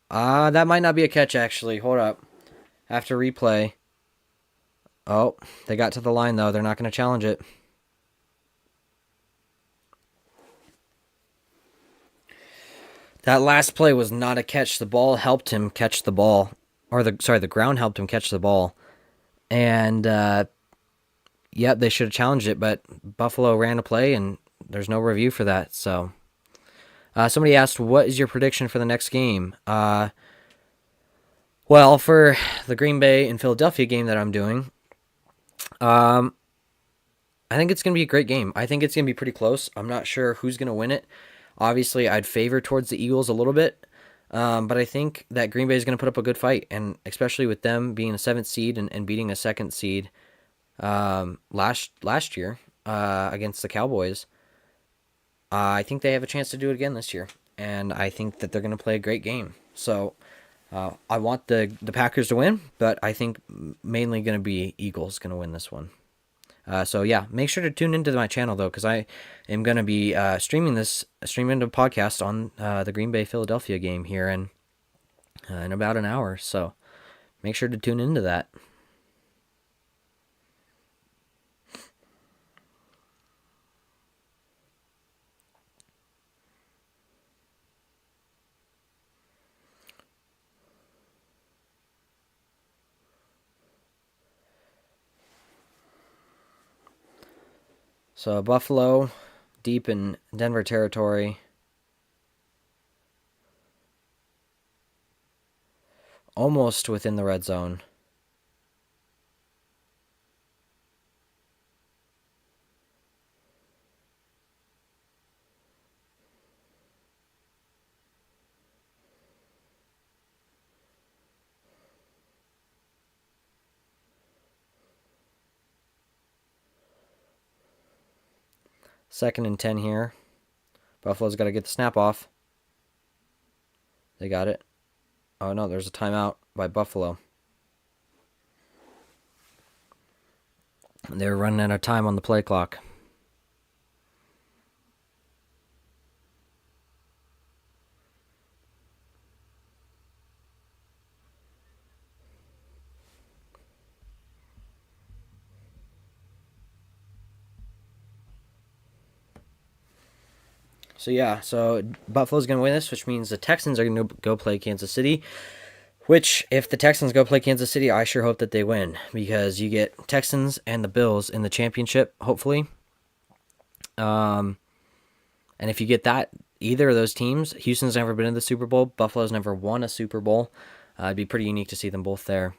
That might not be a catch, actually. Hold up. After replay. Oh, they got to the line, though. They're not going to challenge it. That last play was not a catch. The ball helped him catch the ball. The ground helped him catch the ball. And, yep, they should have challenged it, but Buffalo ran a play, and there's no review for that. So, somebody asked, what is your prediction for the next game? Well, for the Green Bay and Philadelphia game that I'm doing, I think it's going to be a great game. I think it's going to be pretty close. I'm not sure who's going to win it. Obviously, I'd favor towards the Eagles a little bit, but I think that Green Bay is going to put up a good fight, and especially with them being a 7th seed and beating a 2nd seed last year against the Cowboys, I think they have a chance to do it again this year, and I think that they're going to play a great game. So I want the Packers to win, but I think mainly going to be Eagles going to win this one. So yeah, make sure to tune into my channel though, because I am going to be streaming the podcast on the Green Bay Philadelphia game here in about an hour. So make sure to tune into that. So Buffalo, deep in Denver territory. Almost within the red zone. Second and 10 here. Buffalo's got to get the snap off. They got it. Oh no, there's a timeout by Buffalo. They're running out of time on the play clock. So Buffalo's going to win this, which means the Texans are going to go play Kansas City. Which, if the Texans go play Kansas City, I sure hope that they win, because you get Texans and the Bills in the championship, hopefully. And if you get either of those teams, Houston's never been in the Super Bowl, Buffalo's never won a Super Bowl. It'd be pretty unique to see them both there.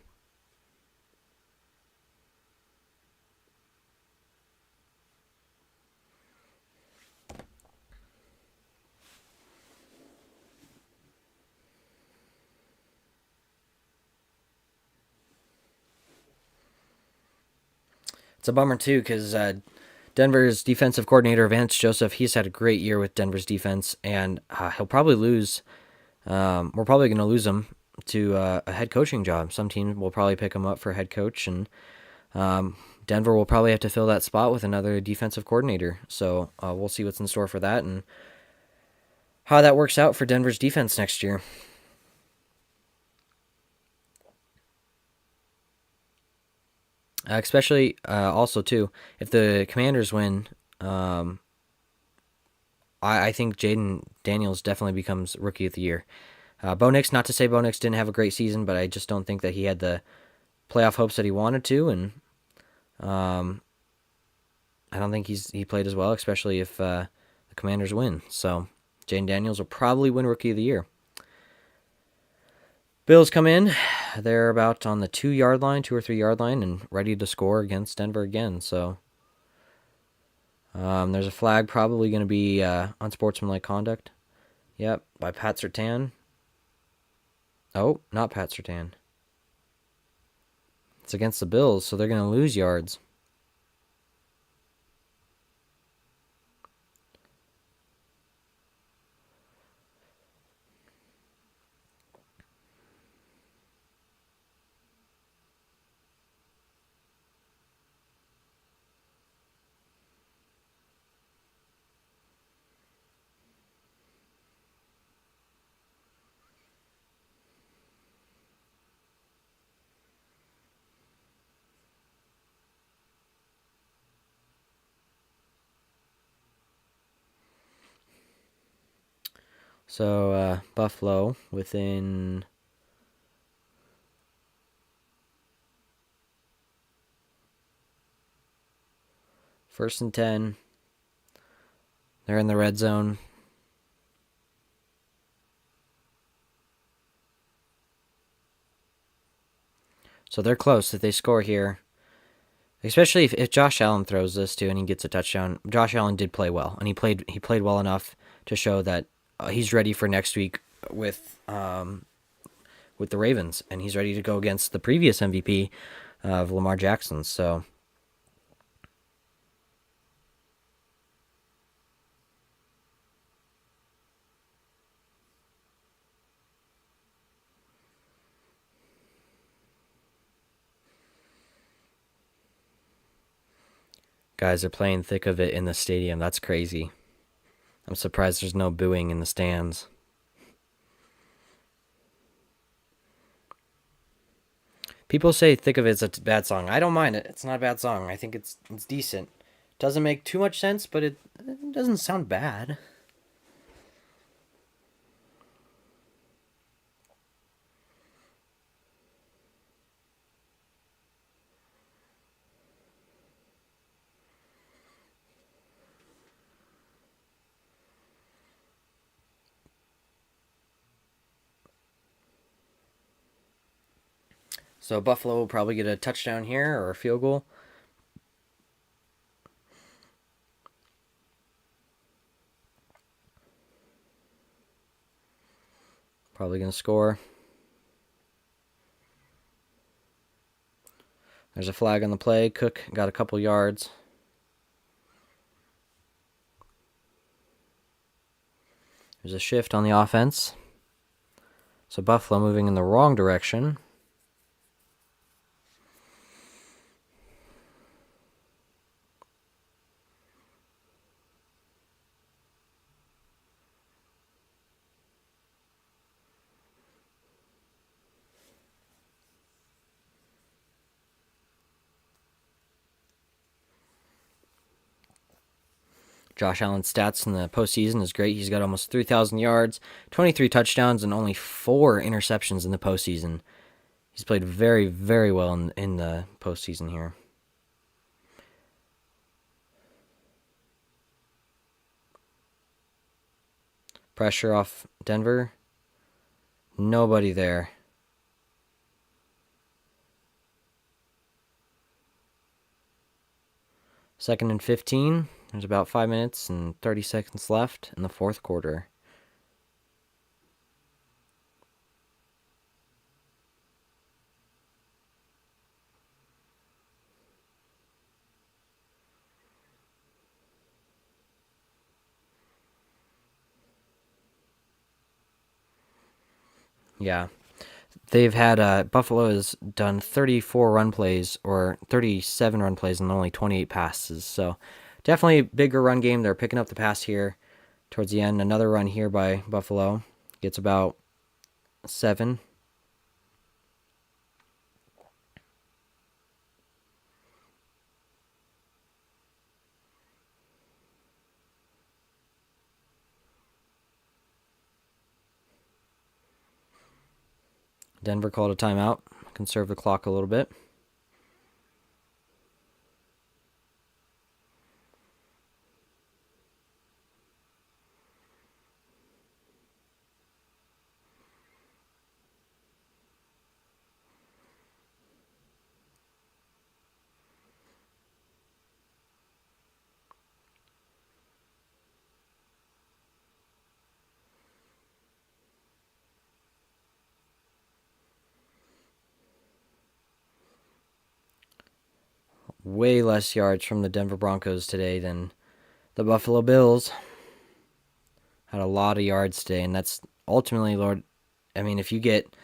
It's a bummer, too, because Denver's defensive coordinator, Vance Joseph, he's had a great year with Denver's defense, and he'll probably lose. We're probably going to lose him to a head coaching job. Some team will probably pick him up for head coach, and Denver will probably have to fill that spot with another defensive coordinator. So we'll see what's in store for that and how that works out for Denver's defense next year. Especially, also, too, if the Commanders win, I think Jaden Daniels definitely becomes Rookie of the Year. Bo Nix, not to say Bo Nix didn't have a great season, but I just don't think that he had the playoff hopes that he wanted to, and I I don't think he played as well, especially if the Commanders win. So Jane Daniels will probably win Rookie of the Year. Bills come in. They're about on the 2-yard line, 2 or 3-yard line, and ready to score against Denver again. So there's a flag probably going to be unsportsmanlike conduct. Yep, by Pat Surtain. Oh, not Pat Surtain. It's against the Bills, so they're going to lose yards. So Buffalo within 1st and 10. They're in the red zone. So they're close if they score here. Especially if Josh Allen throws this too and he gets a touchdown. Josh Allen did play well, and he played well enough to show that he's ready for next week with the Ravens, and he's ready to go against the previous MVP of Lamar Jackson. So guys are playing thick of it in the stadium. That's crazy. I'm surprised there's no booing in the stands. People say "Thick of It's" a bad song. I don't mind it. It's not a bad song. I think it's decent. Doesn't make too much sense, but it doesn't sound bad. So Buffalo will probably get a touchdown here or a field goal. Probably going to score. There's a flag on the play. Cook got a couple yards. There's a shift on the offense. So Buffalo moving in the wrong direction. Josh Allen's stats in the postseason is great. He's got almost 3,000 yards, 23 touchdowns, and only 4 interceptions in the postseason. He's played very, very well in the postseason here. Pressure off Denver. Nobody there. Second and 15. There's about 5 minutes and 30 seconds left in the fourth quarter. Yeah. They've had, Buffalo has done 34 run plays or 37 run plays and only 28 passes. So definitely a bigger run game. They're picking up the pass here towards the end. Another run here by Buffalo. Gets about 7. Denver called a timeout. Conserve the clock a little bit. way less yards from the Denver Broncos today than the Buffalo Bills. Had a lot of yards today, and that's ultimately, Lord, I mean, if you get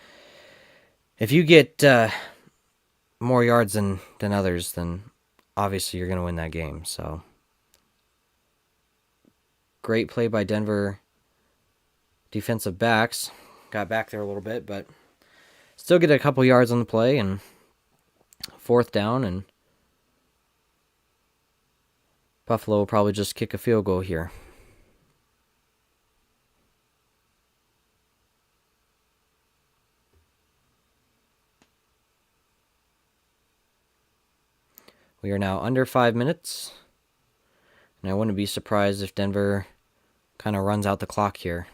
more yards than others, then obviously you're going to win that game. So great play by Denver defensive backs. Got back there a little bit, but still get a couple yards on the play, and fourth down, and Buffalo will probably just kick a field goal here. We are now under 5 minutes, and I wouldn't be surprised if Denver kind of runs out the clock here.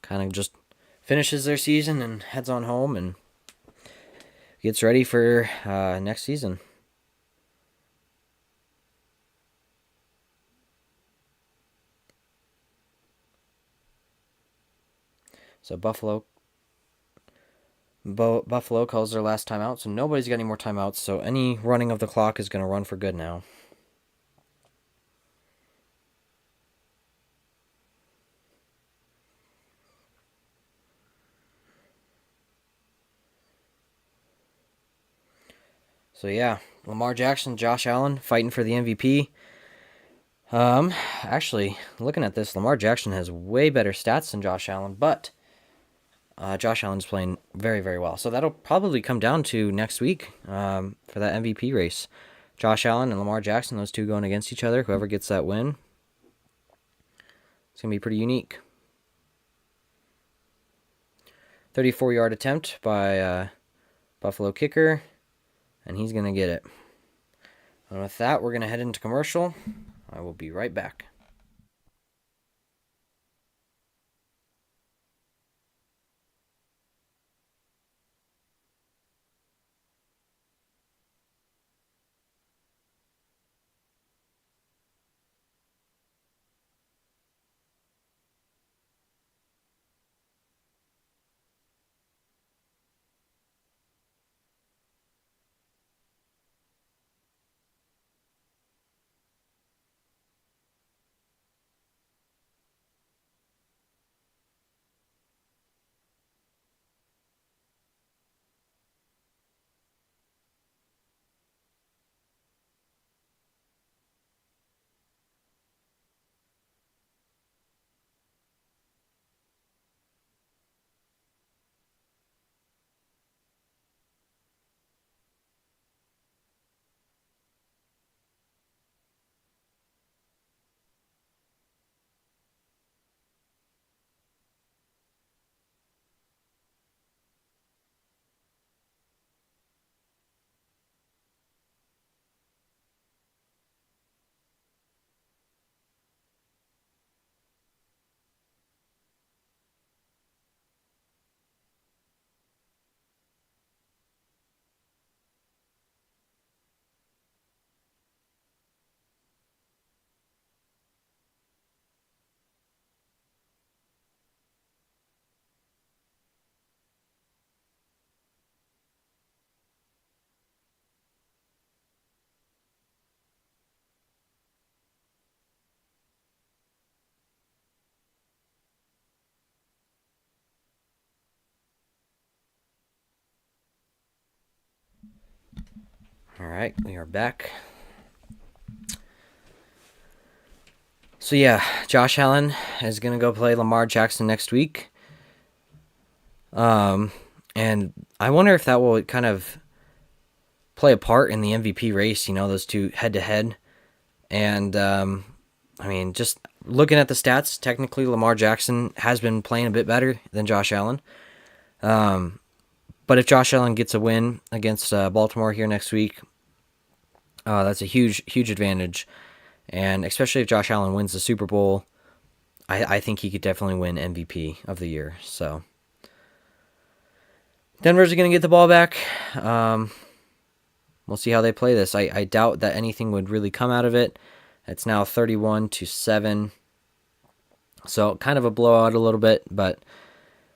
Kind of just finishes their season and heads on home and gets ready for next season. So Buffalo calls their last timeout, so nobody's got any more timeouts, so any running of the clock is going to run for good now. So yeah, Lamar Jackson, Josh Allen fighting for the MVP. Actually, looking at this, Lamar Jackson has way better stats than Josh Allen, but Josh Allen's playing very, very well. So that'll probably come down to next week for that MVP race. Josh Allen and Lamar Jackson, those two going against each other. Whoever gets that win, it's going to be pretty unique. 34-yard attempt by Buffalo kicker, and he's going to get it. And with that, we're going to head into commercial. I will be right back. All right, we are back. So yeah, Josh Allen is going to go play Lamar Jackson next week. And I wonder if that will kind of play a part in the MVP race, those two head-to-head. And, I mean, just looking at the stats, technically Lamar Jackson has been playing a bit better than Josh Allen. But if Josh Allen gets a win against Baltimore here next week, that's a huge, huge advantage. And especially if Josh Allen wins the Super Bowl, I think he could definitely win MVP of the year. So Denver's going to get the ball back. We'll see how they play this. I doubt that anything would really come out of it. It's now 31-7. So kind of a blowout a little bit, but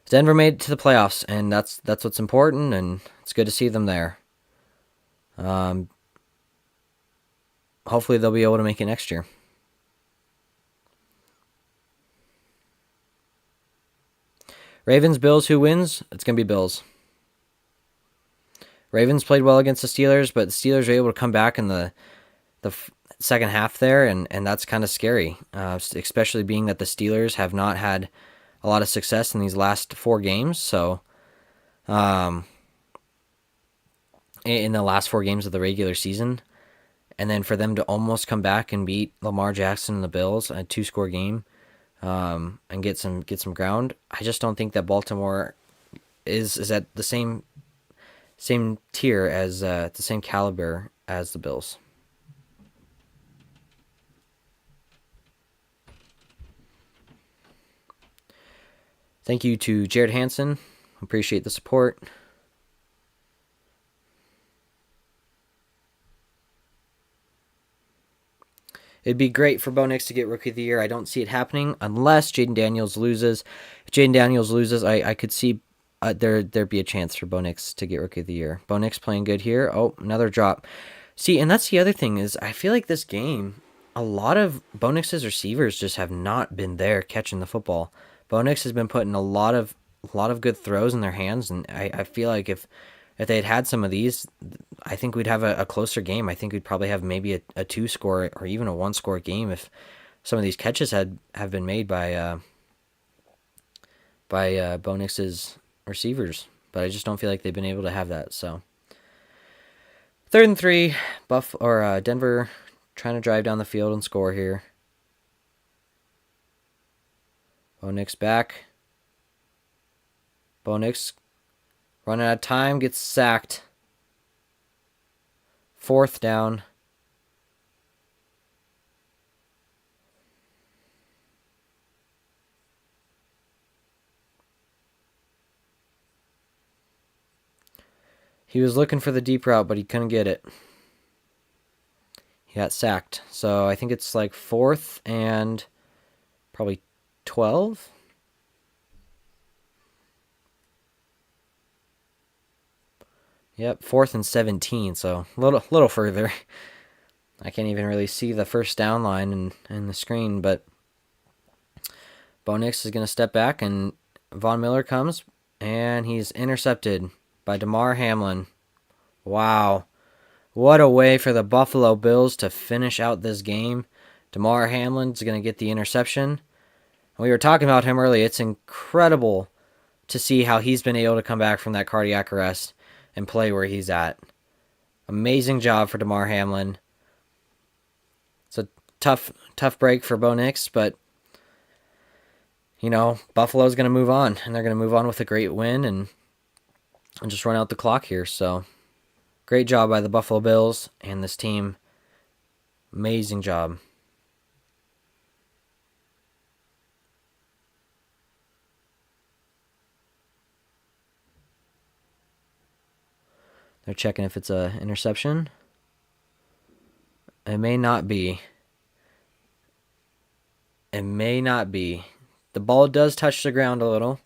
Denver made it to the playoffs, and that's what's important, and it's good to see them there. hopefully they'll be able to make it next year. Ravens, Bills, who wins? It's going to be Bills. Ravens played well against the Steelers, but the Steelers were able to come back in the second half there, and that's kind of scary, especially being that the Steelers have not had a lot of success in these last 4 games. So, in the last 4 games of the regular season, and then for them to almost come back and beat Lamar Jackson and the Bills, a 2-score game, and get some ground. I just don't think that Baltimore is at the same tier as the same caliber as the Bills. Thank you to Jared Hansen. Appreciate the support. It'd be great for Bo Nix to get Rookie of the Year. I don't see it happening unless Jaden Daniels loses. If Jaden Daniels loses, I could see there'd be a chance for Bo Nix to get Rookie of the Year. Bo Nix playing good here. Oh, another drop. See, and that's the other thing is I feel like this game, a lot of Bo Nix's receivers just have not been there catching the football. Bo Nix has been putting a lot of good throws in their hands, and I feel like if they had some of these, I think we'd have a closer game. I think we'd probably have maybe a 2-score or even a 1-score game if some of these catches have been made by Bo Nix's receivers. But I just don't feel like they've been able to have that. So 3rd and 3, Denver trying to drive down the field and score here. Bo Nix back. Bo Nix running out of time, gets sacked. 4th down. He was looking for the deep route, but he couldn't get it. He got sacked. So I think it's like 4th and probably 12. Yep, 4th and 17, so a little further. I can't even really see the first down line in the screen, but Bo Nix is going to step back, and Von Miller comes, and he's intercepted by Damar Hamlin. Wow. What a way for the Buffalo Bills to finish out this game. Damar Hamlin's going to get the interception. We were talking about him earlier. It's incredible to see how he's been able to come back from that cardiac arrest and play where he's at. Amazing job for Damar Hamlin. It's a tough break for Bo Nix, but Buffalo's going to move on, and they're going to move on with a great win and just run out the clock here. So great job by the Buffalo Bills and this team. Amazing job. They're checking if it's an interception. It may not be. It may not be. The ball does touch the ground a little.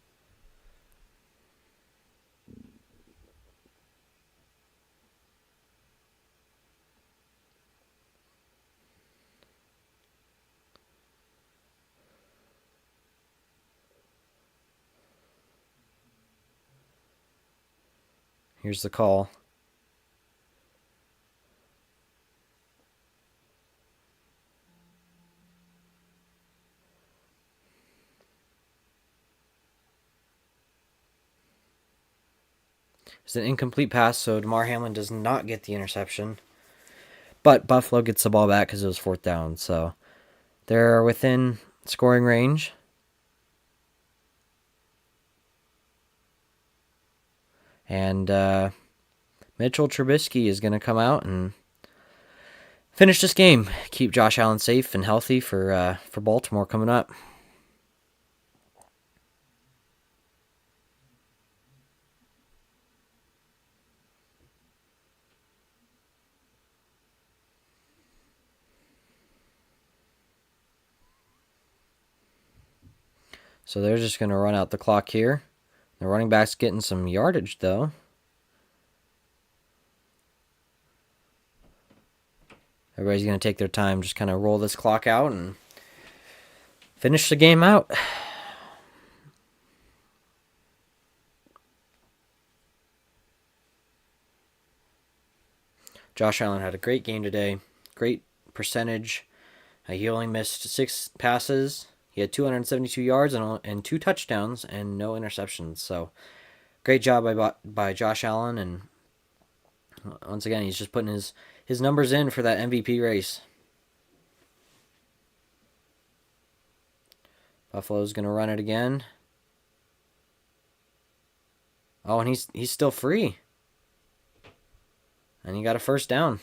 Here's the call. It's an incomplete pass, so Damar Hamlin does not get the interception. But Buffalo gets the ball back because it was 4th down. So they're within scoring range. And Mitchell Trubisky is going to come out and finish this game. Keep Josh Allen safe and healthy for Baltimore coming up. So they're just going to run out the clock here. The running back's getting some yardage, though. Everybody's going to take their time, just kind of roll this clock out and finish the game out. Josh Allen had a great game today. Great percentage. He only missed 6 passes. He had 272 yards and 2 touchdowns and no interceptions. So great job by Josh Allen. And once again, he's just putting his numbers in for that MVP race. Buffalo's going to run it again. Oh, and he's still free. And he got a first down.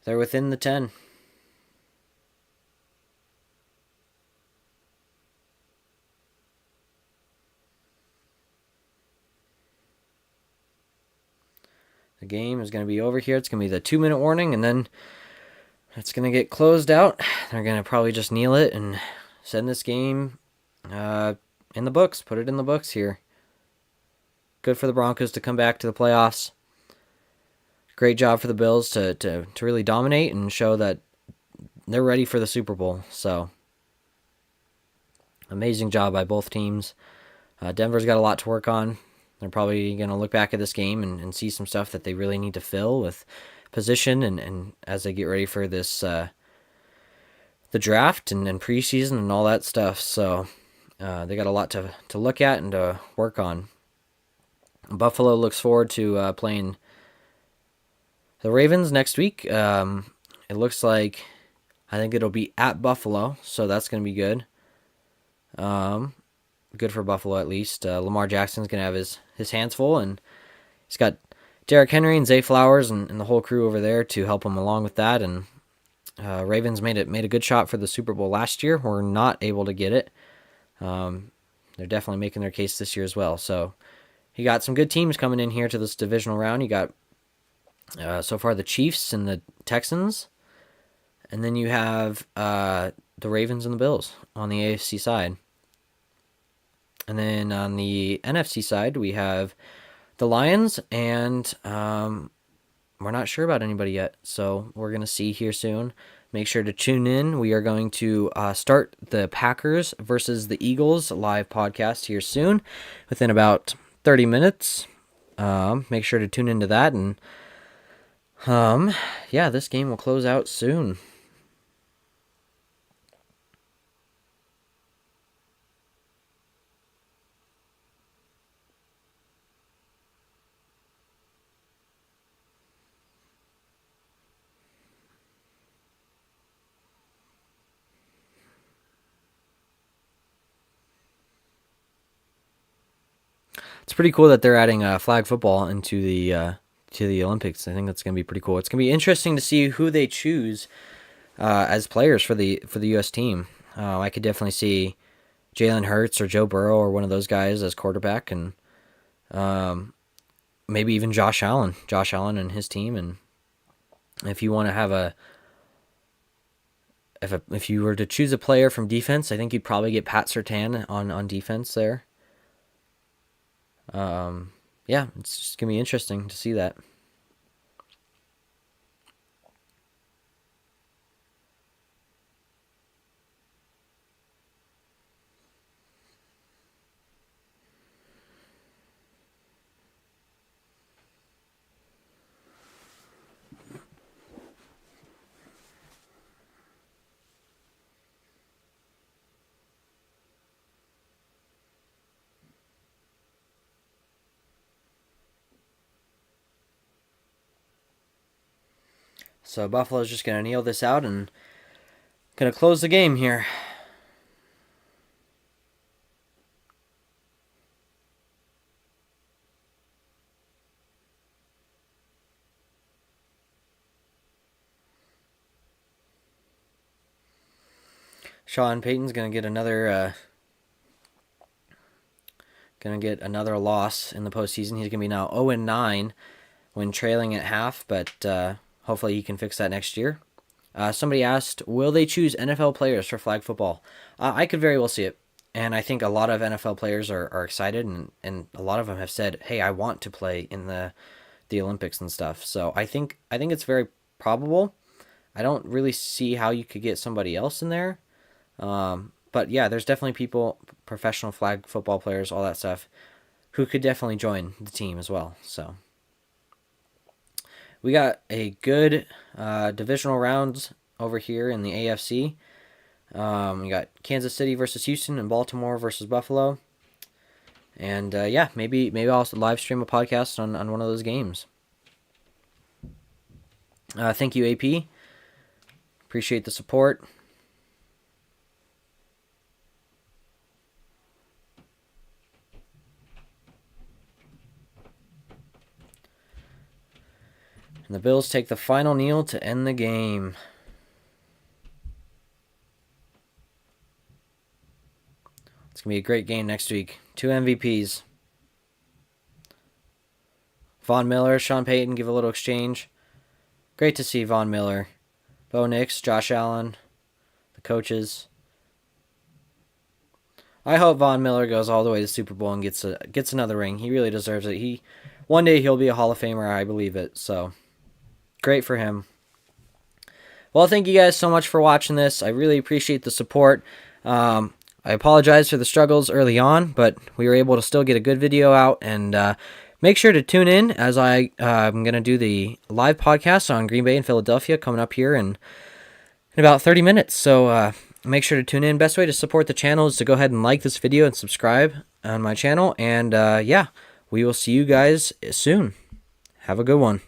They're within the 10. The game is going to be over here. It's going to be the 2-minute warning, and then it's going to get closed out. They're going to probably just kneel it and send this game in the books. Put it in the books here. Good for the Broncos to come back to the playoffs. Great job for the Bills to really dominate and show that they're ready for the Super Bowl. So, amazing job by both teams. Denver's got a lot to work on. They're probably going to look back at this game and see some stuff that they really need to fill with position and as they get ready for this the draft and preseason and all that stuff. So they got a lot to look at and to work on. Buffalo looks forward to playing the Ravens next week. It looks like I think it'll be at Buffalo, so that's going to be good. Good for Buffalo at least. Lamar Jackson's going to have his hands full, and he's got Derrick Henry and Zay Flowers and the whole crew over there to help him along with that. And Ravens made a good shot for the Super Bowl last year. We're not able to get it. They're definitely making their case this year as well. So you got some good teams coming in here to this divisional round. You got so far the Chiefs and the Texans, and then you have the Ravens and the Bills on the AFC side. And then on the NFC side, we have the Lions, and we're not sure about anybody yet. So we're going to see here soon. Make sure to tune in. We are going to start the Packers versus the Eagles live podcast here soon, within about 30 minutes. Make sure to tune into that. And yeah, this game will close out soon. It's pretty cool that they're adding flag football into the Olympics. I think that's going to be pretty cool. It's going to be interesting to see who they choose as players for the U.S. team. I could definitely see Jalen Hurts or Joe Burrow or one of those guys as quarterback, and maybe even Josh Allen and his team. And if you want to have if you were to choose a player from defense, I think you'd probably get Pat Surtain on defense there. Yeah, it's just going to be interesting to see that. So Buffalo's just going to kneel this out and going to close the game here. Sean Payton's going to get another loss in the postseason. He's going to be now 0-9 when trailing at half, but hopefully he can fix that next year. Somebody asked, will they choose NFL players for flag football? I could very well see it. And I think a lot of NFL players are excited, and a lot of them have said, hey, I want to play in the the Olympics and stuff. So I think it's very probable. I don't really see how you could get somebody else in there. But yeah, there's definitely people, professional flag football players, all that stuff, who could definitely join the team as well. So we got a good divisional rounds over here in the AFC. We got Kansas City versus Houston and Baltimore versus Buffalo. And yeah, maybe I'll live stream a podcast on one of those games. Thank you, AP. Appreciate the support. And the Bills take the final kneel to end the game. It's going to be a great game next week. 2 MVPs. Von Miller, Sean Payton give a little exchange. Great to see Von Miller. Bo Nix, Josh Allen, the coaches. I hope Von Miller goes all the way to the Super Bowl and gets another ring. He really deserves it. One day he'll be a Hall of Famer, I believe it. So great for him. Well, thank you guys so much for watching this. I really appreciate the support. I apologize for the struggles early on, but we were able to still get a good video out. And make sure to tune in as I'm going to do the live podcast on Green Bay and Philadelphia coming up here in about 30 minutes. So make sure to tune in. Best way to support the channel is to go ahead and like this video and subscribe on my channel. And yeah, we will see you guys soon. Have a good one.